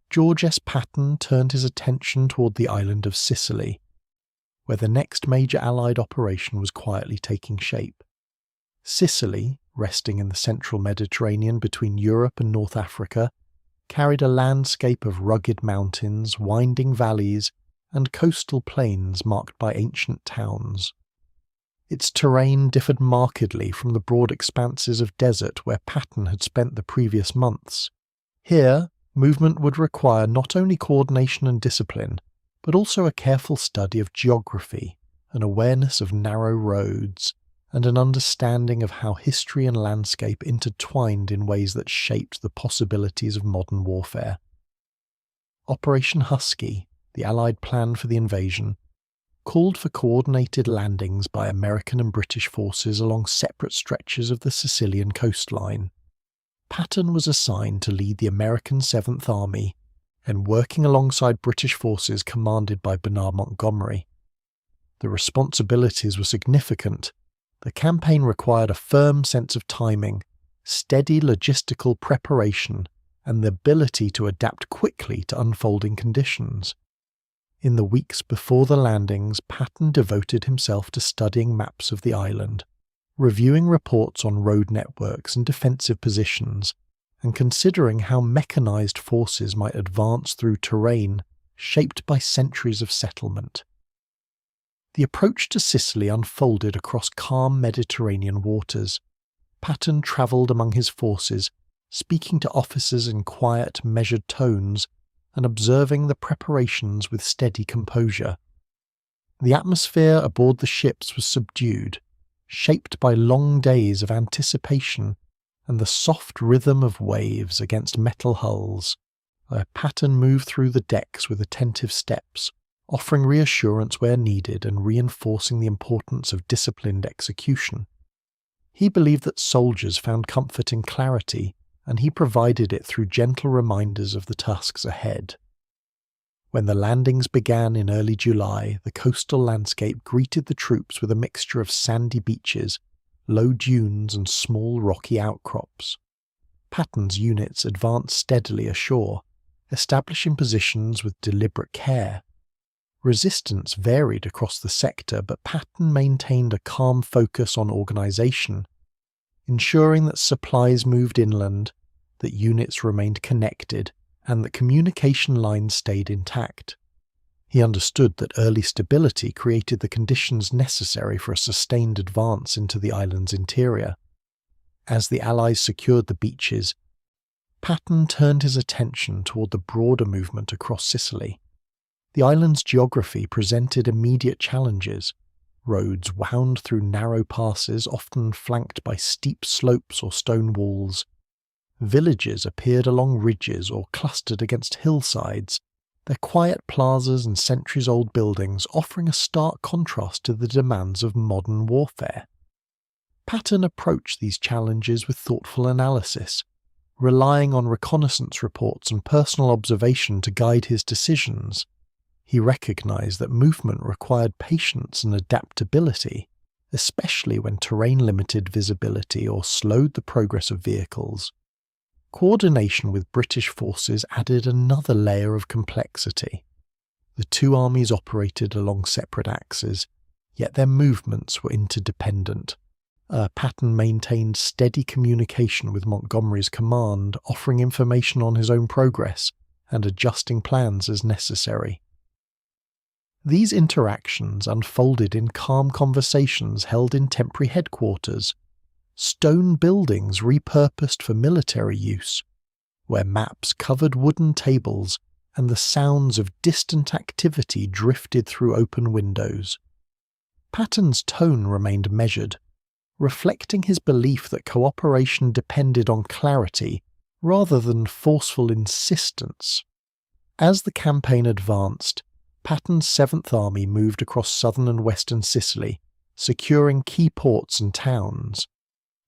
A: George S. Patton turned his attention toward the island of Sicily, where the next major Allied operation was quietly taking shape. Sicily, resting in the central Mediterranean between Europe and North Africa, carried a landscape of rugged mountains, winding valleys, and coastal plains marked by ancient towns. Its terrain differed markedly from the broad expanses of desert where Patton had spent the previous months. Here, movement would require not only coordination and discipline, but also a careful study of geography, an awareness of narrow roads, and an understanding of how history and landscape intertwined in ways that shaped the possibilities of modern warfare. Operation Husky, the Allied plan for the invasion, called for coordinated landings by American and British forces along separate stretches of the Sicilian coastline. Patton was assigned to lead the American 7th Army, and working alongside British forces commanded by Bernard Montgomery. The responsibilities were significant. The campaign required a firm sense of timing, steady logistical preparation, and the ability to adapt quickly to unfolding conditions. In the weeks before the landings, Patton devoted himself to studying maps of the island, reviewing reports on road networks and defensive positions, and considering how mechanized forces might advance through terrain shaped by centuries of settlement. The approach to Sicily unfolded across calm Mediterranean waters. Patton travelled among his forces, speaking to officers in quiet, measured tones, and observing the preparations with steady composure. The atmosphere aboard the ships was subdued, shaped by long days of anticipation and the soft rhythm of waves against metal hulls, where Patton moved through the decks with attentive steps, offering reassurance where needed and reinforcing the importance of disciplined execution. He believed that soldiers found comfort in clarity, and he provided it through gentle reminders of the tasks ahead. When the landings began in early July, the coastal landscape greeted the troops with a mixture of sandy beaches, low dunes, and small rocky outcrops. Patton's units advanced steadily ashore, establishing positions with deliberate care. Resistance varied across the sector, but Patton maintained a calm focus on organisation, ensuring that supplies moved inland, that units remained connected, and that communication lines stayed intact. He understood that early stability created the conditions necessary for a sustained advance into the island's interior. As the Allies secured the beaches, Patton turned his attention toward the broader movement across Sicily. The island's geography presented immediate challenges. Roads wound through narrow passes, often flanked by steep slopes or stone walls. Villages appeared along ridges or clustered against hillsides, their quiet plazas and centuries-old buildings offering a stark contrast to the demands of modern warfare. Patton approached these challenges with thoughtful analysis, relying on reconnaissance reports and personal observation to guide his decisions. He recognized that movement required patience and adaptability, especially when terrain limited visibility or slowed the progress of vehicles. Coordination with British forces added another layer of complexity. The two armies operated along separate axes, yet their movements were interdependent. Patton maintained steady communication with Montgomery's command, offering information on his own progress and adjusting plans as necessary. These interactions unfolded in calm conversations held in temporary headquarters, stone buildings repurposed for military use, where maps covered wooden tables and the sounds of distant activity drifted through open windows. Patton's tone remained measured, reflecting his belief that cooperation depended on clarity rather than forceful insistence. As the campaign advanced, Patton's 7th Army moved across southern and western Sicily, securing key ports and towns.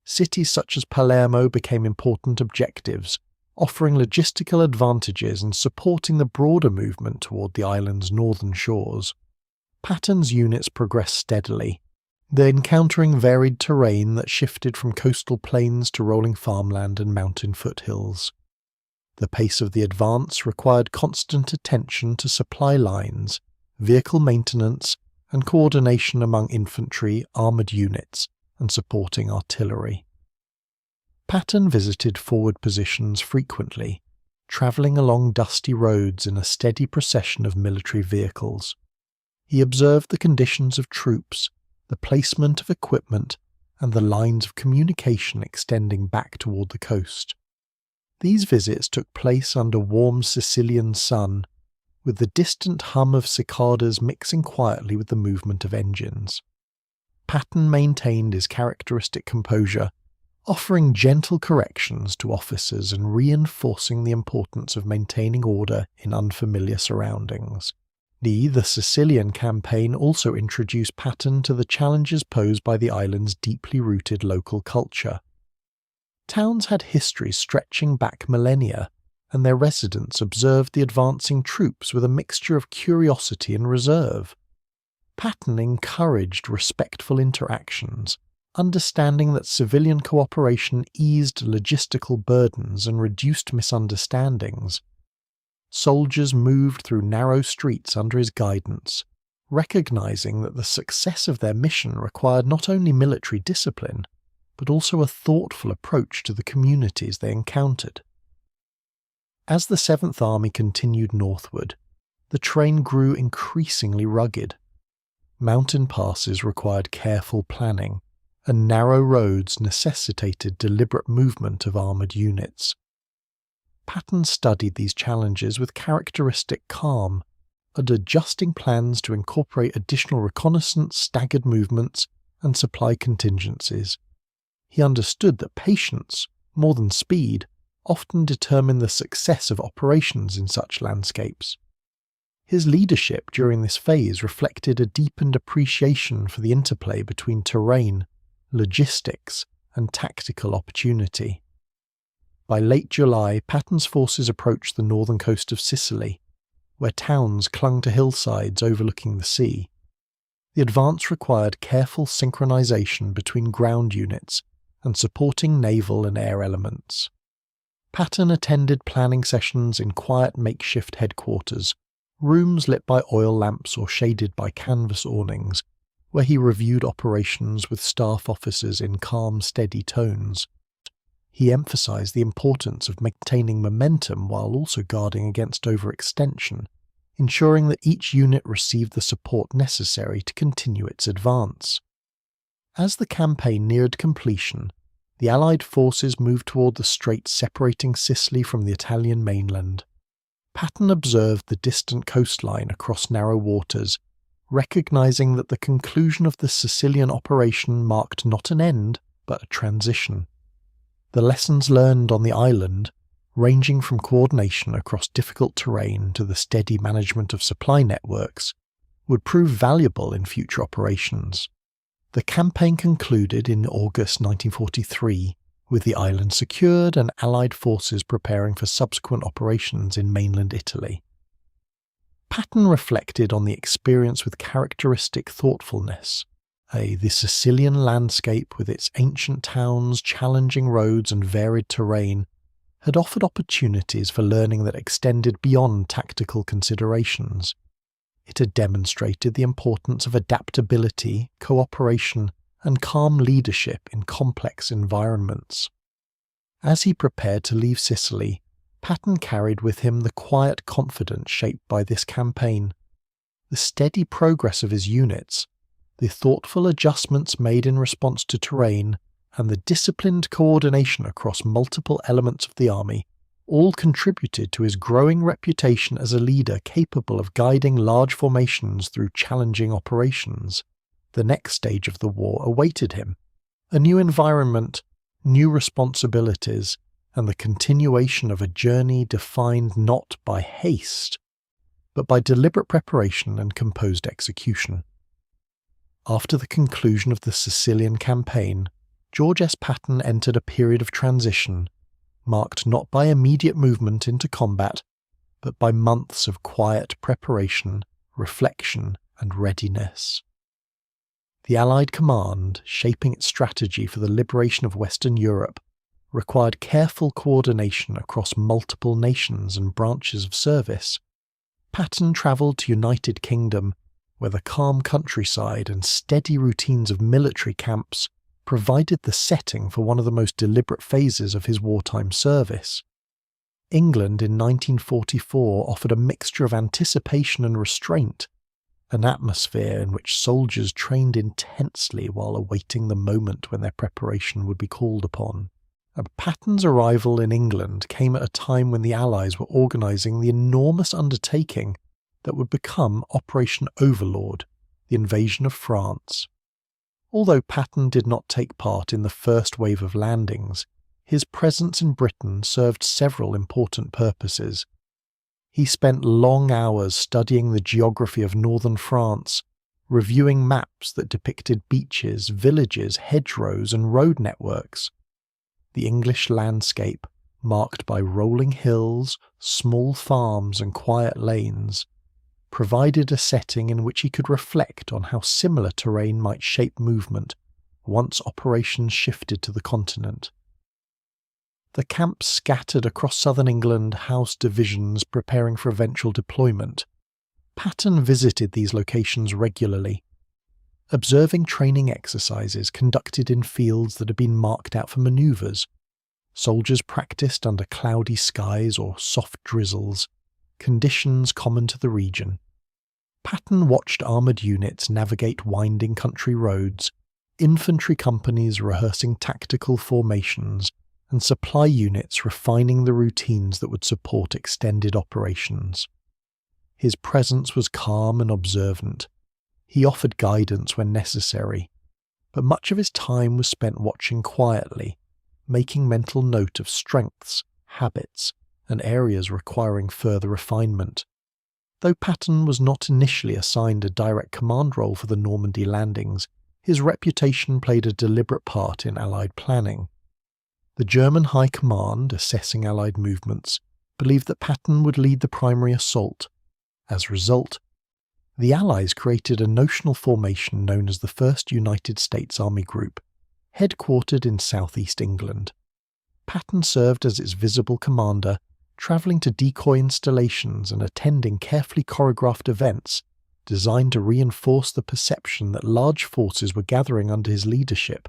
A: Cities such as Palermo became important objectives, offering logistical advantages and supporting the broader movement toward the island's northern shores. Patton's units progressed steadily, they encountering varied terrain that shifted from coastal plains to rolling farmland and mountain foothills. The pace of the advance required constant attention to supply lines, vehicle maintenance, and coordination among infantry, armoured units, and supporting artillery. Patton visited forward positions frequently, travelling along dusty roads in a steady procession of military vehicles. He observed the conditions of troops, the placement of equipment, and the lines of communication extending back toward the coast. These visits took place under warm Sicilian sun, with the distant hum of cicadas mixing quietly with the movement of engines. Patton maintained his characteristic composure, offering gentle corrections to officers and reinforcing the importance of maintaining order in unfamiliar surroundings. The Sicilian campaign also introduced Patton to the challenges posed by the island's deeply rooted local culture. Towns had histories stretching back millennia, and their residents observed the advancing troops with a mixture of curiosity and reserve. Patton encouraged respectful interactions, understanding that civilian cooperation eased logistical burdens and reduced misunderstandings. Soldiers moved through narrow streets under his guidance, recognizing that the success of their mission required not only military discipline, but also a thoughtful approach to the communities they encountered. As the 7th Army continued northward, the terrain grew increasingly rugged. Mountain passes required careful planning, and narrow roads necessitated deliberate movement of armoured units. Patton studied these challenges with characteristic calm, and adjusting plans to incorporate additional reconnaissance, staggered movements, and supply contingencies. He understood that patience, more than speed, often determined the success of operations in such landscapes. His leadership during this phase reflected a deepened appreciation for the interplay between terrain, logistics, and tactical opportunity. By late July, Patton's forces approached the northern coast of Sicily, where towns clung to hillsides overlooking the sea. The advance required careful synchronization between ground units and supporting naval and air elements. Patton attended planning sessions in quiet makeshift headquarters, rooms lit by oil lamps or shaded by canvas awnings, where he reviewed operations with staff officers in calm, steady tones. He emphasized the importance of maintaining momentum while also guarding against overextension, ensuring that each unit received the support necessary to continue its advance. As the campaign neared completion, the Allied forces moved toward the strait separating Sicily from the Italian mainland. Patton observed the distant coastline across narrow waters, recognizing that the conclusion of the Sicilian operation marked not an end, but a transition. The lessons learned on the island, ranging from coordination across difficult terrain to the steady management of supply networks, would prove valuable in future operations. The campaign concluded in August 1943, with the island secured and Allied forces preparing for subsequent operations in mainland Italy. Patton reflected on the experience with characteristic thoughtfulness. The Sicilian landscape, with its ancient towns, challenging roads, and varied terrain, had offered opportunities for learning that extended beyond tactical considerations. It had demonstrated the importance of adaptability, cooperation, and calm leadership in complex environments. As he prepared to leave Sicily, Patton carried with him the quiet confidence shaped by this campaign. the steady progress of his units, the thoughtful adjustments made in response to terrain, and the disciplined coordination across multiple elements of the army all contributed to his growing reputation as a leader capable of guiding large formations through challenging operations. The next stage of the war awaited him: a new environment, new responsibilities, and the continuation of a journey defined not by haste, but by deliberate preparation and composed execution. After the conclusion of the Sicilian campaign, George S. Patton entered a period of transition, marked not by immediate movement into combat, but by months of quiet preparation, reflection, and readiness. The Allied command, shaping its strategy for the liberation of Western Europe, required careful coordination across multiple nations and branches of service. Patton travelled to United Kingdom, where the calm countryside and steady routines of military camps provided the setting for one of the most deliberate phases of his wartime service. England in 1944 offered a mixture of anticipation and restraint, an atmosphere in which soldiers trained intensely while awaiting the moment when their preparation would be called upon. Patton's arrival in England came at a time when the Allies were organising the enormous undertaking that would become Operation Overlord, the invasion of France. Although Patton did not take part in the first wave of landings, his presence in Britain served several important purposes. He spent long hours studying the geography of northern France, reviewing maps that depicted beaches, villages, hedgerows, and road networks. The English landscape, marked by rolling hills, small farms, and quiet lanes, provided a setting in which he could reflect on how similar terrain might shape movement once operations shifted to the continent. The camps scattered across southern England housed divisions preparing for eventual deployment. Patton visited these locations regularly, observing training exercises conducted in fields that had been marked out for manoeuvres. Soldiers practiced under cloudy skies or soft drizzles, conditions common to the region. Patton watched armoured units navigate winding country roads, infantry companies rehearsing tactical formations, and supply units refining the routines that would support extended operations. His presence was calm and observant. He offered guidance when necessary, but much of his time was spent watching quietly, making mental note of strengths, habits, and areas requiring further refinement. Though Patton was not initially assigned a direct command role for the Normandy landings, his reputation played a deliberate part in Allied planning. The German High Command, assessing Allied movements, believed that Patton would lead the primary assault. As a result, the Allies created a notional formation known as the 1st United States Army Group, headquartered in southeast England. Patton served as its visible commander, travelling to decoy installations and attending carefully choreographed events designed to reinforce the perception that large forces were gathering under his leadership.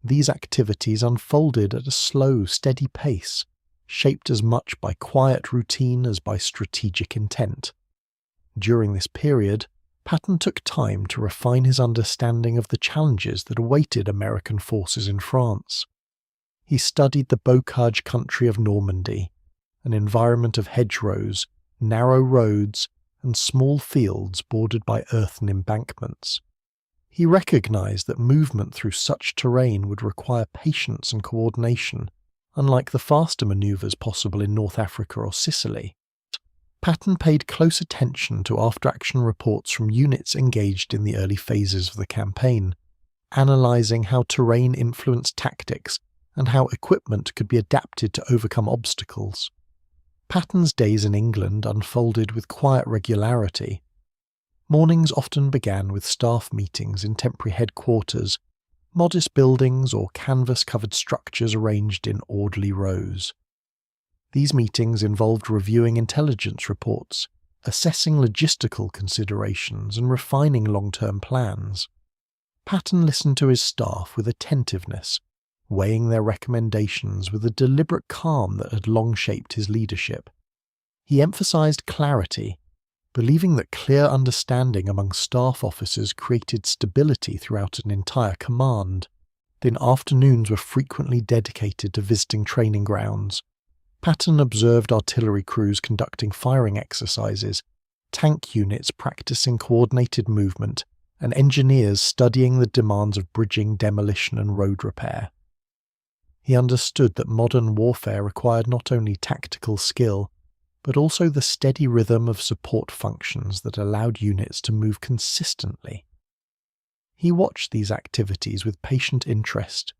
A: These activities unfolded at a slow, steady pace, shaped as much by quiet routine as by strategic intent. During this period, Patton took time to refine his understanding of the challenges that awaited American forces in France. He studied the bocage country of Normandy, an environment of hedgerows, narrow roads, and small fields bordered by earthen embankments. He recognized that movement through such terrain would require patience and coordination, unlike the faster maneuvers possible in North Africa or Sicily. Patton paid close attention to after-action reports from units engaged in the early phases of the campaign, analysing how terrain influenced tactics and how equipment could be adapted to overcome obstacles. Patton's days in England unfolded with quiet regularity. Mornings often began with staff meetings in temporary headquarters, modest buildings or canvas-covered structures arranged in orderly rows. These meetings involved reviewing intelligence reports, assessing logistical considerations, and refining long-term plans. Patton listened to his staff with attentiveness, weighing their recommendations with a deliberate calm that had long shaped his leadership. He emphasized clarity, Believing that clear understanding among staff officers created stability throughout an entire command, then afternoons were frequently dedicated to visiting training grounds. Patton observed artillery crews conducting firing exercises, tank units practicing coordinated movement, and engineers studying the demands of bridging, demolition, and road repair. He understood that modern warfare required not only tactical skill, but also the steady rhythm of support functions that allowed units to move consistently. He watched these activities with patient interest,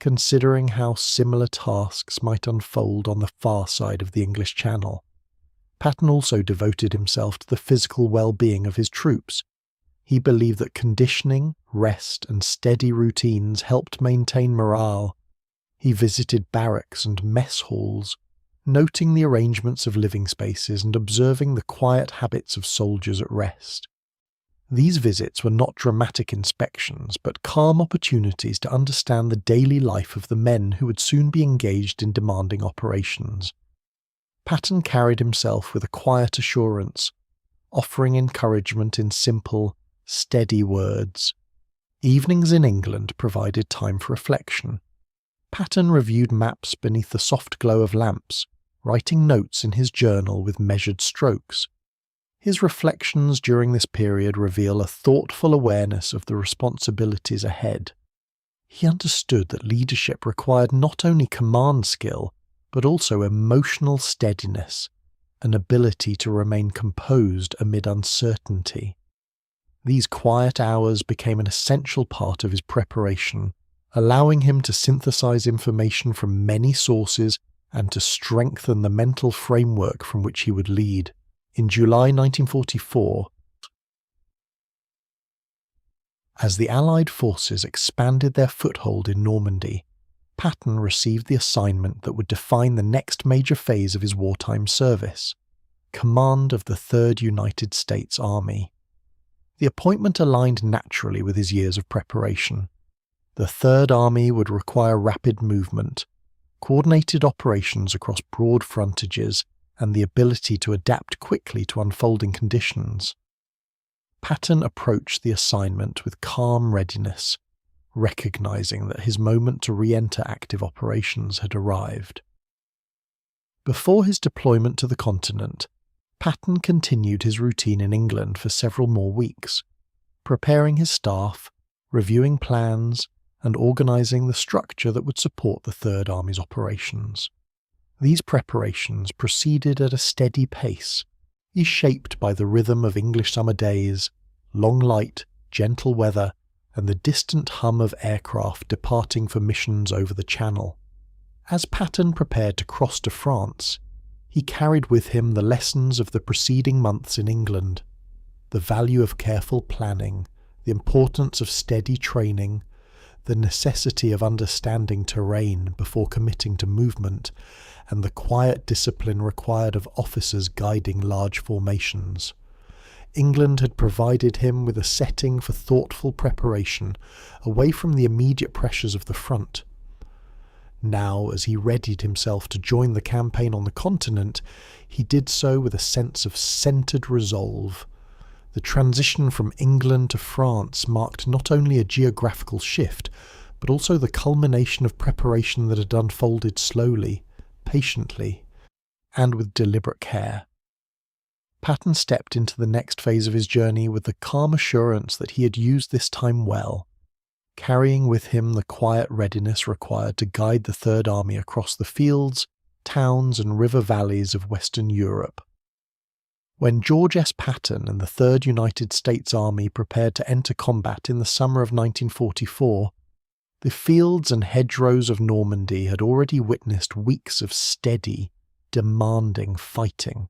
A: considering how similar tasks might unfold on the far side of the English Channel. Patton also devoted himself to the physical well-being of his troops. He believed that conditioning, rest, and steady routines helped maintain morale. He visited barracks and mess halls, noting the arrangements of living spaces and observing the quiet habits of soldiers at rest. These visits were not dramatic inspections, but calm opportunities to understand the daily life of the men who would soon be engaged in demanding operations. Patton carried himself with a quiet assurance, offering encouragement in simple, steady words. Evenings in England provided time for reflection. Patton reviewed maps beneath the soft glow of lamps, writing notes in his journal with measured strokes. His reflections during this period reveal a thoughtful awareness of the responsibilities ahead. He understood that leadership required not only command skill, but also emotional steadiness, an ability to remain composed amid uncertainty. These quiet hours became an essential part of his preparation, allowing him to synthesize information from many sources and to strengthen the mental framework from which he would lead. In July 1944, as the Allied forces expanded their foothold in Normandy, Patton received the assignment that would define the next major phase of his wartime service: command of the 3rd United States Army. The appointment aligned naturally with his years of preparation. The Third Army would require rapid movement, coordinated operations across broad frontages, and the ability to adapt quickly to unfolding conditions. Patton approached the assignment with calm readiness, recognizing that his moment to re-enter active operations had arrived. Before his deployment to the continent, Patton continued his routine in England for several more weeks, preparing his staff, reviewing plans, and organising the structure that would support the Third Army's operations. These preparations proceeded at a steady pace, each shaped by the rhythm of English summer days, long light, gentle weather, and the distant hum of aircraft departing for missions over the Channel. As Patton prepared to cross to France, he carried with him the lessons of the preceding months in England: the value of careful planning, the importance of steady training, the necessity of understanding terrain before committing to movement, and the quiet discipline required of officers guiding large formations. England had provided him with a setting for thoughtful preparation, away from the immediate pressures of the front. Now, as he readied himself to join the campaign on the continent, he did so with a sense of centred resolve. The transition from England to France marked not only a geographical shift, but also the culmination of preparation that had unfolded slowly, patiently, and with deliberate care. Patton stepped into the next phase of his journey with the calm assurance that he had used this time well, carrying with him the quiet readiness required to guide the Third Army across the fields, towns, and river valleys of Western Europe. When George S. Patton and the 3rd United States Army prepared to enter combat in the summer of 1944, the fields and hedgerows of Normandy had already witnessed weeks of steady, demanding fighting.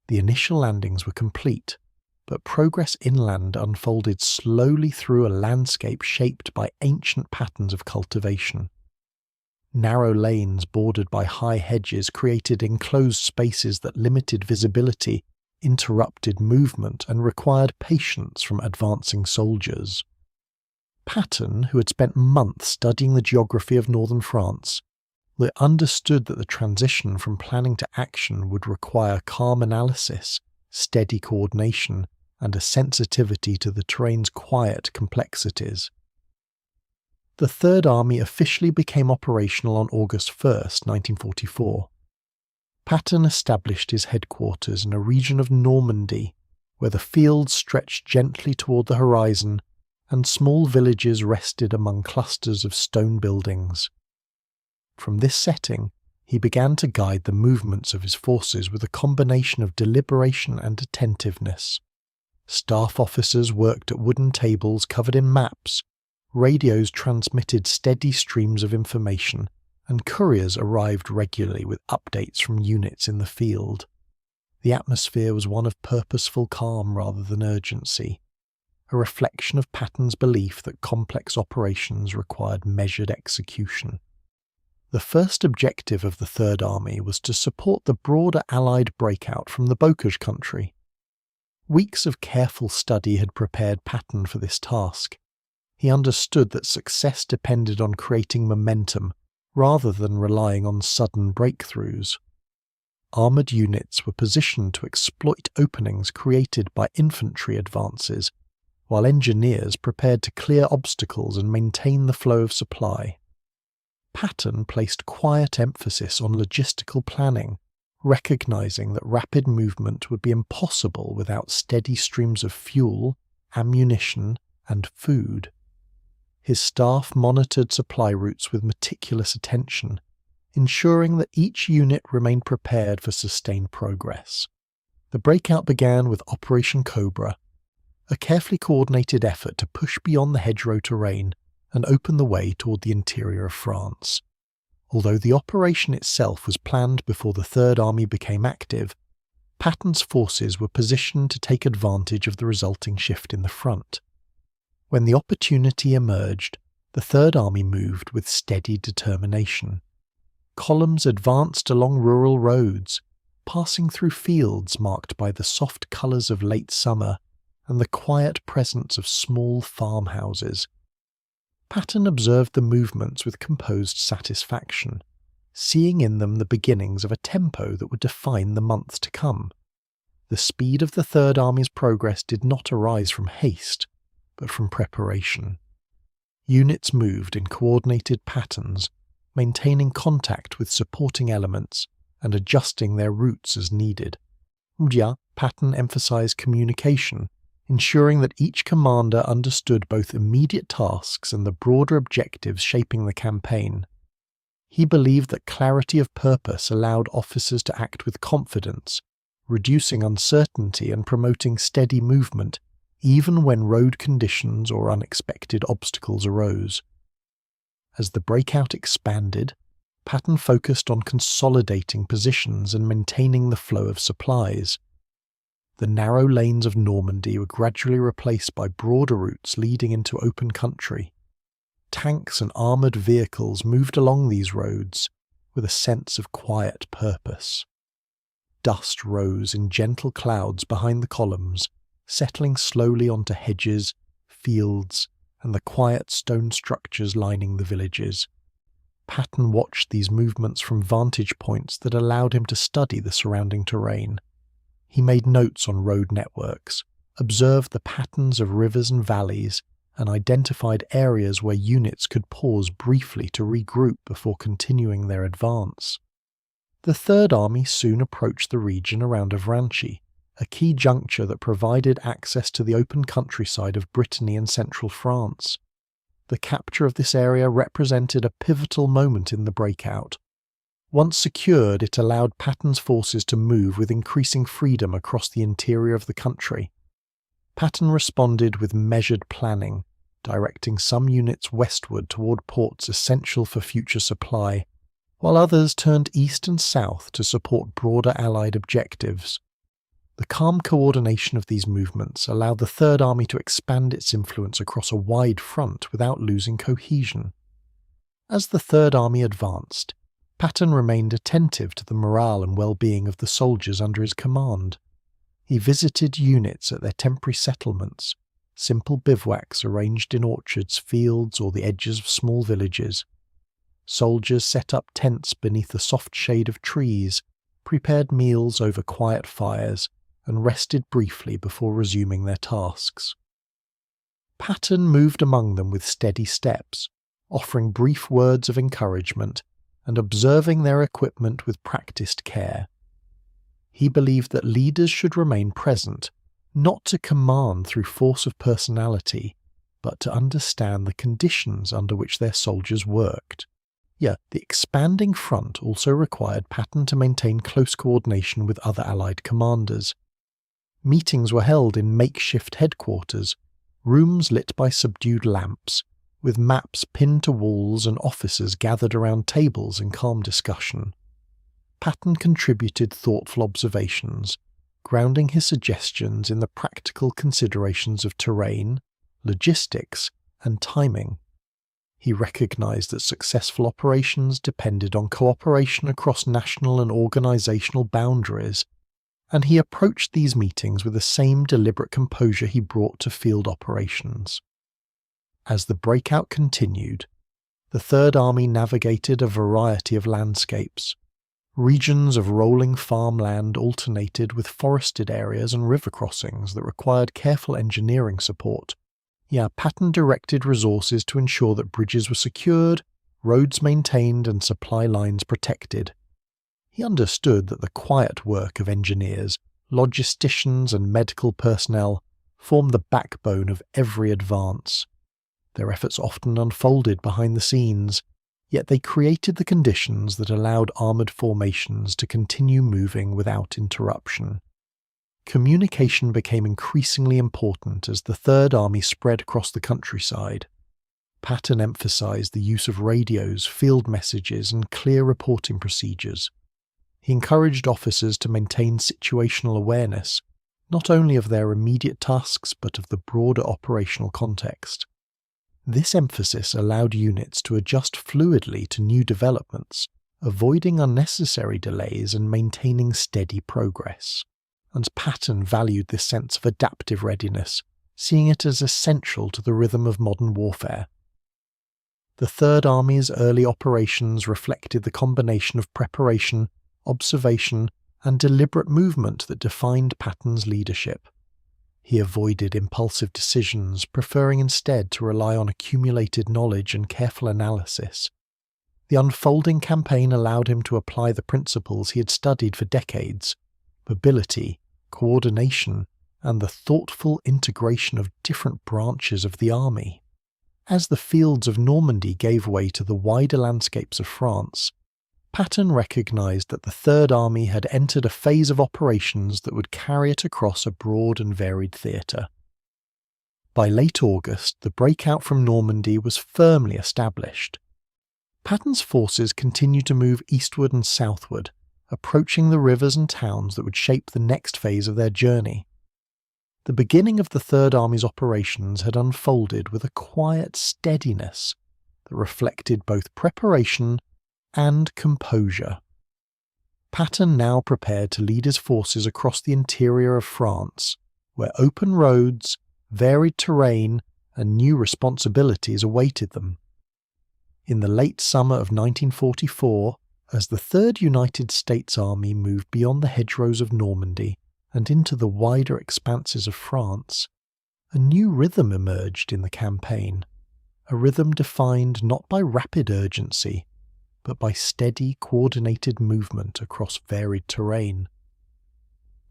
A: The initial landings were complete, but progress inland unfolded slowly through a landscape shaped by ancient patterns of cultivation. Narrow lanes bordered by high hedges created enclosed spaces that limited visibility, interrupted movement, and required patience from advancing soldiers. Patton, who had spent months studying the geography of northern France, understood that the transition from planning to action would require calm analysis steady coordination, and a sensitivity to the terrain's quiet complexities. The Third Army officially became operational on August 1st, 1944. Patton established his headquarters in a region of Normandy where the fields stretched gently toward the horizon and small villages rested among clusters of stone buildings. From this setting, he began to guide the movements of his forces with a combination of deliberation and attentiveness. Staff officers worked at wooden tables covered in maps, radios transmitted steady streams of information, and couriers arrived regularly with updates from units in the field. The atmosphere was one of purposeful calm rather than urgency, a reflection of Patton's belief that complex operations required measured execution. The first objective of the Third Army was to support the broader Allied breakout from the Bocage country. Weeks of careful study had prepared Patton for this task. He understood that success depended on creating momentum rather than relying on sudden breakthroughs. Armoured units were positioned to exploit openings created by infantry advances, while engineers prepared to clear obstacles and maintain the flow of supply. Patton placed quiet emphasis on logistical planning, recognizing that rapid movement would be impossible without steady streams of fuel, ammunition, and food. His staff monitored supply routes with meticulous attention, ensuring that each unit remained prepared for sustained progress. The breakout began with Operation Cobra, a carefully coordinated effort to push beyond the hedgerow terrain and open the way toward the interior of France. Although the operation itself was planned before the Third Army became active, Patton's forces were positioned to take advantage of the resulting shift in the front. When the opportunity emerged, the Third Army moved with steady determination. Columns advanced along rural roads, passing through fields marked by the soft colours of late summer and the quiet presence of small farmhouses. Patton observed the movements with composed satisfaction, seeing in them the beginnings of a tempo that would define the months to come. The speed of the Third Army's progress did not arise from haste, but from preparation. Units moved in coordinated patterns, maintaining contact with supporting elements and adjusting their routes as needed. Patton emphasized communication, ensuring that each commander understood both immediate tasks and the broader objectives shaping the campaign. He believed that clarity of purpose allowed officers to act with confidence, reducing uncertainty and promoting steady movement, even when road conditions or unexpected obstacles arose. As the breakout expanded, Patton focused on consolidating positions and maintaining the flow of supplies. The narrow lanes of Normandy were gradually replaced by broader routes leading into open country. Tanks and armoured vehicles moved along these roads with a sense of quiet purpose. Dust rose in gentle clouds behind the columns, settling slowly onto hedges, fields, and the quiet stone structures lining the villages. Patton watched these movements from vantage points that allowed him to study the surrounding terrain. He made notes on road networks, observed the patterns of rivers and valleys, and identified areas where units could pause briefly to regroup before continuing their advance. The Third Army soon approached the region around Avranches, a key juncture that provided access to the open countryside of Brittany and central France. The capture of this area represented a pivotal moment in the breakout. Once secured, it allowed Patton's forces to move with increasing freedom across the interior of the country. Patton responded with measured planning, directing some units westward toward ports essential for future supply, while others turned east and south to support broader Allied objectives. The calm coordination of these movements allowed the Third Army to expand its influence across a wide front without losing cohesion. As the Third Army advanced, Patton remained attentive to the morale and well-being of the soldiers under his command. He visited units at their temporary settlements, simple bivouacs arranged in orchards, fields, or the edges of small villages. Soldiers set up tents beneath the soft shade of trees, prepared meals over quiet fires, and rested briefly before resuming their tasks. Patton moved among them with steady steps, offering brief words of encouragement and observing their equipment with practiced care. He believed that leaders should remain present, not to command through force of personality, but to understand the conditions under which their soldiers worked. The expanding front also required Patton to maintain close coordination with other Allied commanders. Meetings were held in makeshift headquarters, rooms lit by subdued lamps, with maps pinned to walls and officers gathered around tables in calm discussion. Patton contributed thoughtful observations, grounding his suggestions in the practical considerations of terrain, logistics, and timing. He recognized that successful operations depended on cooperation across national and organizational boundaries, and he approached these meetings with the same deliberate composure he brought to field operations. As the breakout continued, the Third Army navigated a variety of landscapes. Regions of rolling farmland alternated with forested areas and river crossings that required careful engineering support. Patton directed resources to ensure that bridges were secured, roads maintained, and supply lines protected. He understood that the quiet work of engineers, logisticians, and medical personnel formed the backbone of every advance. Their efforts often unfolded behind the scenes, yet they created the conditions that allowed armoured formations to continue moving without interruption. Communication became increasingly important as the Third Army spread across the countryside. Patton emphasized the use of radios, field messages, and clear reporting procedures. He encouraged officers to maintain situational awareness, not only of their immediate tasks but of the broader operational context. This emphasis allowed units to adjust fluidly to new developments, avoiding unnecessary delays and maintaining steady progress. And Patton valued this sense of adaptive readiness, seeing it as essential to the rhythm of modern warfare. The Third Army's early operations reflected the combination of preparation, observation, and deliberate movement that defined Patton's leadership. He avoided impulsive decisions, preferring instead to rely on accumulated knowledge and careful analysis. The unfolding campaign allowed him to apply the principles he had studied for decades: mobility, coordination, and the thoughtful integration of different branches of the army. As the fields of Normandy gave way to the wider landscapes of France, Patton recognized that the Third Army had entered a phase of operations that would carry it across a broad and varied theatre. By late August, the breakout from Normandy was firmly established. Patton's forces continued to move eastward and southward, approaching the rivers and towns that would shape the next phase of their journey. The beginning of the Third Army's operations had unfolded with a quiet steadiness that reflected both preparation and composure. Patton now prepared to lead his forces across the interior of France, where open roads, varied terrain, and new responsibilities awaited them. In the late summer of 1944, as the Third United States Army moved beyond the hedgerows of Normandy and into the wider expanses of France, a new rhythm emerged in the campaign, a rhythm defined not by rapid urgency, but by steady, coordinated movement across varied terrain.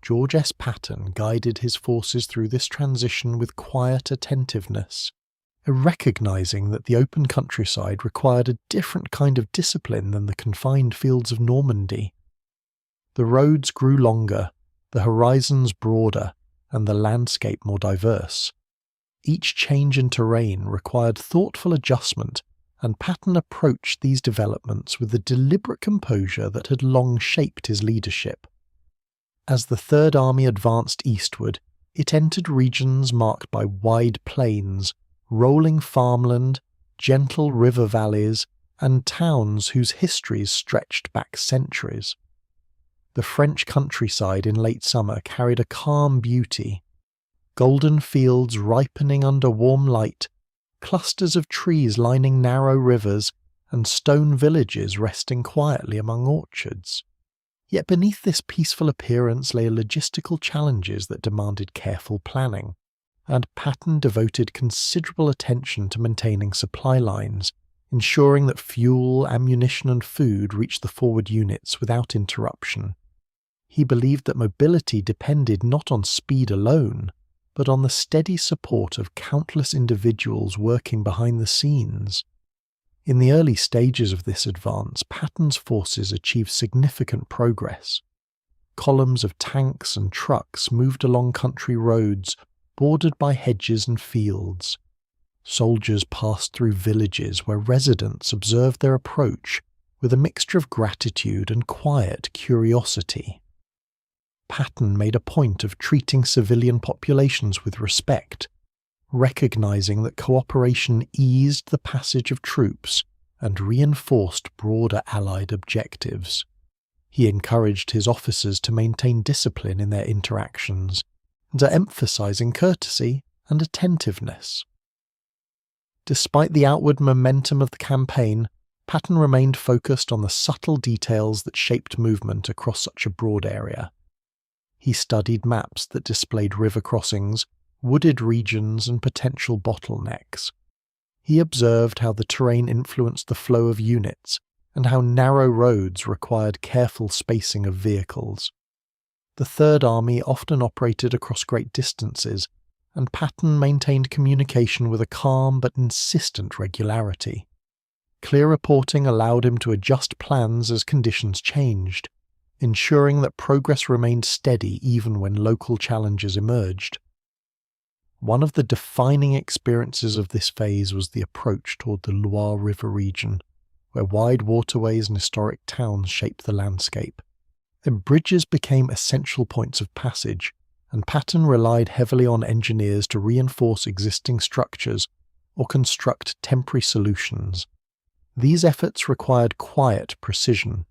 A: George S. Patton guided his forces through this transition with quiet attentiveness, recognizing that the open countryside required a different kind of discipline than the confined fields of Normandy. The roads grew longer, the horizons broader, and the landscape more diverse. Each change in terrain required thoughtful adjustment, and Patton approached these developments with the deliberate composure that had long shaped his leadership. As the Third Army advanced eastward, it entered regions marked by wide plains, rolling farmland, gentle river valleys, and towns whose histories stretched back centuries. The French countryside in late summer carried a calm beauty. Golden fields ripening under warm light, clusters of trees lining narrow rivers, and stone villages resting quietly among orchards. Yet beneath this peaceful appearance lay logistical challenges that demanded careful planning, and Patton devoted considerable attention to maintaining supply lines, ensuring that fuel, ammunition and food reached the forward units without interruption. He believed that mobility depended not on speed alone, but on the steady support of countless individuals working behind the scenes. In the early stages of this advance, Patton's forces achieved significant progress. Columns of tanks and trucks moved along country roads bordered by hedges and fields. Soldiers passed through villages where residents observed their approach with a mixture of gratitude and quiet curiosity. Patton made a point of treating civilian populations with respect, recognizing that cooperation eased the passage of troops and reinforced broader Allied objectives. He encouraged his officers to maintain discipline in their interactions and to emphasizing courtesy and attentiveness. Despite the outward momentum of the campaign, Patton remained focused on the subtle details that shaped movement across such a broad area. He studied maps that displayed river crossings, wooded regions and potential bottlenecks. He observed how the terrain influenced the flow of units and how narrow roads required careful spacing of vehicles. The Third Army often operated across great distances, and Patton maintained communication with a calm but insistent regularity. Clear reporting allowed him to adjust plans as conditions changed, ensuring that progress remained steady even when local challenges emerged. One of the defining experiences of this phase was the approach toward the Loire River region, where wide waterways and historic towns shaped the landscape. And bridges became essential points of passage, and Patton relied heavily on engineers to reinforce existing structures or construct temporary solutions. These efforts required quiet precision.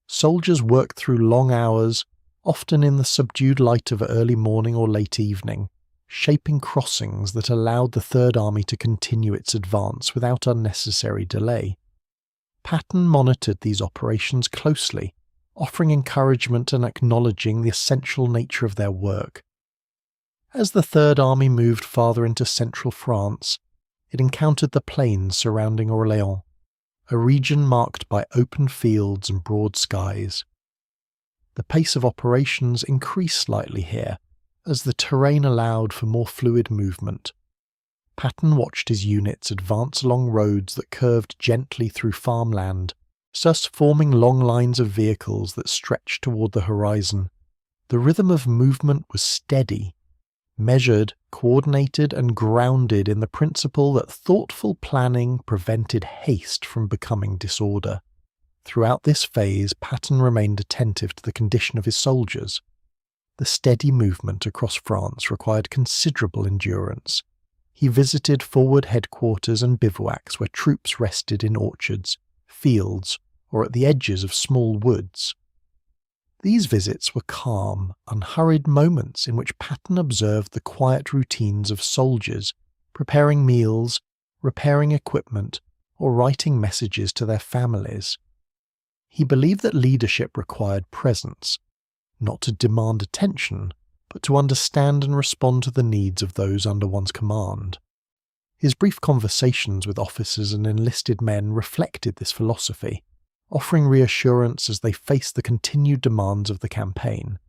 A: Soldiers worked through long hours, often in the subdued light of early morning or late evening, shaping crossings that allowed the Third Army to continue its advance without unnecessary delay. Patton monitored these operations closely, offering encouragement and acknowledging the essential nature of their work. As the Third Army moved farther into central France, it encountered the plains surrounding Orléans, a region marked by open fields and broad skies. The pace of operations increased slightly here, as the terrain allowed for more fluid movement. Patton watched his units advance along roads that curved gently through farmland, thus forming long lines of vehicles that stretched toward the horizon. The rhythm of movement was steady, measured, coordinated, and grounded in the principle that thoughtful planning prevented haste from becoming disorder. Throughout this phase, Patton remained attentive to the condition of his soldiers. The steady movement across France required considerable endurance. He visited forward headquarters and bivouacs where troops rested in orchards, fields, or at the edges of small woods. These visits were calm, unhurried moments in which Patton observed the quiet routines of soldiers, preparing meals, repairing equipment, or writing messages to their families. He believed that leadership required presence, not to demand attention, but to understand and respond to the needs of those under one's command. His brief conversations with officers and enlisted men reflected this philosophy, offering reassurance as they faced the continued demands of the campaign.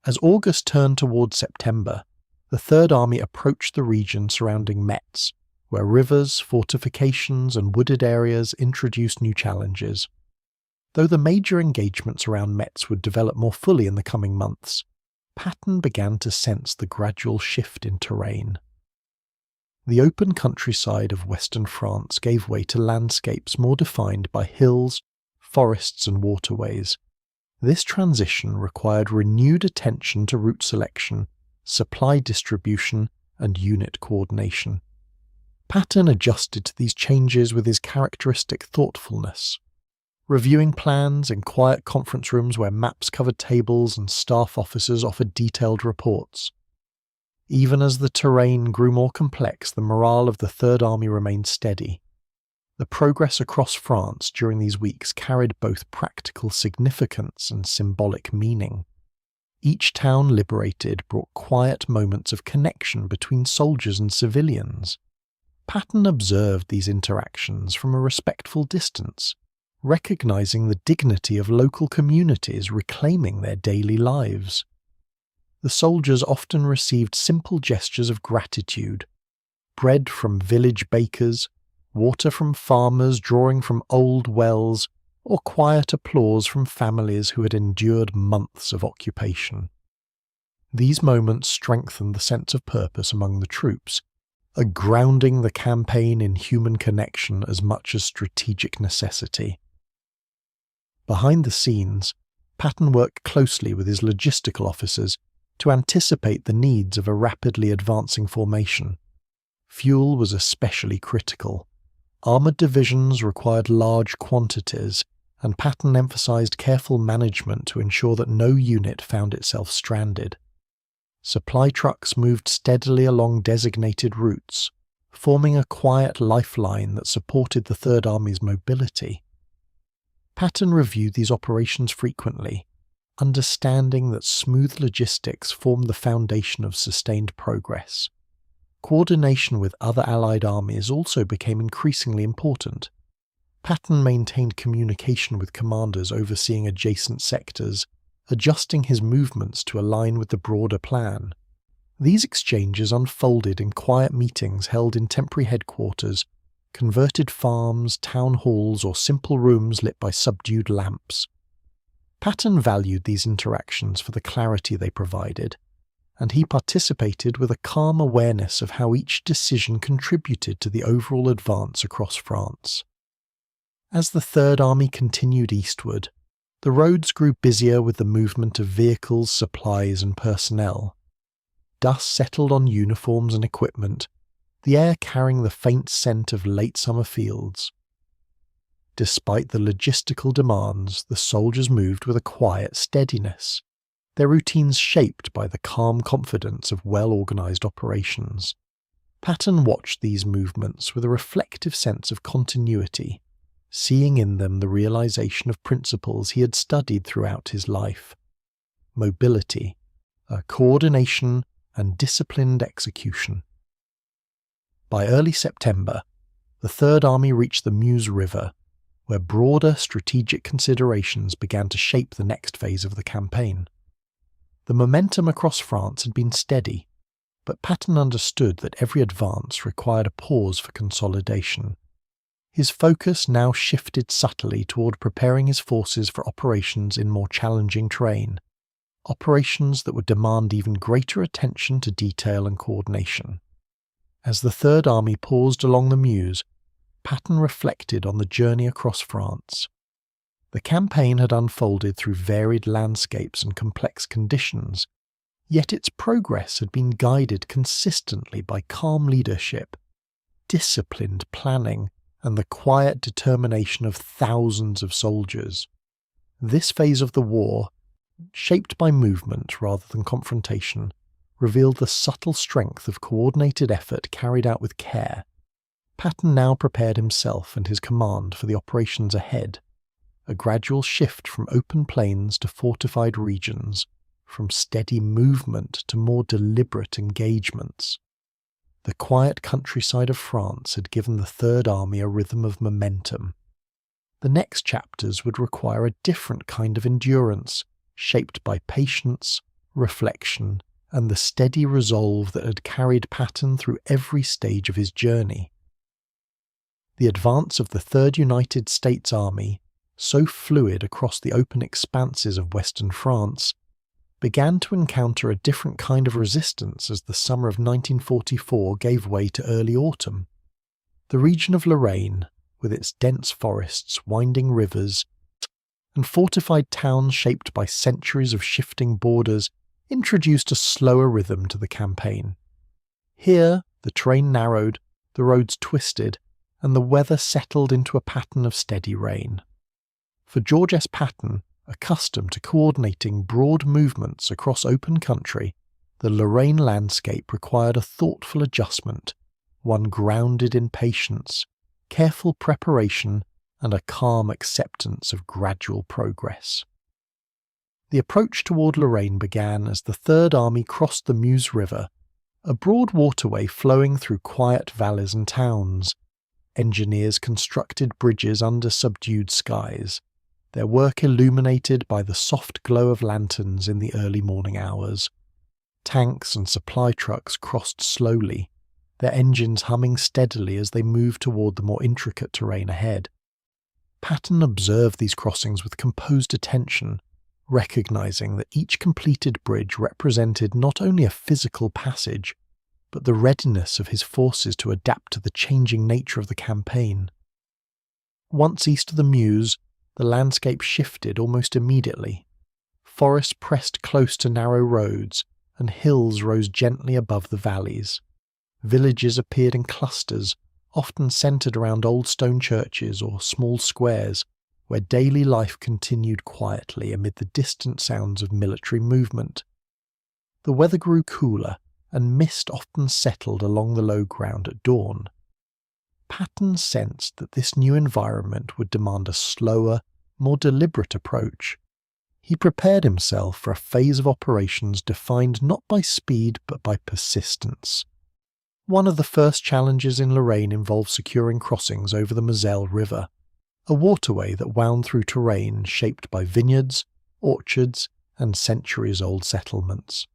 A: As August turned towards September, the Third Army approached the region surrounding Metz, where rivers, fortifications, and wooded areas introduced new challenges. Though the major engagements around Metz would develop more fully in the coming months, Patton began to sense the gradual shift in terrain. The open countryside of western France gave way to landscapes more defined by hills, forests, and waterways. This transition required renewed attention to route selection, supply distribution, and unit coordination. Patton adjusted to these changes with his characteristic thoughtfulness, reviewing plans in quiet conference rooms where maps covered tables and staff officers offered detailed reports. Even as the terrain grew more complex, the morale of the Third Army remained steady. The progress across France during these weeks carried both practical significance and symbolic meaning. Each town liberated brought quiet moments of connection between soldiers and civilians. Patton observed these interactions from a respectful distance, recognizing the dignity of local communities reclaiming their daily lives. The soldiers often received simple gestures of gratitude: bread from village bakers, water from farmers drawing from old wells, or quiet applause from families who had endured months of occupation. These moments strengthened the sense of purpose among the troops, grounding the campaign in human connection as much as strategic necessity. Behind the scenes, Patton worked closely with his logistical officers to anticipate the needs of a rapidly advancing formation. Fuel was especially critical. Armoured divisions required large quantities, and Patton emphasised careful management to ensure that no unit found itself stranded. Supply trucks moved steadily along designated routes, forming a quiet lifeline that supported the Third Army's mobility. Patton reviewed these operations frequently, understanding that smooth logistics formed the foundation of sustained progress. Coordination with other Allied armies also became increasingly important. Patton maintained communication with commanders overseeing adjacent sectors, adjusting his movements to align with the broader plan. These exchanges unfolded in quiet meetings held in temporary headquarters, converted farms, town halls, or simple rooms lit by subdued lamps. Patton valued these interactions for the clarity they provided, and he participated with a calm awareness of how each decision contributed to the overall advance across France. As the Third Army continued eastward, the roads grew busier with the movement of vehicles, supplies, and personnel. Dust settled on uniforms and equipment, the air carrying the faint scent of late summer fields. Despite the logistical demands, the soldiers moved with a quiet steadiness, their routines shaped by the calm confidence of well-organised operations. Patton watched these movements with a reflective sense of continuity, seeing in them the realisation of principles he had studied throughout his life: mobility, coordination, and disciplined execution. By early September, the Third Army reached the Meuse River, where broader strategic considerations began to shape the next phase of the campaign. The momentum across France had been steady, but Patton understood that every advance required a pause for consolidation. His focus now shifted subtly toward preparing his forces for operations in more challenging terrain, operations that would demand even greater attention to detail and coordination. As the Third Army paused along the Meuse, Patton reflected on the journey across France. The campaign had unfolded through varied landscapes and complex conditions, yet its progress had been guided consistently by calm leadership, disciplined planning, and the quiet determination of thousands of soldiers. This phase of the war, shaped by movement rather than confrontation, revealed the subtle strength of coordinated effort carried out with care. Patton now prepared himself and his command for the operations ahead, a gradual shift from open plains to fortified regions, from steady movement to more deliberate engagements. The quiet countryside of France had given the Third Army a rhythm of momentum. The next chapters would require a different kind of endurance, shaped by patience, reflection, and the steady resolve that had carried Patton through every stage of his journey. The advance of the Third United States Army, so fluid across the open expanses of western France, began to encounter a different kind of resistance as the summer of 1944 gave way to early autumn. The region of Lorraine, with its dense forests, winding rivers, and fortified towns shaped by centuries of shifting borders, introduced a slower rhythm to the campaign. Here, the terrain narrowed, the roads twisted, and the weather settled into a pattern of steady rain. For George S. Patton, accustomed to coordinating broad movements across open country, the Lorraine landscape required a thoughtful adjustment, one grounded in patience, careful preparation, and a calm acceptance of gradual progress. The approach toward Lorraine began as the Third Army crossed the Meuse River, a broad waterway flowing through quiet valleys and towns. Engineers constructed bridges under subdued skies, their work illuminated by the soft glow of lanterns in the early morning hours. Tanks and supply trucks crossed slowly, their engines humming steadily as they moved toward the more intricate terrain ahead. Patton observed these crossings with composed attention, recognizing that each completed bridge represented not only a physical passage, but the readiness of his forces to adapt to the changing nature of the campaign. Once east of the Meuse, the landscape shifted almost immediately. Forests pressed close to narrow roads, and hills rose gently above the valleys. Villages appeared in clusters, often centered around old stone churches or small squares, where daily life continued quietly amid the distant sounds of military movement. The weather grew cooler, and mist often settled along the low ground at dawn. Patton sensed that this new environment would demand a slower, more deliberate approach. He prepared himself for a phase of operations defined not by speed but by persistence. One of the first challenges in Lorraine involved securing crossings over the Moselle River, a waterway that wound through terrain shaped by vineyards, orchards, and centuries-old settlements.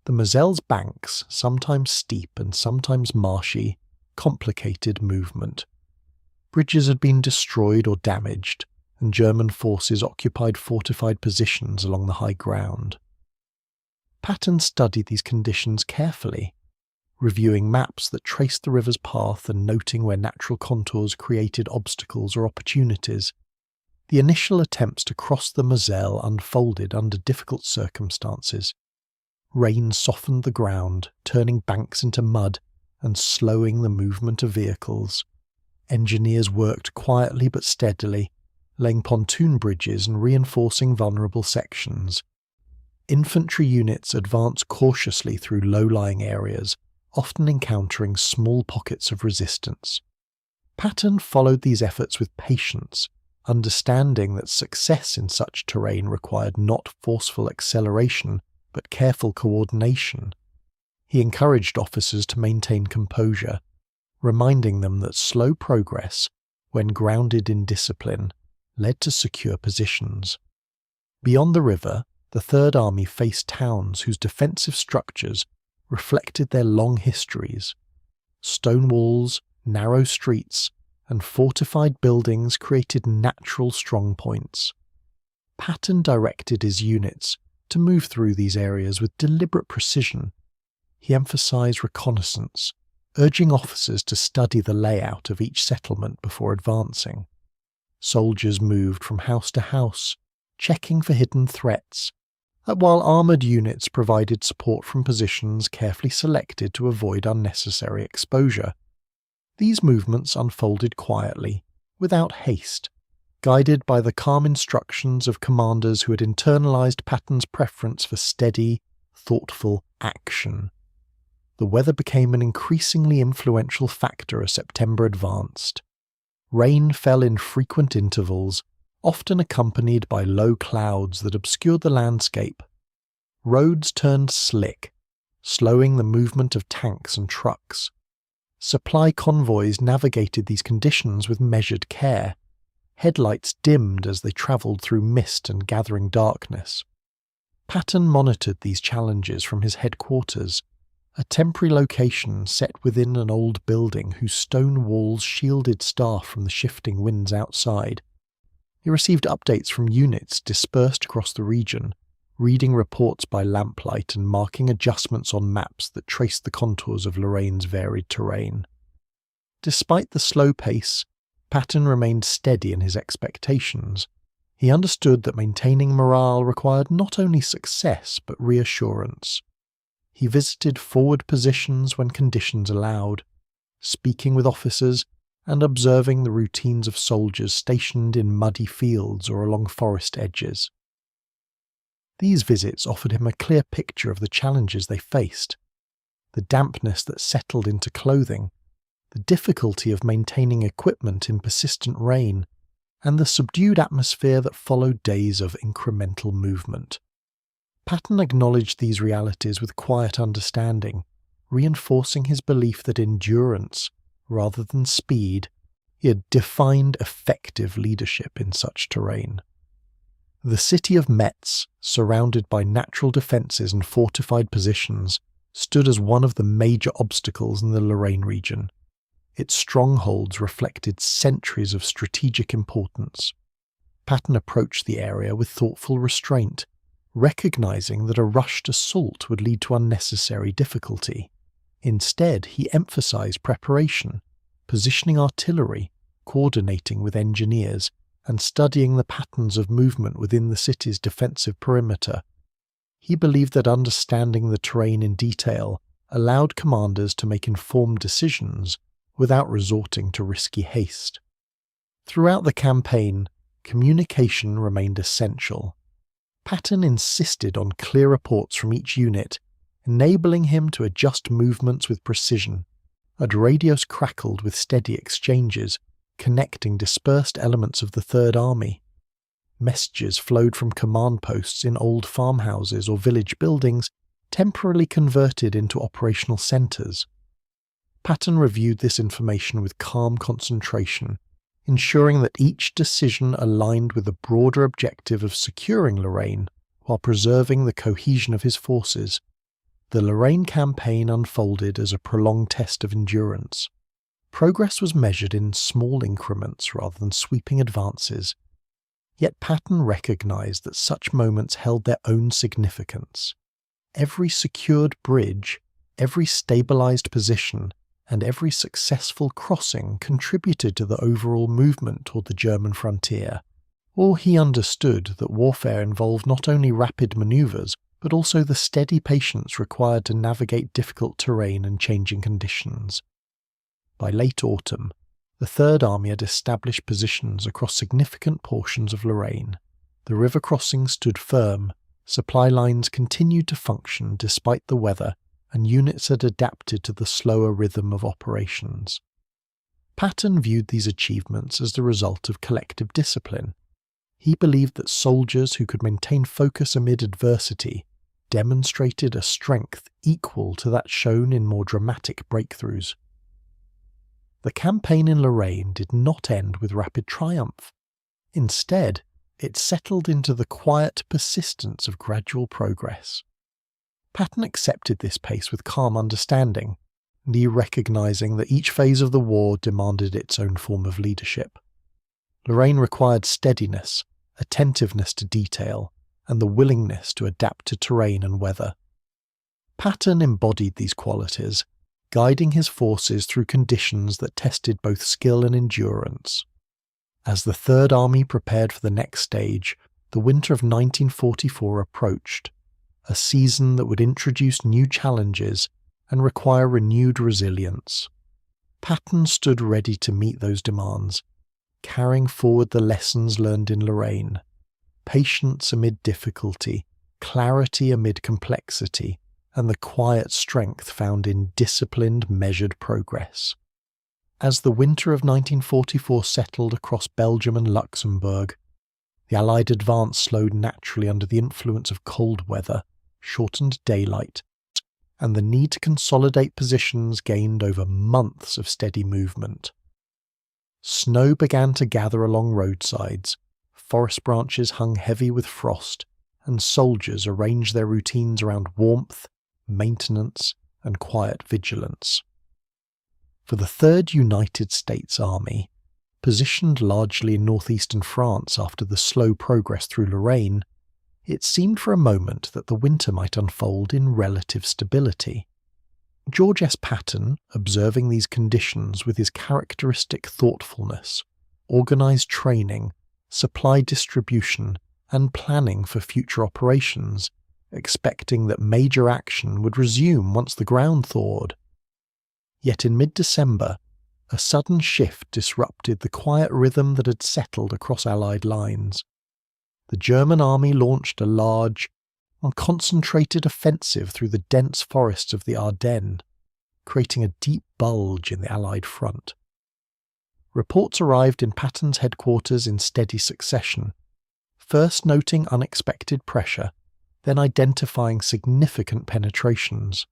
A: The Moselle's banks, sometimes steep and sometimes marshy, complicated movement. Bridges had been destroyed or damaged, and German forces occupied fortified positions along the high ground. Patton studied these conditions carefully, reviewing maps that traced the river's path and noting where natural contours created obstacles or opportunities. The initial attempts to cross the Moselle unfolded under difficult circumstances. Rain softened the ground, turning banks into mud and slowing the movement of vehicles. Engineers worked quietly but steadily, laying pontoon bridges and reinforcing vulnerable sections. Infantry units advanced cautiously through low-lying areas, often encountering small pockets of resistance. Patton followed these efforts with patience, understanding that success in such terrain required not forceful acceleration, but careful coordination. He encouraged officers to maintain composure, reminding them that slow progress, when grounded in discipline, led to secure positions. Beyond the river, the Third Army faced towns whose defensive structures reflected their long histories. Stone walls, narrow streets, and fortified buildings created natural strong points. Patton directed his units to move through these areas with deliberate precision. He emphasized reconnaissance, urging officers to study the layout of each settlement before advancing. Soldiers moved from house to house, checking for hidden threats, while armoured units provided support from positions carefully selected to avoid unnecessary exposure. These movements unfolded quietly, without haste, guided by the calm instructions of commanders who had internalized Patton's preference for steady, thoughtful action. The weather became an increasingly influential factor as September advanced. Rain fell in frequent intervals, often accompanied by low clouds that obscured the landscape. Roads turned slick, slowing the movement of tanks and trucks. Supply convoys navigated these conditions with measured care. Headlights dimmed as they travelled through mist and gathering darkness. Patton monitored these challenges from his headquarters, a temporary location set within an old building whose stone walls shielded staff from the shifting winds outside. He received updates from units dispersed across the region, reading reports by lamplight and marking adjustments on maps that traced the contours of Lorraine's varied terrain. Despite the slow pace, Patton remained steady in his expectations. He understood that maintaining morale required not only success but reassurance. He visited forward positions when conditions allowed, speaking with officers and observing the routines of soldiers stationed in muddy fields or along forest edges. These visits offered him a clear picture of the challenges they faced, the dampness that settled into clothing, the difficulty of maintaining equipment in persistent rain, and the subdued atmosphere that followed days of incremental movement. Patton acknowledged these realities with quiet understanding, reinforcing his belief that endurance, rather than speed, had defined effective leadership in such terrain. The city of Metz, surrounded by natural defences and fortified positions, stood as one of the major obstacles in the Lorraine region. Its strongholds reflected centuries of strategic importance. Patton approached the area with thoughtful restraint, recognizing that a rushed assault would lead to unnecessary difficulty. Instead, he emphasized preparation, positioning artillery, coordinating with engineers, and studying the patterns of movement within the city's defensive perimeter. He believed that understanding the terrain in detail allowed commanders to make informed decisions without resorting to risky haste. Throughout the campaign, communication remained essential. Patton insisted on clear reports from each unit, enabling him to adjust movements with precision, and radios crackled with steady exchanges, connecting dispersed elements of the Third Army. Messages flowed from command posts in old farmhouses or village buildings, temporarily converted into operational centres. Patton reviewed this information with calm concentration, ensuring that each decision aligned with the broader objective of securing Lorraine while preserving the cohesion of his forces. The Lorraine campaign unfolded as a prolonged test of endurance. Progress was measured in small increments rather than sweeping advances. Yet Patton recognized that such moments held their own significance. Every secured bridge, every stabilized position, and every successful crossing contributed to the overall movement toward the German frontier. Or he understood that warfare involved not only rapid maneuvers, but also the steady patience required to navigate difficult terrain and changing conditions. By late autumn, the Third Army had established positions across significant portions of Lorraine. The river crossings stood firm, supply lines continued to function despite the weather, and units had adapted to the slower rhythm of operations. Patton viewed these achievements as the result of collective discipline. He believed that soldiers who could maintain focus amid adversity demonstrated a strength equal to that shown in more dramatic breakthroughs. The campaign in Lorraine did not end with rapid triumph. Instead, it settled into the quiet persistence of gradual progress. Patton accepted this pace with calm understanding, and he recognizing that each phase of the war demanded its own form of leadership. Lorraine required steadiness, attentiveness to detail, and the willingness to adapt to terrain and weather. Patton embodied these qualities, guiding his forces through conditions that tested both skill and endurance. As the Third Army prepared for the next stage, the winter of 1944 approached, a season that would introduce new challenges and require renewed resilience. Patton stood ready to meet those demands, carrying forward the lessons learned in Lorraine: patience amid difficulty, clarity amid complexity, and the quiet strength found in disciplined, measured progress. As the winter of 1944 settled across Belgium and Luxembourg, the Allied advance slowed naturally under the influence of cold weather, shortened daylight, and the need to consolidate positions gained over months of steady movement. Snow began to gather along roadsides, forest branches hung heavy with frost, and soldiers arranged their routines around warmth, maintenance, and quiet vigilance. For the Third United States Army, positioned largely in northeastern France after the slow progress through Lorraine, it seemed for a moment that the winter might unfold in relative stability. George S. Patton, observing these conditions with his characteristic thoughtfulness, organized training, supply distribution, and planning for future operations, expecting that major action would resume once the ground thawed. Yet in mid-December, a sudden shift disrupted the quiet rhythm that had settled across Allied lines. The German army launched a large, concentrated offensive through the dense forests of the Ardennes. creating a deep bulge in the Allied front. Reports arrived in Patton's headquarters in steady succession, first noting unexpected pressure, then identifying significant penetrations.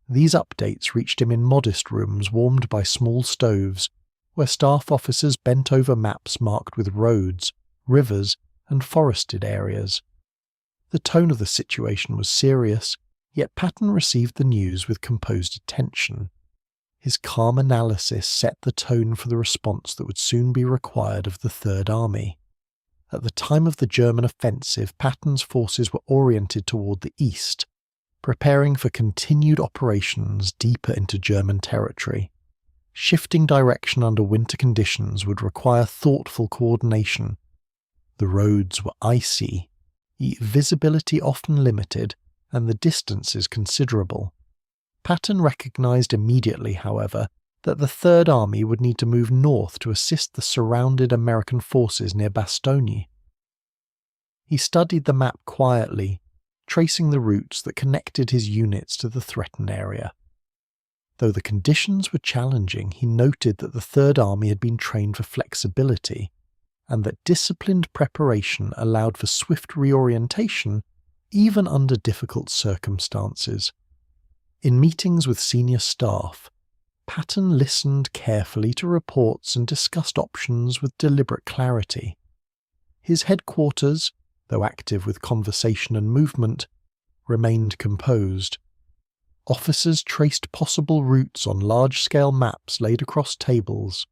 A: These updates reached him in modest rooms warmed by small stoves, where staff officers bent over maps marked with roads, rivers, and forested areas. The tone of the situation was serious, yet Patton received the news with composed attention. His calm analysis set the tone for the response that would soon be required of the Third Army. At the time of the German offensive, Patton's forces were oriented toward the east, preparing for continued operations deeper into German territory. Shifting direction under winter conditions would require thoughtful coordination. The roads were icy, visibility often limited, and the distances considerable. Patton recognized immediately, however, that the Third Army would need to move north to assist the surrounded American forces near Bastogne. He studied the map quietly, tracing the routes that connected his units to the threatened area. Though the conditions were challenging, he noted that the Third Army had been trained for flexibility, and that disciplined preparation allowed for swift reorientation even under difficult circumstances. In meetings with senior staff, Patton listened carefully to reports and discussed options with deliberate clarity. His headquarters, though active with conversation and movement, remained composed. Officers traced possible routes on large-scale maps laid across tables.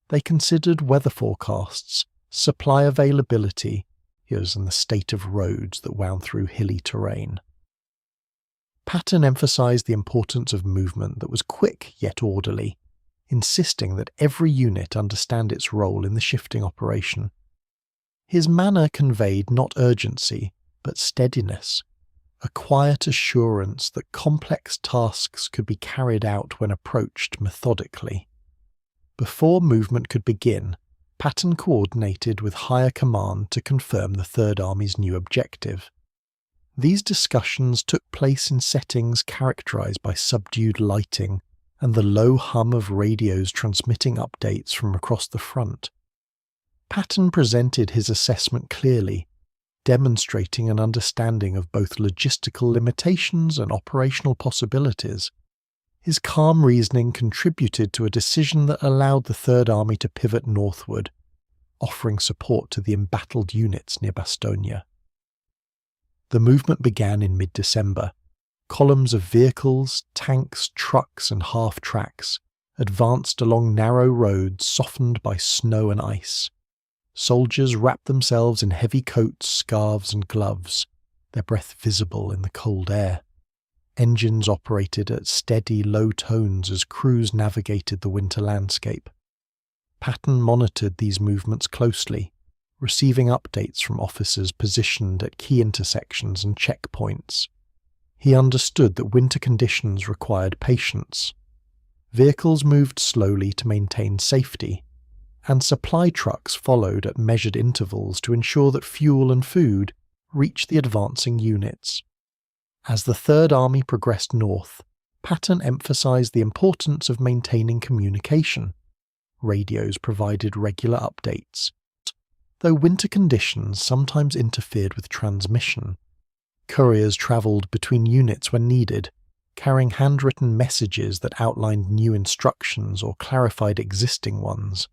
A: They considered weather forecasts, supply availability, and the state of roads that wound through hilly terrain. Patton emphasized the importance of movement that was quick yet orderly, insisting that every unit understand its role in the shifting operation. His manner conveyed not urgency, but steadiness, a quiet assurance that complex tasks could be carried out when approached methodically. Before movement could begin, Patton coordinated with higher command to confirm the Third Army's new objective. These discussions took place in settings characterized by subdued lighting and the low hum of radios transmitting updates from across the front. Patton presented his assessment clearly, demonstrating an understanding of both logistical limitations and operational possibilities. His calm reasoning contributed to a decision that allowed the Third Army to pivot northward, offering support to the embattled units near Bastogne. The movement began in mid-December. Columns of vehicles, tanks, trucks, and half-tracks advanced along narrow roads softened by snow and ice. Soldiers wrapped themselves in heavy coats, scarves, and gloves, their breath visible in the cold air. Engines operated at steady, low tones as crews navigated the winter landscape. Patton monitored these movements closely, receiving updates from officers positioned at key intersections and checkpoints. He understood that winter conditions required patience. Vehicles moved slowly to maintain safety, and supply trucks followed at measured intervals to ensure that fuel and food reached the advancing units. As the Third Army progressed north, Patton emphasized the importance of maintaining communication. Radios provided regular updates, though winter conditions sometimes interfered with transmission. Couriers traveled between units when needed, carrying handwritten messages that outlined new instructions or clarified existing ones.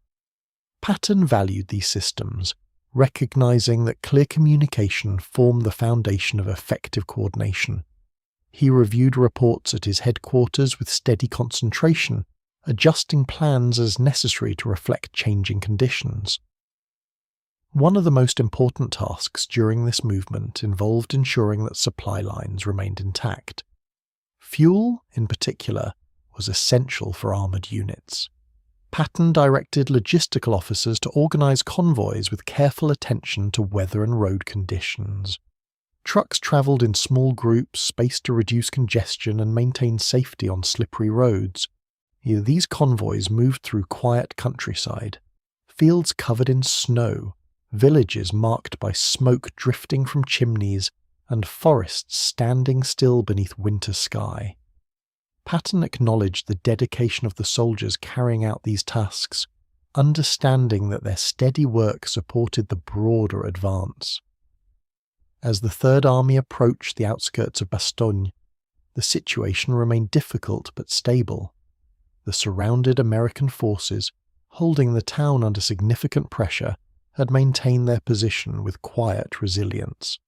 A: Patton valued these systems, recognizing that clear communication formed the foundation of effective coordination. He reviewed reports at his headquarters with steady concentration, adjusting plans as necessary to reflect changing conditions. One of the most important tasks during this movement involved ensuring that supply lines remained intact. Fuel, in particular, was essential for armoured units. Patton directed logistical officers to organise convoys with careful attention to weather and road conditions. Trucks travelled in small groups, spaced to reduce congestion and maintain safety on slippery roads. These convoys moved through quiet countryside, fields covered in snow, villages marked by smoke drifting from chimneys, and forests standing still beneath winter sky. Patton acknowledged the dedication of the soldiers carrying out these tasks, understanding that their steady work supported the broader advance. As the Third Army approached the outskirts of Bastogne, the situation remained difficult but stable. The surrounded American forces, holding the town under significant pressure, had maintained their position with quiet resilience.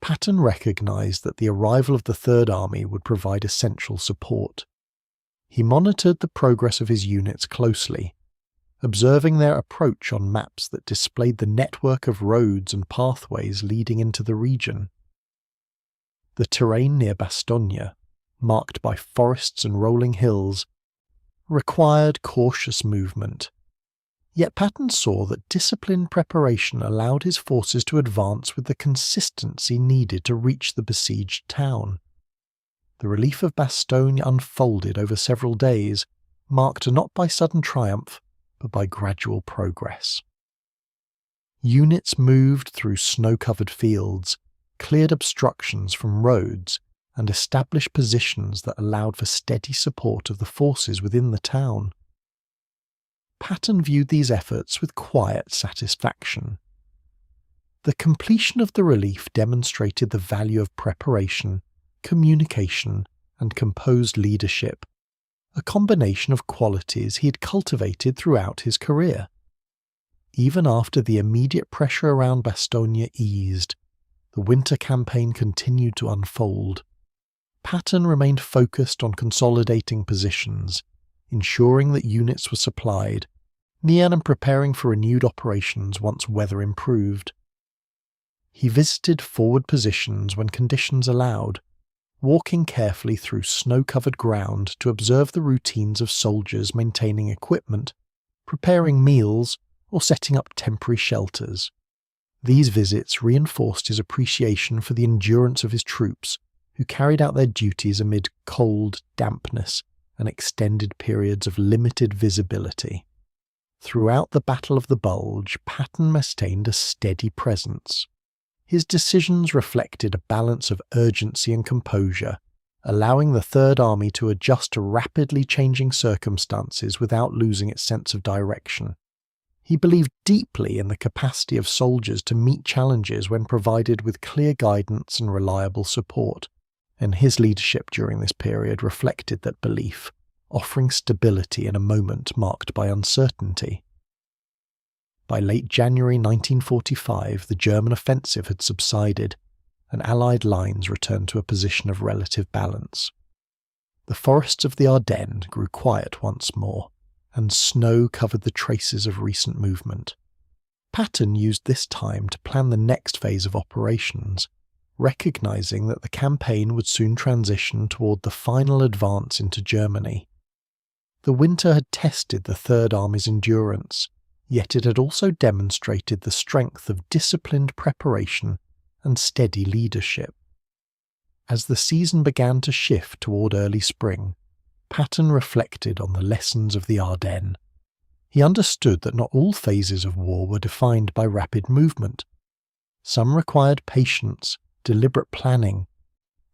A: Patton recognized that the arrival of the Third Army would provide essential support. He monitored the progress of his units closely, observing their approach on maps that displayed the network of roads and pathways leading into the region. The terrain near Bastogne, marked by forests and rolling hills, required cautious movement. Yet Patton saw that disciplined preparation allowed his forces to advance with the consistency needed to reach the besieged town. The relief of Bastogne unfolded over several days, marked not by sudden triumph, but by gradual progress. Units moved through snow-covered fields, cleared obstructions from roads, and established positions that allowed for steady support of the forces within the town. Patton viewed these efforts with quiet satisfaction. The completion of the relief demonstrated the value of preparation, communication, and composed leadership, a combination of qualities he had cultivated throughout his career. Even after the immediate pressure around Bastogne eased, the winter campaign continued to unfold. Patton remained focused on consolidating positions, ensuring that units were supplied, and preparing for renewed operations once weather improved. He visited forward positions when conditions allowed, walking carefully through snow-covered ground to observe the routines of soldiers maintaining equipment, preparing meals, or setting up temporary shelters. These visits reinforced his appreciation for the endurance of his troops, who carried out their duties amid cold, dampness, and extended periods of limited visibility. Throughout the Battle of the Bulge, Patton maintained a steady presence. His decisions reflected a balance of urgency and composure, allowing the Third Army to adjust to rapidly changing circumstances without losing its sense of direction. He believed deeply in the capacity of soldiers to meet challenges when provided with clear guidance and reliable support, and his leadership during this period reflected that belief, offering stability in a moment marked by uncertainty. By late January 1945, the German offensive had subsided, and Allied lines returned to a position of relative balance. The forests of the Ardennes grew quiet once more, and snow covered the traces of recent movement. Patton used this time to plan the next phase of operations, recognizing that the campaign would soon transition toward the final advance into Germany. The winter had tested the Third Army's endurance, yet it had also demonstrated the strength of disciplined preparation and steady leadership. As the season began to shift toward early spring, Patton reflected on the lessons of the Ardennes. He understood that not all phases of war were defined by rapid movement. Some required patience, deliberate planning,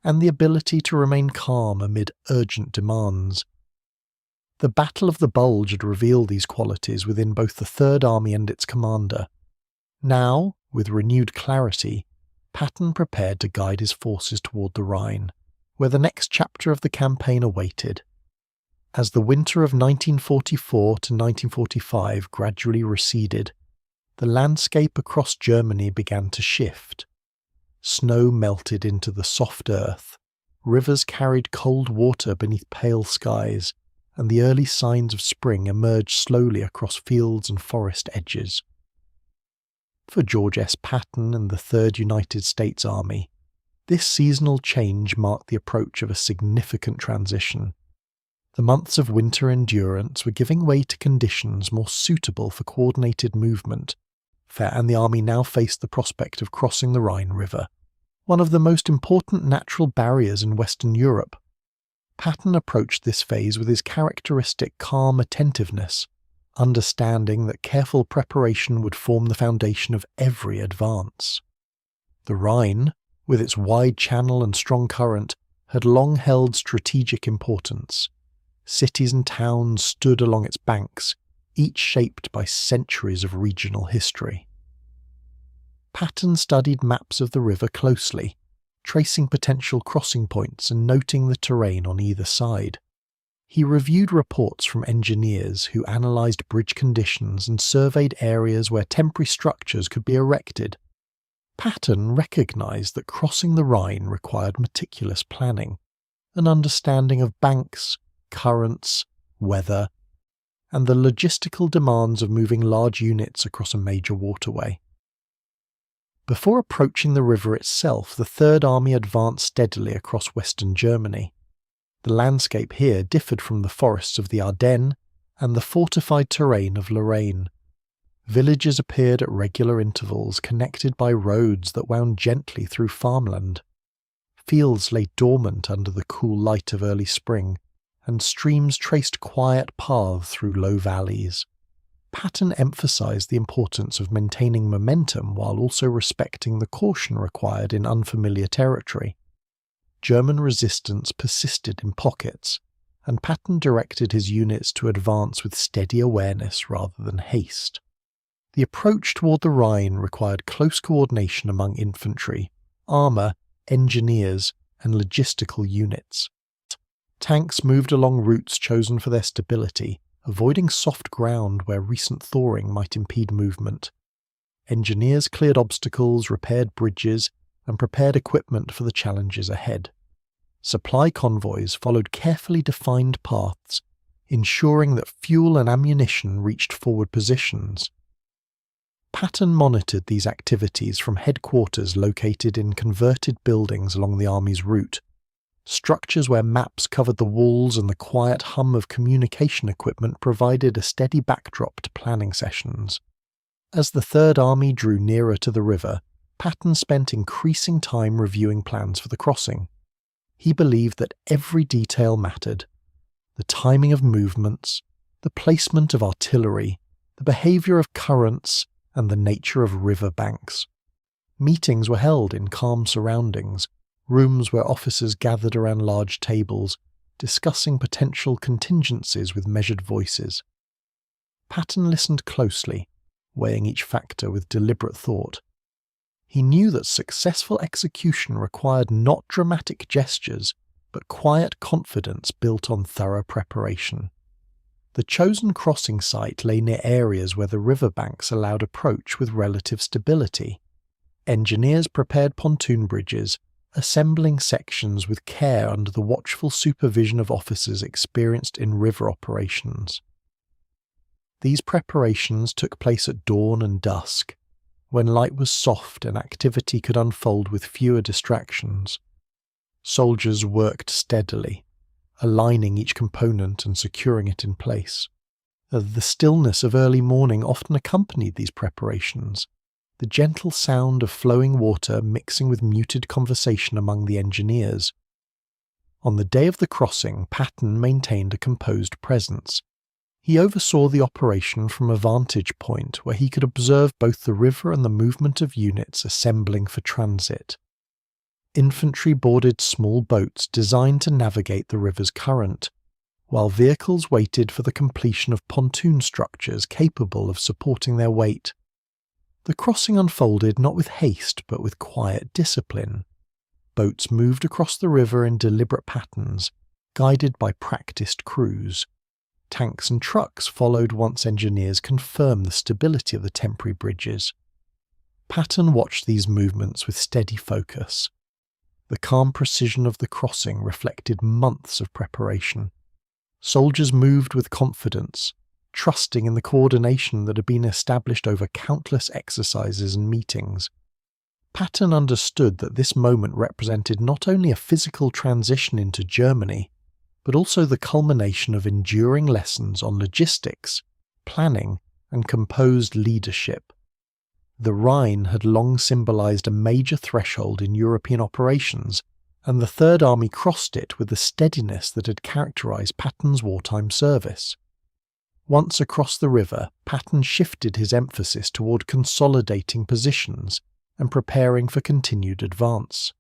A: and the ability to remain calm amid urgent demands. The Battle of the Bulge had revealed these qualities within both the Third Army and its commander. Now, with renewed clarity, Patton prepared to guide his forces toward the Rhine, where the next chapter of the campaign awaited. As the winter of 1944 to 1945 gradually receded, the landscape across Germany began to shift. Snow melted into the soft earth, rivers carried cold water beneath pale skies, and the early signs of spring emerged slowly across fields and forest edges. For George S. Patton and the 3rd United States Army, this seasonal change marked the approach of a significant transition. The months of winter endurance were giving way to conditions more suitable for coordinated movement, and the army now faced the prospect of crossing the Rhine River, one of the most important natural barriers in Western Europe. Patton approached this phase with his characteristic calm attentiveness, understanding that careful preparation would form the foundation of every advance. The Rhine, with its wide channel and strong current, had long held strategic importance. Cities and towns stood along its banks, each shaped by centuries of regional history. Patton studied maps of the river closely, tracing potential crossing points and noting the terrain on either side. He reviewed reports from engineers who analysed bridge conditions and surveyed areas where temporary structures could be erected. Patton recognised that crossing the Rhine required meticulous planning, an understanding of banks, currents, weather, and the logistical demands of moving large units across a major waterway. Before approaching the river itself, the Third Army advanced steadily across western Germany. The landscape here differed from the forests of the Ardennes and the fortified terrain of Lorraine. Villages appeared at regular intervals, connected by roads that wound gently through farmland. Fields lay dormant under the cool light of early spring, and streams traced quiet paths through low valleys. Patton emphasised the importance of maintaining momentum while also respecting the caution required in unfamiliar territory. German resistance persisted in pockets, and Patton directed his units to advance with steady awareness rather than haste. The approach toward the Rhine required close coordination among infantry, armour, engineers, and logistical units. Tanks moved along routes chosen for their stability, avoiding soft ground where recent thawing might impede movement. Engineers cleared obstacles, repaired bridges, and prepared equipment for the challenges ahead. Supply convoys followed carefully defined paths, ensuring that fuel and ammunition reached forward positions. Patton monitored these activities from headquarters located in converted buildings along the army's route, structures where maps covered the walls and the quiet hum of communication equipment provided a steady backdrop to planning sessions. As the Third Army drew nearer to the river, Patton spent increasing time reviewing plans for the crossing. He believed that every detail mattered: the timing of movements, the placement of artillery, the behaviour of currents, and the nature of river banks. Meetings were held in calm surroundings, rooms where officers gathered around large tables, discussing potential contingencies with measured voices. Patton listened closely, weighing each factor with deliberate thought. He knew that successful execution required not dramatic gestures, but quiet confidence built on thorough preparation. The chosen crossing site lay near areas where the riverbanks allowed approach with relative stability. Engineers prepared pontoon bridges, assembling sections with care under the watchful supervision of officers experienced in river operations. These preparations took place at dawn and dusk, when light was soft and activity could unfold with fewer distractions. Soldiers worked steadily, aligning each component and securing it in place. The stillness of early morning often accompanied these preparations, the gentle sound of flowing water mixing with muted conversation among the engineers. On the day of the crossing, Patton maintained a composed presence. He oversaw the operation from a vantage point where he could observe both the river and the movement of units assembling for transit. Infantry boarded small boats designed to navigate the river's current, while vehicles waited for the completion of pontoon structures capable of supporting their weight. The crossing unfolded not with haste but with quiet discipline. Boats moved across the river in deliberate patterns, guided by practiced crews. Tanks and trucks followed once engineers confirmed the stability of the temporary bridges. Patton watched these movements with steady focus. The calm precision of the crossing reflected months of preparation. Soldiers moved with confidence, trusting in the coordination that had been established over countless exercises and meetings. Patton understood that this moment represented not only a physical transition into Germany, but also the culmination of enduring lessons on logistics, planning, and composed leadership. The Rhine had long symbolised a major threshold in European operations, and the Third Army crossed it with the steadiness that had characterised Patton's wartime service. Once across the river, Patton shifted his emphasis toward consolidating positions and preparing for continued advance.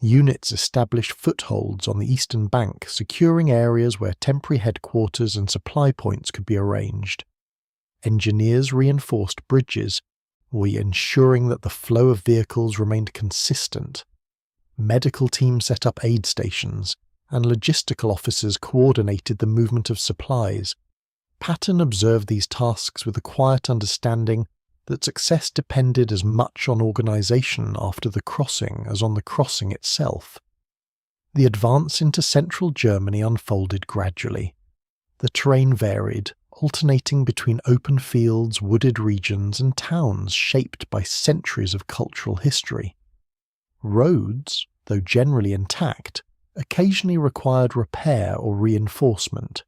A: Units established footholds on the eastern bank, securing areas where temporary headquarters and supply points could be arranged. Engineers reinforced bridges, ensuring that the flow of vehicles remained consistent. Medical teams set up aid stations, and logistical officers coordinated the movement of supplies. Patton observed these tasks with a quiet understanding that success depended as much on organisation after the crossing as on the crossing itself. The advance into central Germany unfolded gradually. The terrain varied, alternating between open fields, wooded regions, and towns shaped by centuries of cultural history. Roads, though generally intact, occasionally required repair or reinforcement.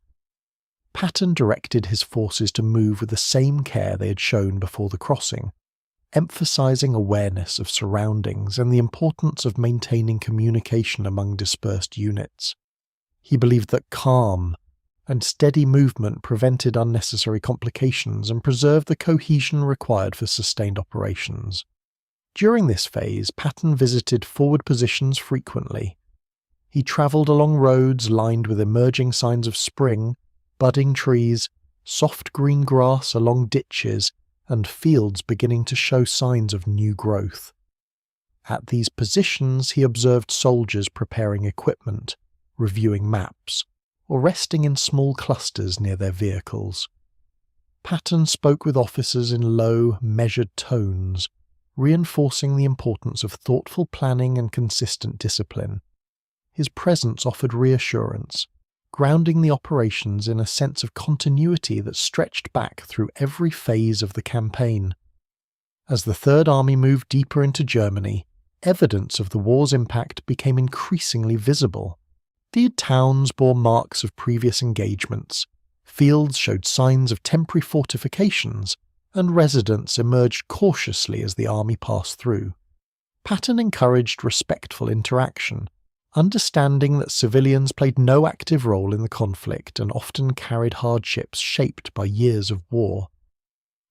A: Patton directed his forces to move with the same care they had shown before the crossing, emphasizing awareness of surroundings and the importance of maintaining communication among dispersed units. He believed that calm and steady movement prevented unnecessary complications and preserved the cohesion required for sustained operations. During this phase, Patton visited forward positions frequently. He travelled along roads lined with emerging signs of spring, budding trees, soft green grass along ditches, and fields beginning to show signs of new growth. At these positions he observed soldiers preparing equipment, reviewing maps, or resting in small clusters near their vehicles. Patton spoke with officers in low, measured tones, reinforcing the importance of thoughtful planning and consistent discipline. His presence offered reassurance, grounding the operations in a sense of continuity that stretched back through every phase of the campaign. As the Third Army moved deeper into Germany, evidence of the war's impact became increasingly visible. The towns bore marks of previous engagements, fields showed signs of temporary fortifications, and residents emerged cautiously as the army passed through. Patton encouraged respectful interaction, understanding that civilians played no active role in the conflict and often carried hardships shaped by years of war.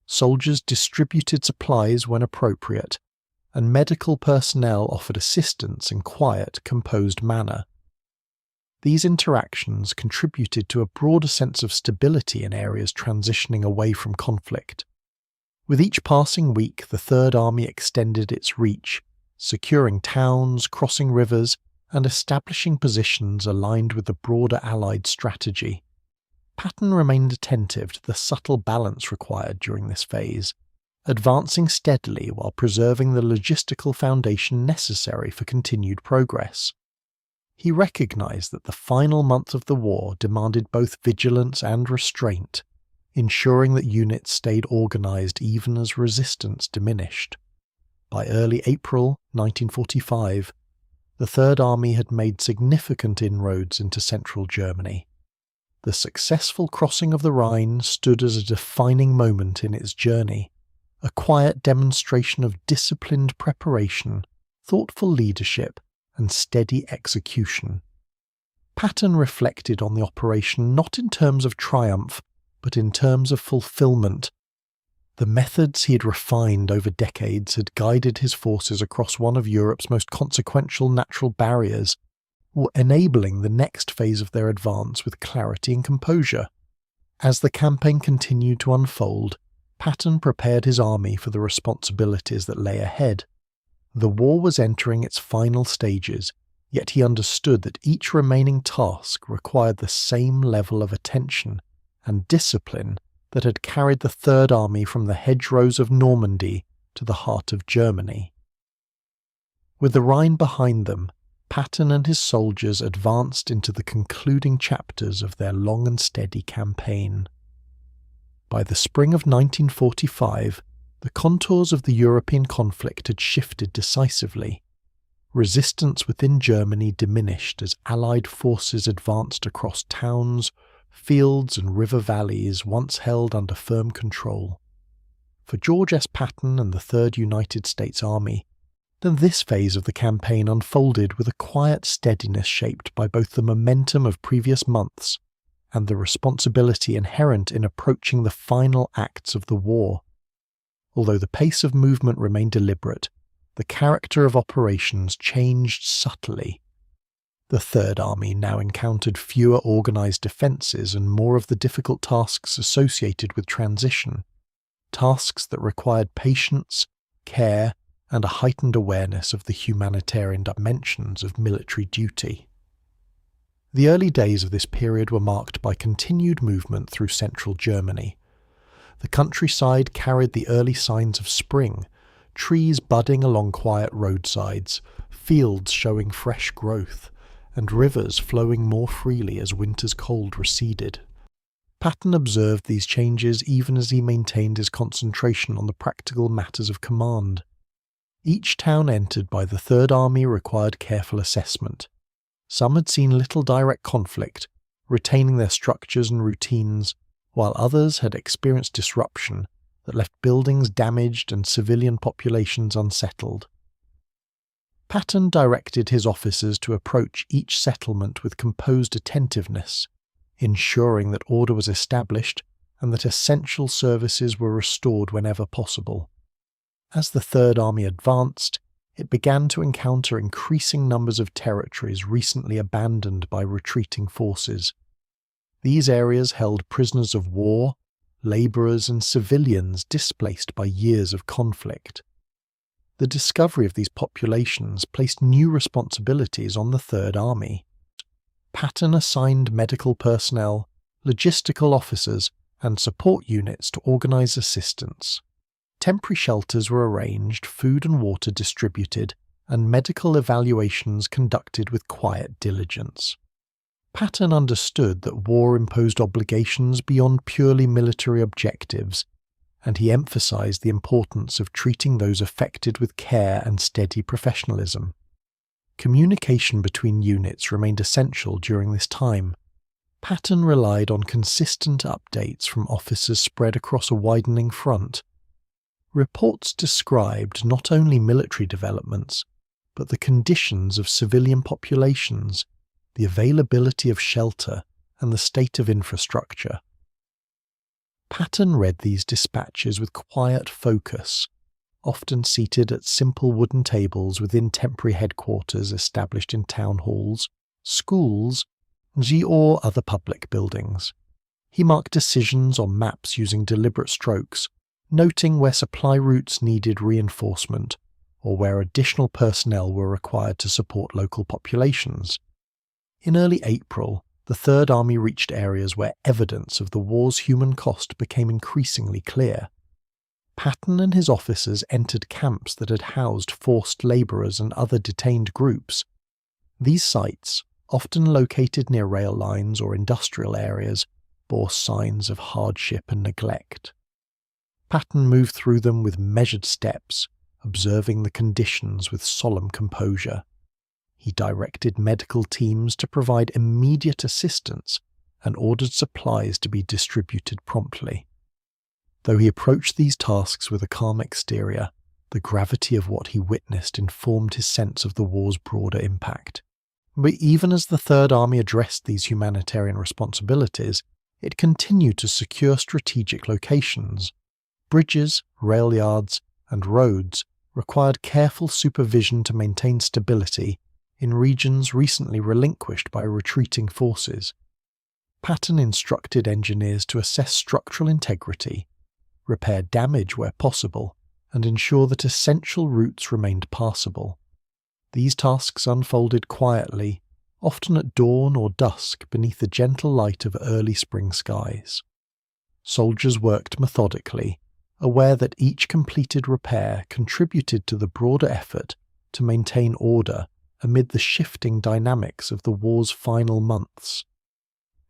A: Soldiers distributed supplies when appropriate, and medical personnel offered assistance in quiet, composed manner. These interactions contributed to a broader sense of stability in areas transitioning away from conflict. With each passing week, the Third Army extended its reach, securing towns, crossing rivers, and establishing positions aligned with the broader Allied strategy. Patton remained attentive to the subtle balance required during this phase, advancing steadily while preserving the logistical foundation necessary for continued progress. He recognized that the final month of the war demanded both vigilance and restraint, ensuring that units stayed organized even as resistance diminished. By early April 1945, the Third Army had made significant inroads into central Germany. The successful crossing of the Rhine stood as a defining moment in its journey, a quiet demonstration of disciplined preparation, thoughtful leadership, and steady execution. Patton reflected on the operation not in terms of triumph, but in terms of fulfillment. The methods he had refined over decades had guided his forces across one of Europe's most consequential natural barriers, enabling the next phase of their advance with clarity and composure. As the campaign continued to unfold, Patton prepared his army for the responsibilities that lay ahead. The war was entering its final stages, yet he understood that each remaining task required the same level of attention and discipline that had carried the Third Army from the hedgerows of Normandy to the heart of Germany. With the Rhine behind them, Patton and his soldiers advanced into the concluding chapters of their long and steady campaign. By the spring of 1945, the contours of the European conflict had shifted decisively. Resistance within Germany diminished as Allied forces advanced across towns, fields and river valleys once held under firm control. For George S. Patton and the Third United States Army, then this phase of the campaign unfolded with a quiet steadiness shaped by both the momentum of previous months and the responsibility inherent in approaching the final acts of the war. Although the pace of movement remained deliberate, the character of operations changed subtly. The Third Army now encountered fewer organised defences and more of the difficult tasks associated with transition, tasks that required patience, care, and a heightened awareness of the humanitarian dimensions of military duty. The early days of this period were marked by continued movement through central Germany. The countryside carried the early signs of spring, trees budding along quiet roadsides, fields showing fresh growth, and rivers flowing more freely as winter's cold receded. Patton observed these changes even as he maintained his concentration on the practical matters of command. Each town entered by the Third Army required careful assessment. Some had seen little direct conflict, retaining their structures and routines, while others had experienced disruption that left buildings damaged and civilian populations unsettled. Patton directed his officers to approach each settlement with composed attentiveness, ensuring that order was established and that essential services were restored whenever possible. As the Third Army advanced, it began to encounter increasing numbers of territories recently abandoned by retreating forces. These areas held prisoners of war, labourers and civilians displaced by years of conflict. The discovery of these populations placed new responsibilities on the Third Army. Patton assigned medical personnel, logistical officers, and support units to organise assistance. Temporary shelters were arranged, food and water distributed, and medical evaluations conducted with quiet diligence. Patton understood that war imposed obligations beyond purely military objectives, and he emphasised the importance of treating those affected with care and steady professionalism. Communication between units remained essential during this time. Patton relied on consistent updates from officers spread across a widening front. Reports described not only military developments, but the conditions of civilian populations, the availability of shelter, and the state of infrastructure. Patton read these dispatches with quiet focus, often seated at simple wooden tables within temporary headquarters established in town halls, schools, or other public buildings. He marked decisions on maps using deliberate strokes, noting where supply routes needed reinforcement or where additional personnel were required to support local populations. In early April, the Third Army reached areas where evidence of the war's human cost became increasingly clear. Patton and his officers entered camps that had housed forced labourers and other detained groups. These sites, often located near rail lines or industrial areas, bore signs of hardship and neglect. Patton moved through them with measured steps, observing the conditions with solemn composure. He directed medical teams to provide immediate assistance and ordered supplies to be distributed promptly. Though he approached these tasks with a calm exterior, the gravity of what he witnessed informed his sense of the war's broader impact. But even as the Third Army addressed these humanitarian responsibilities, it continued to secure strategic locations. Bridges, rail yards, and roads required careful supervision to maintain stability in regions recently relinquished by retreating forces. Patton instructed engineers to assess structural integrity, repair damage where possible, and ensure that essential routes remained passable. These tasks unfolded quietly, often at dawn or dusk beneath the gentle light of early spring skies. Soldiers worked methodically, aware that each completed repair contributed to the broader effort to maintain order amid the shifting dynamics of the war's final months.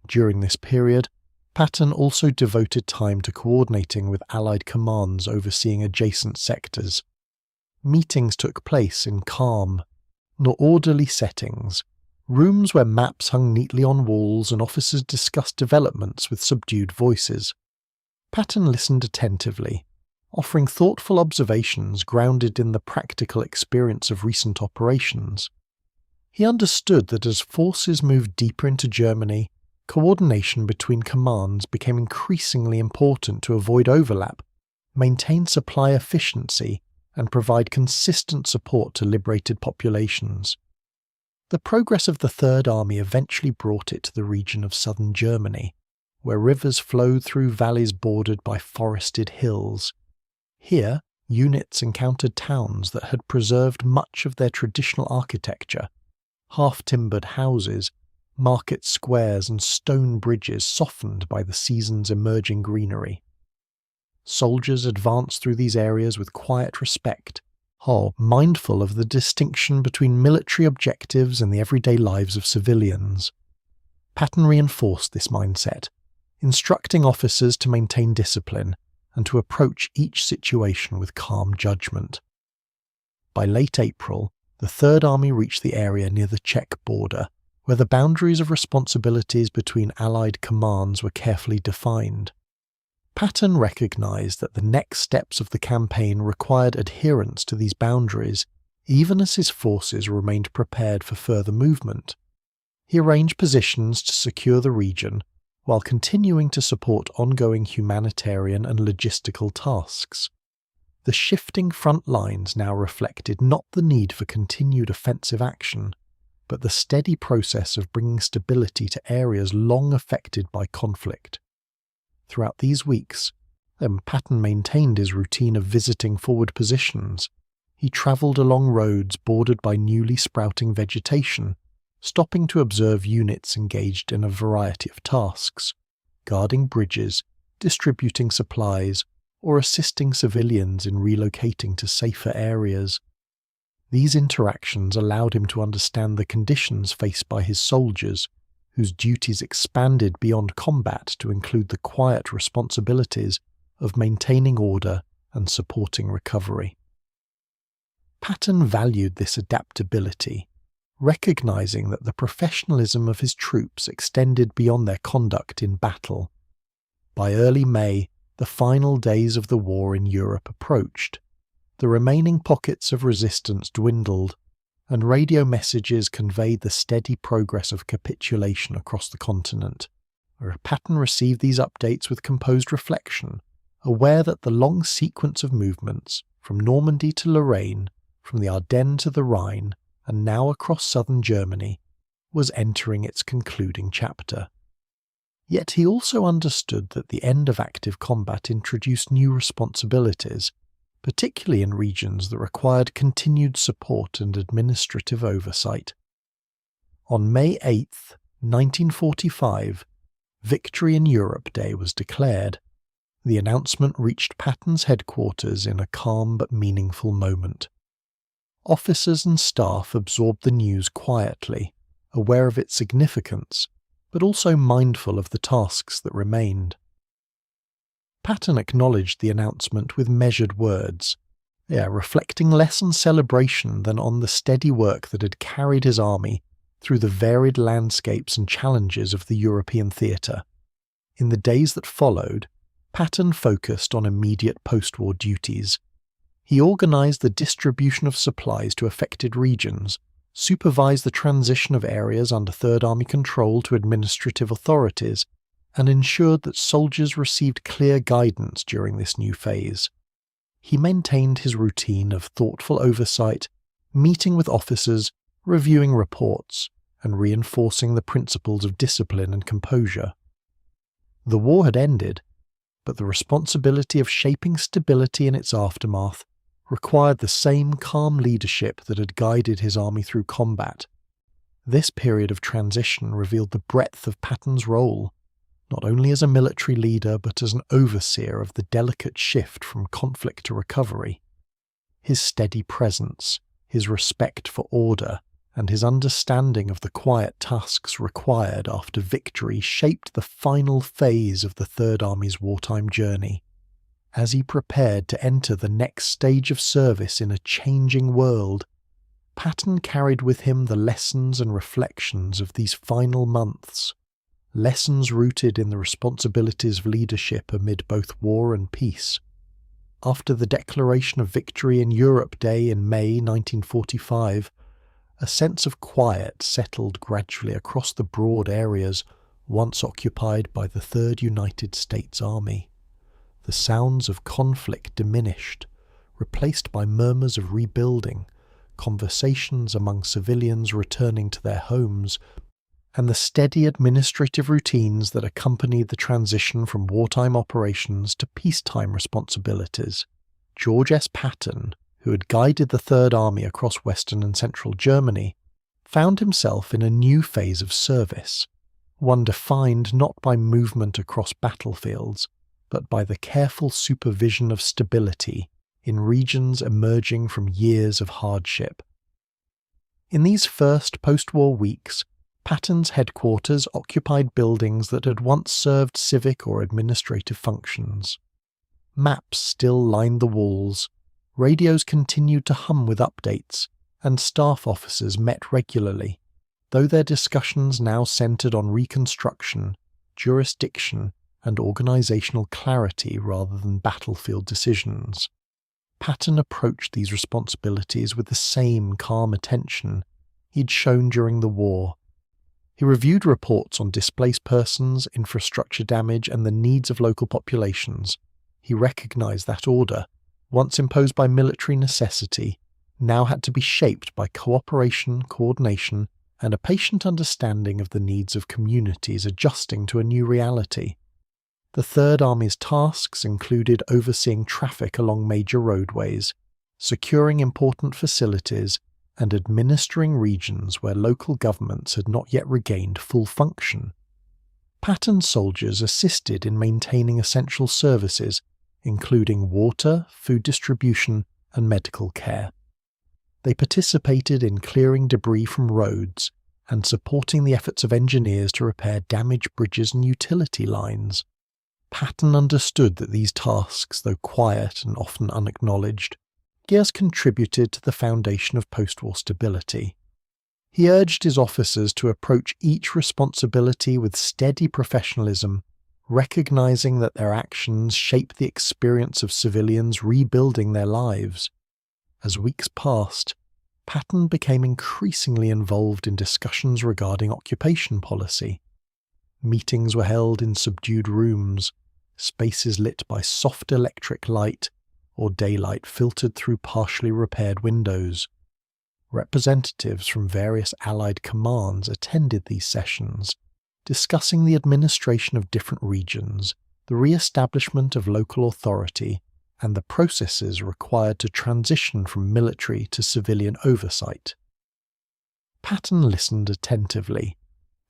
A: During this period, Patton also devoted time to coordinating with Allied commands overseeing adjacent sectors. Meetings took place in calm, nor orderly settings, rooms where maps hung neatly on walls and officers discussed developments with subdued voices. Patton listened attentively, offering thoughtful observations grounded in the practical experience of recent operations. He understood that as forces moved deeper into Germany, coordination between commands became increasingly important to avoid overlap, maintain supply efficiency, and provide consistent support to liberated populations. The progress of the Third Army eventually brought it to the region of southern Germany, where rivers flowed through valleys bordered by forested hills. Here, units encountered towns that had preserved much of their traditional architecture: half-timbered houses, market squares and stone bridges softened by the season's emerging greenery. Soldiers advanced through these areas with quiet respect, mindful of the distinction between military objectives and the everyday lives of civilians. Patton reinforced this mindset, instructing officers to maintain discipline and to approach each situation with calm judgment. By late April, the Third Army reached the area near the Czech border, where the boundaries of responsibilities between Allied commands were carefully defined. Patton recognized that the next steps of the campaign required adherence to these boundaries, even as his forces remained prepared for further movement. He arranged positions to secure the region, while continuing to support ongoing humanitarian and logistical tasks. The shifting front lines now reflected not the need for continued offensive action, but the steady process of bringing stability to areas long affected by conflict. Throughout these weeks, Patton maintained his routine of visiting forward positions. He travelled along roads bordered by newly sprouting vegetation, stopping to observe units engaged in a variety of tasks: guarding bridges, distributing supplies, or assisting civilians in relocating to safer areas. These interactions allowed him to understand the conditions faced by his soldiers, whose duties expanded beyond combat to include the quiet responsibilities of maintaining order and supporting recovery. Patton valued this adaptability, recognizing that the professionalism of his troops extended beyond their conduct in battle. By early May, the final days of the war in Europe approached. The remaining pockets of resistance dwindled, and radio messages conveyed the steady progress of capitulation across the continent. Patton received these updates with composed reflection, aware that the long sequence of movements, from Normandy to Lorraine, from the Ardennes to the Rhine, and now across southern Germany, was entering its concluding chapter. Yet he also understood that the end of active combat introduced new responsibilities, particularly in regions that required continued support and administrative oversight. On May 8, 1945, Victory in Europe Day was declared. The announcement reached Patton's headquarters in a calm but meaningful moment. Officers and staff absorbed the news quietly, aware of its significance, but also mindful of the tasks that remained. Patton acknowledged the announcement with measured words, reflecting less on celebration than on the steady work that had carried his army through the varied landscapes and challenges of the European theatre. In the days that followed, Patton focused on immediate post-war duties. He organised the distribution of supplies to affected regions, supervised the transition of areas under Third Army control to administrative authorities, and ensured that soldiers received clear guidance during this new phase. He maintained his routine of thoughtful oversight, meeting with officers, reviewing reports, and reinforcing the principles of discipline and composure. The war had ended, but the responsibility of shaping stability in its aftermath required the same calm leadership that had guided his army through combat. This period of transition revealed the breadth of Patton's role, not only as a military leader but as an overseer of the delicate shift from conflict to recovery. His steady presence, his respect for order, and his understanding of the quiet tasks required after victory shaped the final phase of the Third Army's wartime journey. As he prepared to enter the next stage of service in a changing world, Patton carried with him the lessons and reflections of these final months, lessons rooted in the responsibilities of leadership amid both war and peace. After the declaration of Victory in Europe Day in May 1945, a sense of quiet settled gradually across the broad areas once occupied by the Third United States Army. The sounds of conflict diminished, replaced by murmurs of rebuilding, conversations among civilians returning to their homes, and the steady administrative routines that accompanied the transition from wartime operations to peacetime responsibilities. George S. Patton, who had guided the Third Army across western and central Germany, found himself in a new phase of service, one defined not by movement across battlefields, but by the careful supervision of stability in regions emerging from years of hardship. In these first post-war weeks, Patton's headquarters occupied buildings that had once served civic or administrative functions. Maps still lined the walls, radios continued to hum with updates, and staff officers met regularly, though their discussions now centered on reconstruction, jurisdiction, and organizational clarity rather than battlefield decisions. Patton approached these responsibilities with the same calm attention he'd shown during the war. He reviewed reports on displaced persons, infrastructure damage, and the needs of local populations. He recognized that order, once imposed by military necessity, now had to be shaped by cooperation, coordination, and a patient understanding of the needs of communities adjusting to a new reality. The Third Army's tasks included overseeing traffic along major roadways, securing important facilities, and administering regions where local governments had not yet regained full function. Patton's soldiers assisted in maintaining essential services, including water, food distribution, and medical care. They participated in clearing debris from roads and supporting the efforts of engineers to repair damaged bridges and utility lines. Patton understood that these tasks, though quiet and often unacknowledged, contributed to the foundation of post-war stability. He urged his officers to approach each responsibility with steady professionalism, recognizing that their actions shape the experience of civilians rebuilding their lives. As weeks passed, Patton became increasingly involved in discussions regarding occupation policy. Meetings were held in subdued rooms, spaces lit by soft electric light or daylight filtered through partially repaired windows. Representatives from various Allied commands attended these sessions, discussing the administration of different regions, the re-establishment of local authority, and the processes required to transition from military to civilian oversight. Patton listened attentively,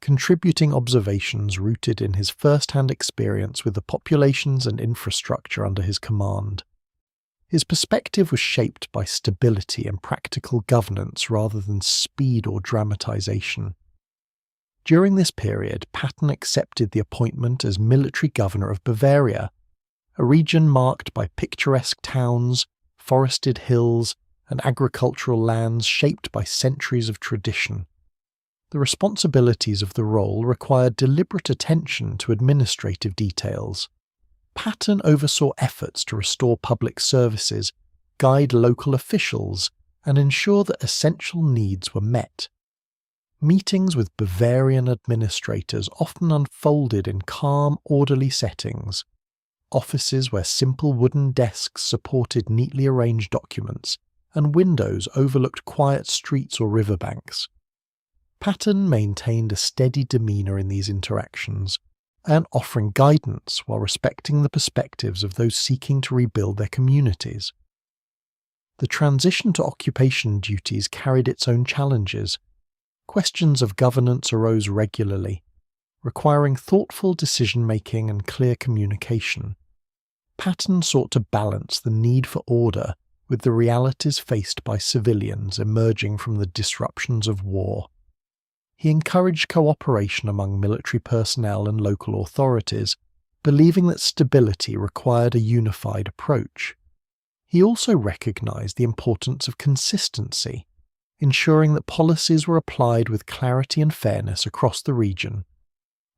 A: contributing observations rooted in his first-hand experience with the populations and infrastructure under his command. His perspective was shaped by stability and practical governance rather than speed or dramatization. During this period, Patton accepted the appointment as military governor of Bavaria, a region marked by picturesque towns, forested hills, and agricultural lands shaped by centuries of tradition. The responsibilities of the role required deliberate attention to administrative details. Patton oversaw efforts to restore public services, guide local officials, and ensure that essential needs were met. Meetings with Bavarian administrators often unfolded in calm, orderly settings. Offices where simple wooden desks supported neatly arranged documents, and windows overlooked quiet streets or riverbanks. Patton maintained a steady demeanour in these interactions, and offering guidance while respecting the perspectives of those seeking to rebuild their communities. The transition to occupation duties carried its own challenges. Questions of governance arose regularly, requiring thoughtful decision-making and clear communication. Patton sought to balance the need for order with the realities faced by civilians emerging from the disruptions of war. He encouraged cooperation among military personnel and local authorities, believing that stability required a unified approach. He also recognized the importance of consistency, ensuring that policies were applied with clarity and fairness across the region.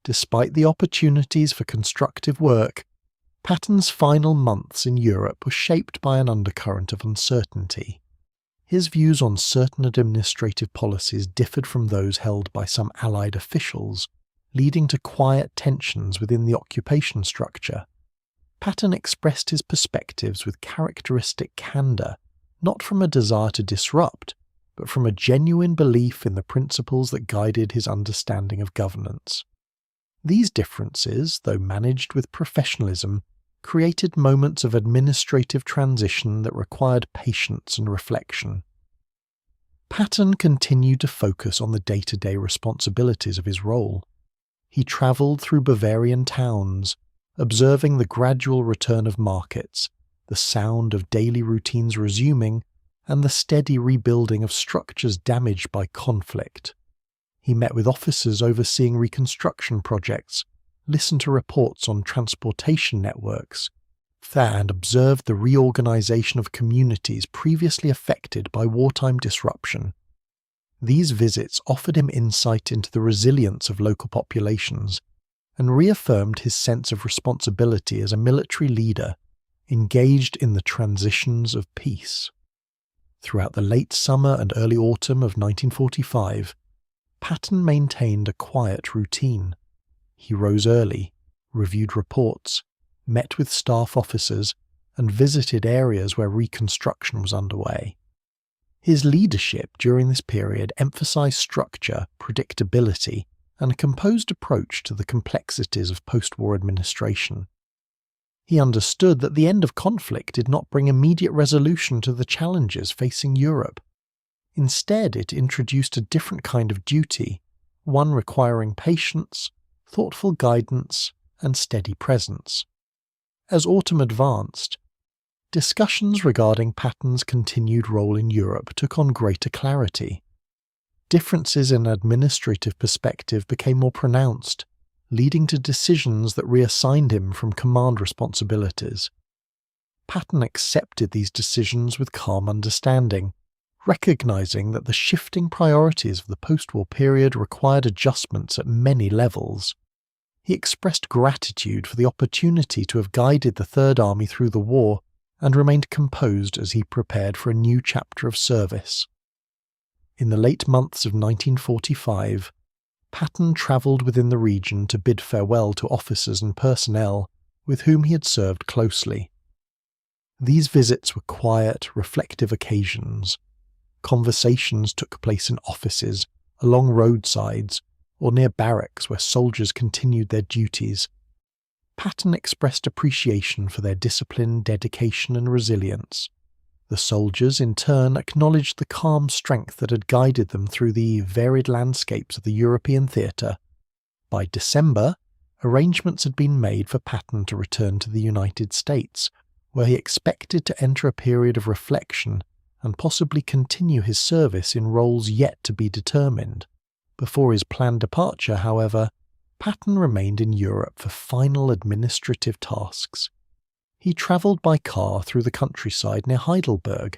A: Despite the opportunities for constructive work, Patton's final months in Europe were shaped by an undercurrent of uncertainty. His views on certain administrative policies differed from those held by some Allied officials, leading to quiet tensions within the occupation structure. Patton expressed his perspectives with characteristic candour, not from a desire to disrupt, but from a genuine belief in the principles that guided his understanding of governance. These differences, though managed with professionalism, created moments of administrative transition that required patience and reflection. Patton continued to focus on the day-to-day responsibilities of his role. He travelled through Bavarian towns, observing the gradual return of markets, the sound of daily routines resuming, and the steady rebuilding of structures damaged by conflict. He met with officers overseeing reconstruction projects, listened to reports on transportation networks, and observed the reorganization of communities previously affected by wartime disruption. These visits offered him insight into the resilience of local populations and reaffirmed his sense of responsibility as a military leader engaged in the transitions of peace. Throughout the late summer and early autumn of 1945, Patton maintained a quiet routine. He rose early, reviewed reports, met with staff officers, and visited areas where reconstruction was underway. His leadership during this period emphasized structure, predictability, and a composed approach to the complexities of post-war administration. He understood that the end of conflict did not bring immediate resolution to the challenges facing Europe. Instead, it introduced a different kind of duty, one requiring patience, thoughtful guidance, and steady presence. As autumn advanced, discussions regarding Patton's continued role in Europe took on greater clarity. Differences in administrative perspective became more pronounced, leading to decisions that reassigned him from command responsibilities. Patton accepted these decisions with calm understanding, recognizing that the shifting priorities of the post-war period required adjustments at many levels. He expressed gratitude for the opportunity to have guided the Third Army through the war and remained composed as he prepared for a new chapter of service. In the late months of 1945, Patton travelled within the region to bid farewell to officers and personnel with whom he had served closely. These visits were quiet, reflective occasions. Conversations took place in offices, along roadsides, or near barracks where soldiers continued their duties. Patton expressed appreciation for their discipline, dedication, and resilience. The soldiers, in turn, acknowledged the calm strength that had guided them through the varied landscapes of the European theatre. By December, arrangements had been made for Patton to return to the United States, where he expected to enter a period of reflection and possibly continue his service in roles yet to be determined. Before his planned departure, however, Patton remained in Europe for final administrative tasks. He travelled by car through the countryside near Heidelberg,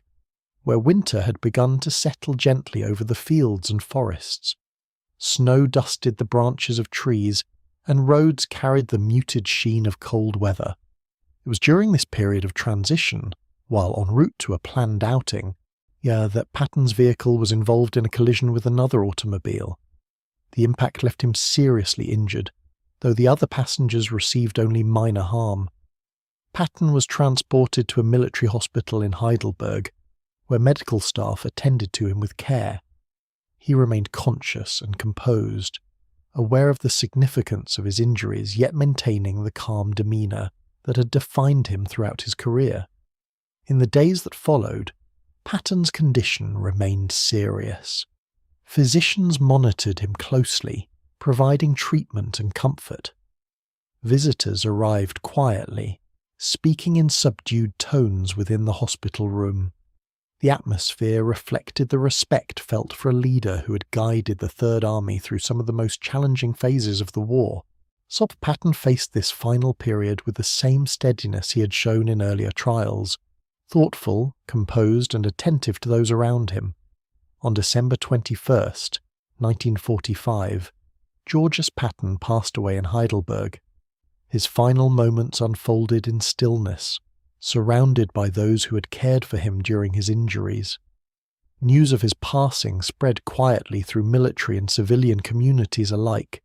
A: where winter had begun to settle gently over the fields and forests. Snow dusted the branches of trees, and roads carried the muted sheen of cold weather. It was during this period of transition, while en route to a planned outing, that Patton's vehicle was involved in a collision with another automobile. The impact left him seriously injured, though the other passengers received only minor harm. Patton was transported to a military hospital in Heidelberg, where medical staff attended to him with care. He remained conscious and composed, aware of the significance of his injuries, yet maintaining the calm demeanour that had defined him throughout his career. In the days that followed, Patton's condition remained serious. Physicians monitored him closely, providing treatment and comfort. Visitors arrived quietly, speaking in subdued tones within the hospital room. The atmosphere reflected the respect felt for a leader who had guided the Third Army through some of the most challenging phases of the war. Patton faced this final period with the same steadiness he had shown in earlier trials, thoughtful, composed, and attentive to those around him. On December 21st, 1945, Georges Patton passed away in Heidelberg. His final moments unfolded in stillness, surrounded by those who had cared for him during his injuries. News of his passing spread quietly through military and civilian communities alike,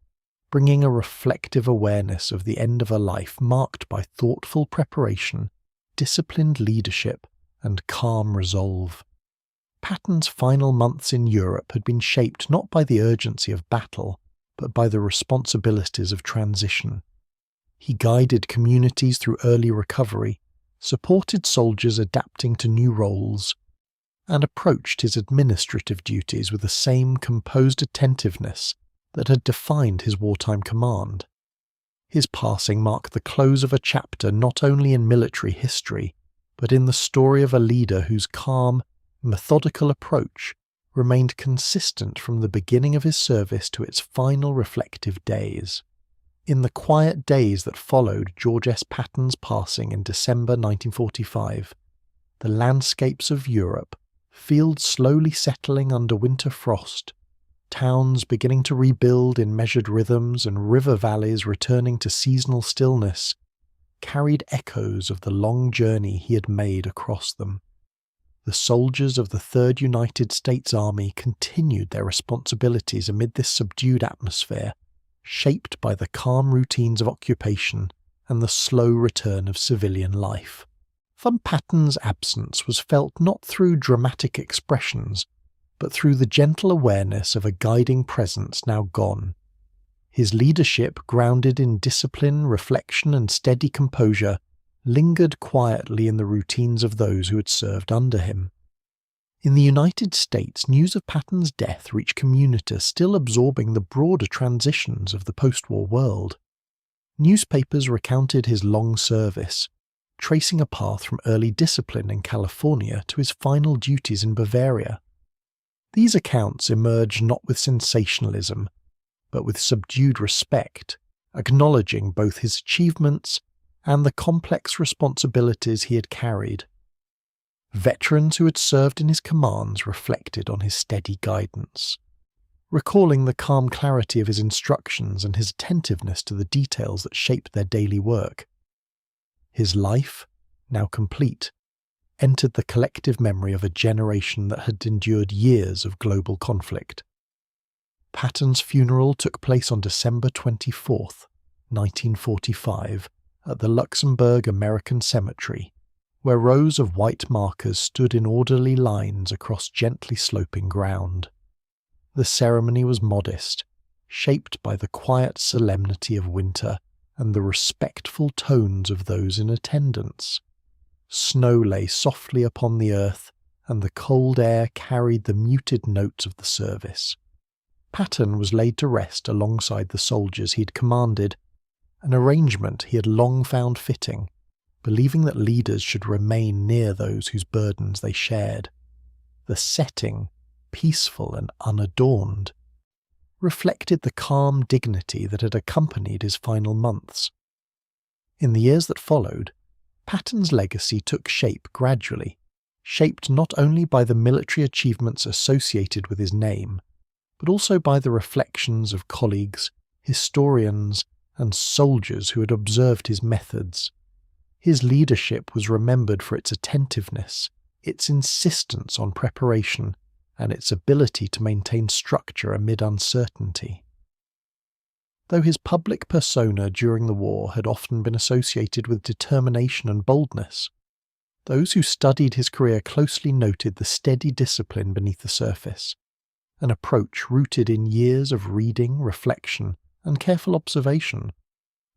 A: bringing a reflective awareness of the end of a life marked by thoughtful preparation, disciplined leadership, and calm resolve. Patton's final months in Europe had been shaped not by the urgency of battle, but by the responsibilities of transition. He guided communities through early recovery, supported soldiers adapting to new roles, and approached his administrative duties with the same composed attentiveness that had defined his wartime command. His passing marked the close of a chapter not only in military history, but in the story of a leader whose calm, methodical approach remained consistent from the beginning of his service to its final reflective days. In the quiet days that followed George S. Patton's passing in December 1945, the landscapes of Europe, fields slowly settling under winter frost, towns beginning to rebuild in measured rhythms, and river valleys returning to seasonal stillness, carried echoes of the long journey he had made across them. The soldiers of the 3rd United States Army continued their responsibilities amid this subdued atmosphere, shaped by the calm routines of occupation and the slow return of civilian life. Von Patton's absence was felt not through dramatic expressions, but through the gentle awareness of a guiding presence now gone. His leadership, grounded in discipline, reflection, and steady composure, lingered quietly in the routines of those who had served under him. In the United States, news of Patton's death reached communities still absorbing the broader transitions of the post-war world. Newspapers recounted his long service, tracing a path from early discipline in California to his final duties in Bavaria. These accounts emerged not with sensationalism, but with subdued respect, acknowledging both his achievements and the complex responsibilities he had carried. Veterans who had served in his commands reflected on his steady guidance, recalling the calm clarity of his instructions and his attentiveness to the details that shaped their daily work. His life, now complete, entered the collective memory of a generation that had endured years of global conflict. Patton's funeral took place on December 24, 1945, at the Luxembourg American Cemetery, where rows of white markers stood in orderly lines across gently sloping ground. The ceremony was modest, shaped by the quiet solemnity of winter and the respectful tones of those in attendance. Snow lay softly upon the earth, and the cold air carried the muted notes of the service. Patton was laid to rest alongside the soldiers he had commanded, an arrangement he had long found fitting, believing that leaders should remain near those whose burdens they shared. The setting, peaceful and unadorned, reflected the calm dignity that had accompanied his final months. In the years that followed, Patton's legacy took shape gradually, shaped not only by the military achievements associated with his name, but also by the reflections of colleagues, historians, and soldiers who had observed his methods. His leadership was remembered for its attentiveness, its insistence on preparation, and its ability to maintain structure amid uncertainty. Though his public persona during the war had often been associated with determination and boldness, those who studied his career closely noted the steady discipline beneath the surface, an approach rooted in years of reading, reflection, and careful observation.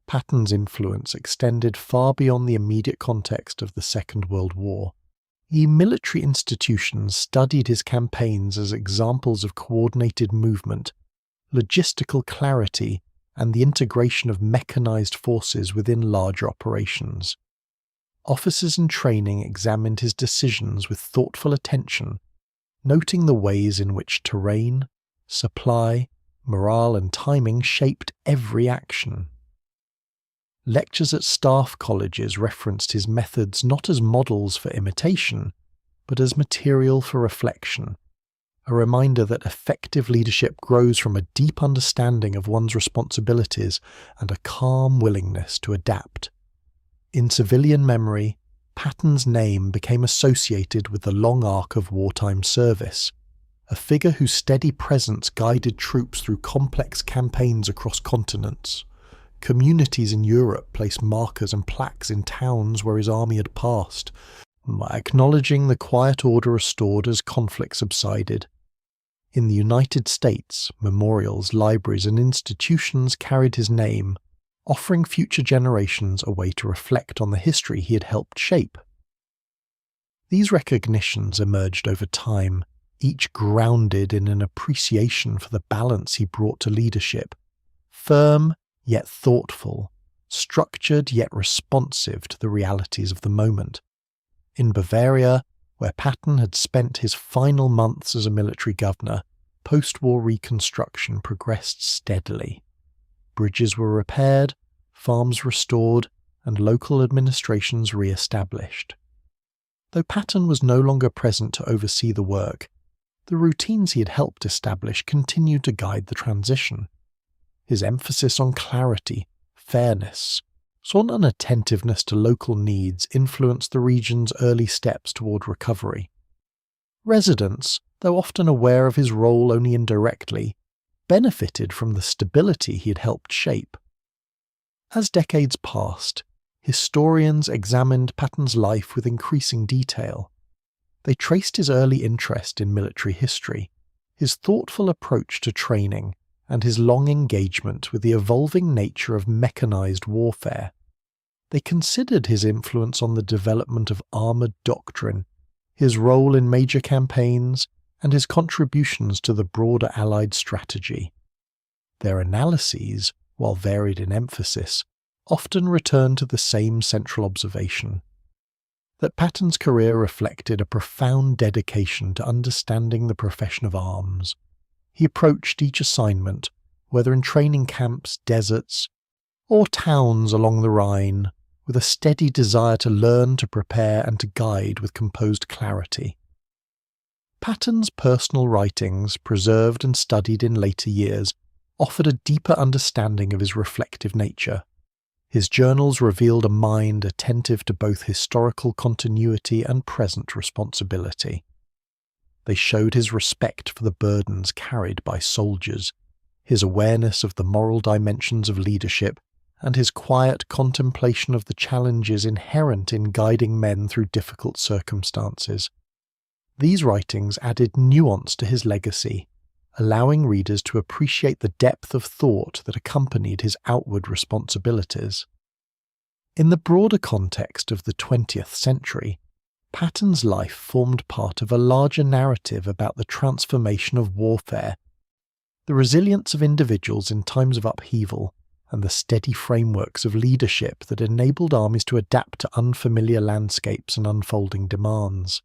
A: Patton's influence extended far beyond the immediate context of the Second World War. Military institutions studied his campaigns as examples of coordinated movement, logistical clarity, and the integration of mechanized forces within larger operations. Officers in training examined his decisions with thoughtful attention, noting the ways in which terrain, supply, morale, and timing shaped every action. Lectures at staff colleges referenced his methods not as models for imitation, but as material for reflection, a reminder that effective leadership grows from a deep understanding of one's responsibilities and a calm willingness to adapt. In civilian memory, Patton's name became associated with the long arc of wartime service, a figure whose steady presence guided troops through complex campaigns across continents. Communities in Europe placed markers and plaques in towns where his army had passed, acknowledging the quiet order restored as conflict subsided. In the United States, memorials, libraries, and institutions carried his name, offering future generations a way to reflect on the history he had helped shape. These recognitions emerged over time, each grounded in an appreciation for the balance he brought to leadership, firm yet thoughtful, structured yet responsive to the realities of the moment. In Bavaria, where Patton had spent his final months as a military governor, post-war reconstruction progressed steadily. Bridges were repaired, farms restored, and local administrations re-established. Though Patton was no longer present to oversee the work, the routines he had helped establish continued to guide the transition. His emphasis on clarity, fairness, an attentiveness to local needs influenced the region's early steps toward recovery. Residents, though often aware of his role only indirectly, benefited from the stability he had helped shape. As decades passed, historians examined Patton's life with increasing detail. They traced his early interest in military history, his thoughtful approach to training, and his long engagement with the evolving nature of mechanized warfare. They considered his influence on the development of armored doctrine, his role in major campaigns, and his contributions to the broader Allied strategy. Their analyses, while varied in emphasis, often returned to the same central observation: that Patton's career reflected a profound dedication to understanding the profession of arms. He approached each assignment, whether in training camps, deserts, or towns along the Rhine, with a steady desire to learn, to prepare, and to guide with composed clarity. Patton's personal writings, preserved and studied in later years, offered a deeper understanding of his reflective nature. His journals revealed a mind attentive to both historical continuity and present responsibility. They showed his respect for the burdens carried by soldiers, his awareness of the moral dimensions of leadership, and his quiet contemplation of the challenges inherent in guiding men through difficult circumstances. These writings added nuance to his legacy, allowing readers to appreciate the depth of thought that accompanied his outward responsibilities. In the broader context of the 20th century, Patton's life formed part of a larger narrative about the transformation of warfare, the resilience of individuals in times of upheaval, and the steady frameworks of leadership that enabled armies to adapt to unfamiliar landscapes and unfolding demands.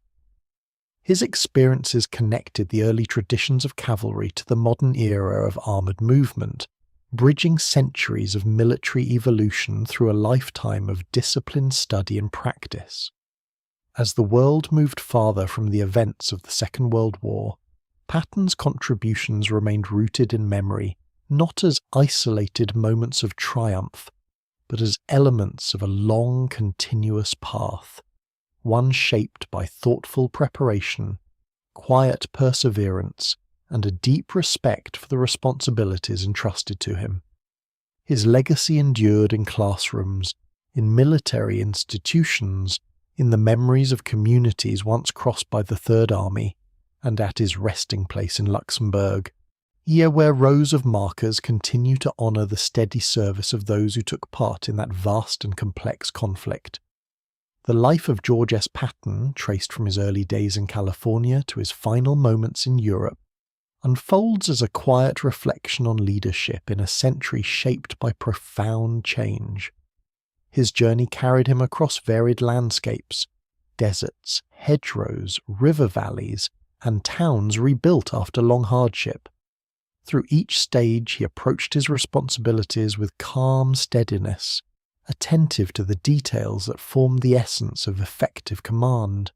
A: His experiences connected the early traditions of cavalry to the modern era of armoured movement, bridging centuries of military evolution through a lifetime of disciplined study and practice. As the world moved farther from the events of the Second World War, Patton's contributions remained rooted in memory, not as isolated moments of triumph, but as elements of a long, continuous path, one shaped by thoughtful preparation, quiet perseverance, and a deep respect for the responsibilities entrusted to him. His legacy endured in classrooms, in military institutions, in the memories of communities once crossed by the Third Army, and at his resting place in Luxembourg, here where rows of markers continue to honour the steady service of those who took part in that vast and complex conflict. The life of George S. Patton, traced from his early days in California to his final moments in Europe, unfolds as a quiet reflection on leadership in a century shaped by profound change. His journey carried him across varied landscapes, deserts, hedgerows, river valleys, and towns rebuilt after long hardship. Through each stage he approached his responsibilities with calm steadiness, attentive to the details that formed the essence of effective command.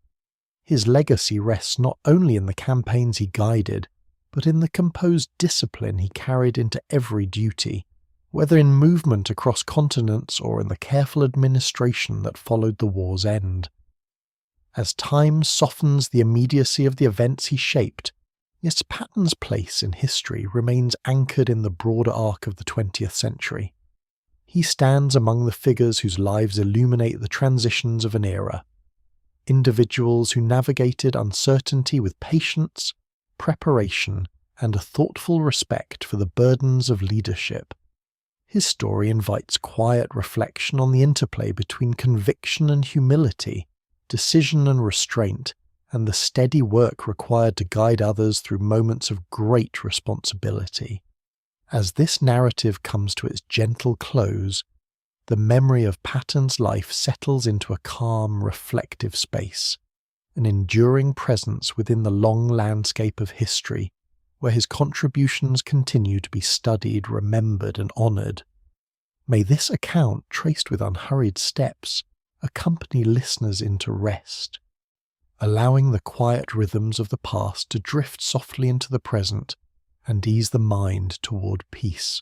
A: His legacy rests not only in the campaigns he guided, but in the composed discipline he carried into every duty, whether in movement across continents or in the careful administration that followed the war's end. As time softens the immediacy of the events he shaped, Yet Patton's place in history remains anchored in the broader arc of the 20th century. He stands among the figures whose lives illuminate the transitions of an era, individuals who navigated uncertainty with patience, preparation, and a thoughtful respect for the burdens of leadership. His story invites quiet reflection on the interplay between conviction and humility, decision and restraint, and the steady work required to guide others through moments of great responsibility. As this narrative comes to its gentle close, the memory of Patton's life settles into a calm, reflective space, an enduring presence within the long landscape of history, where his contributions continue to be studied, remembered, and honoured. May this account, traced with unhurried steps, accompany listeners into rest, allowing the quiet rhythms of the past to drift softly into the present and ease the mind toward peace.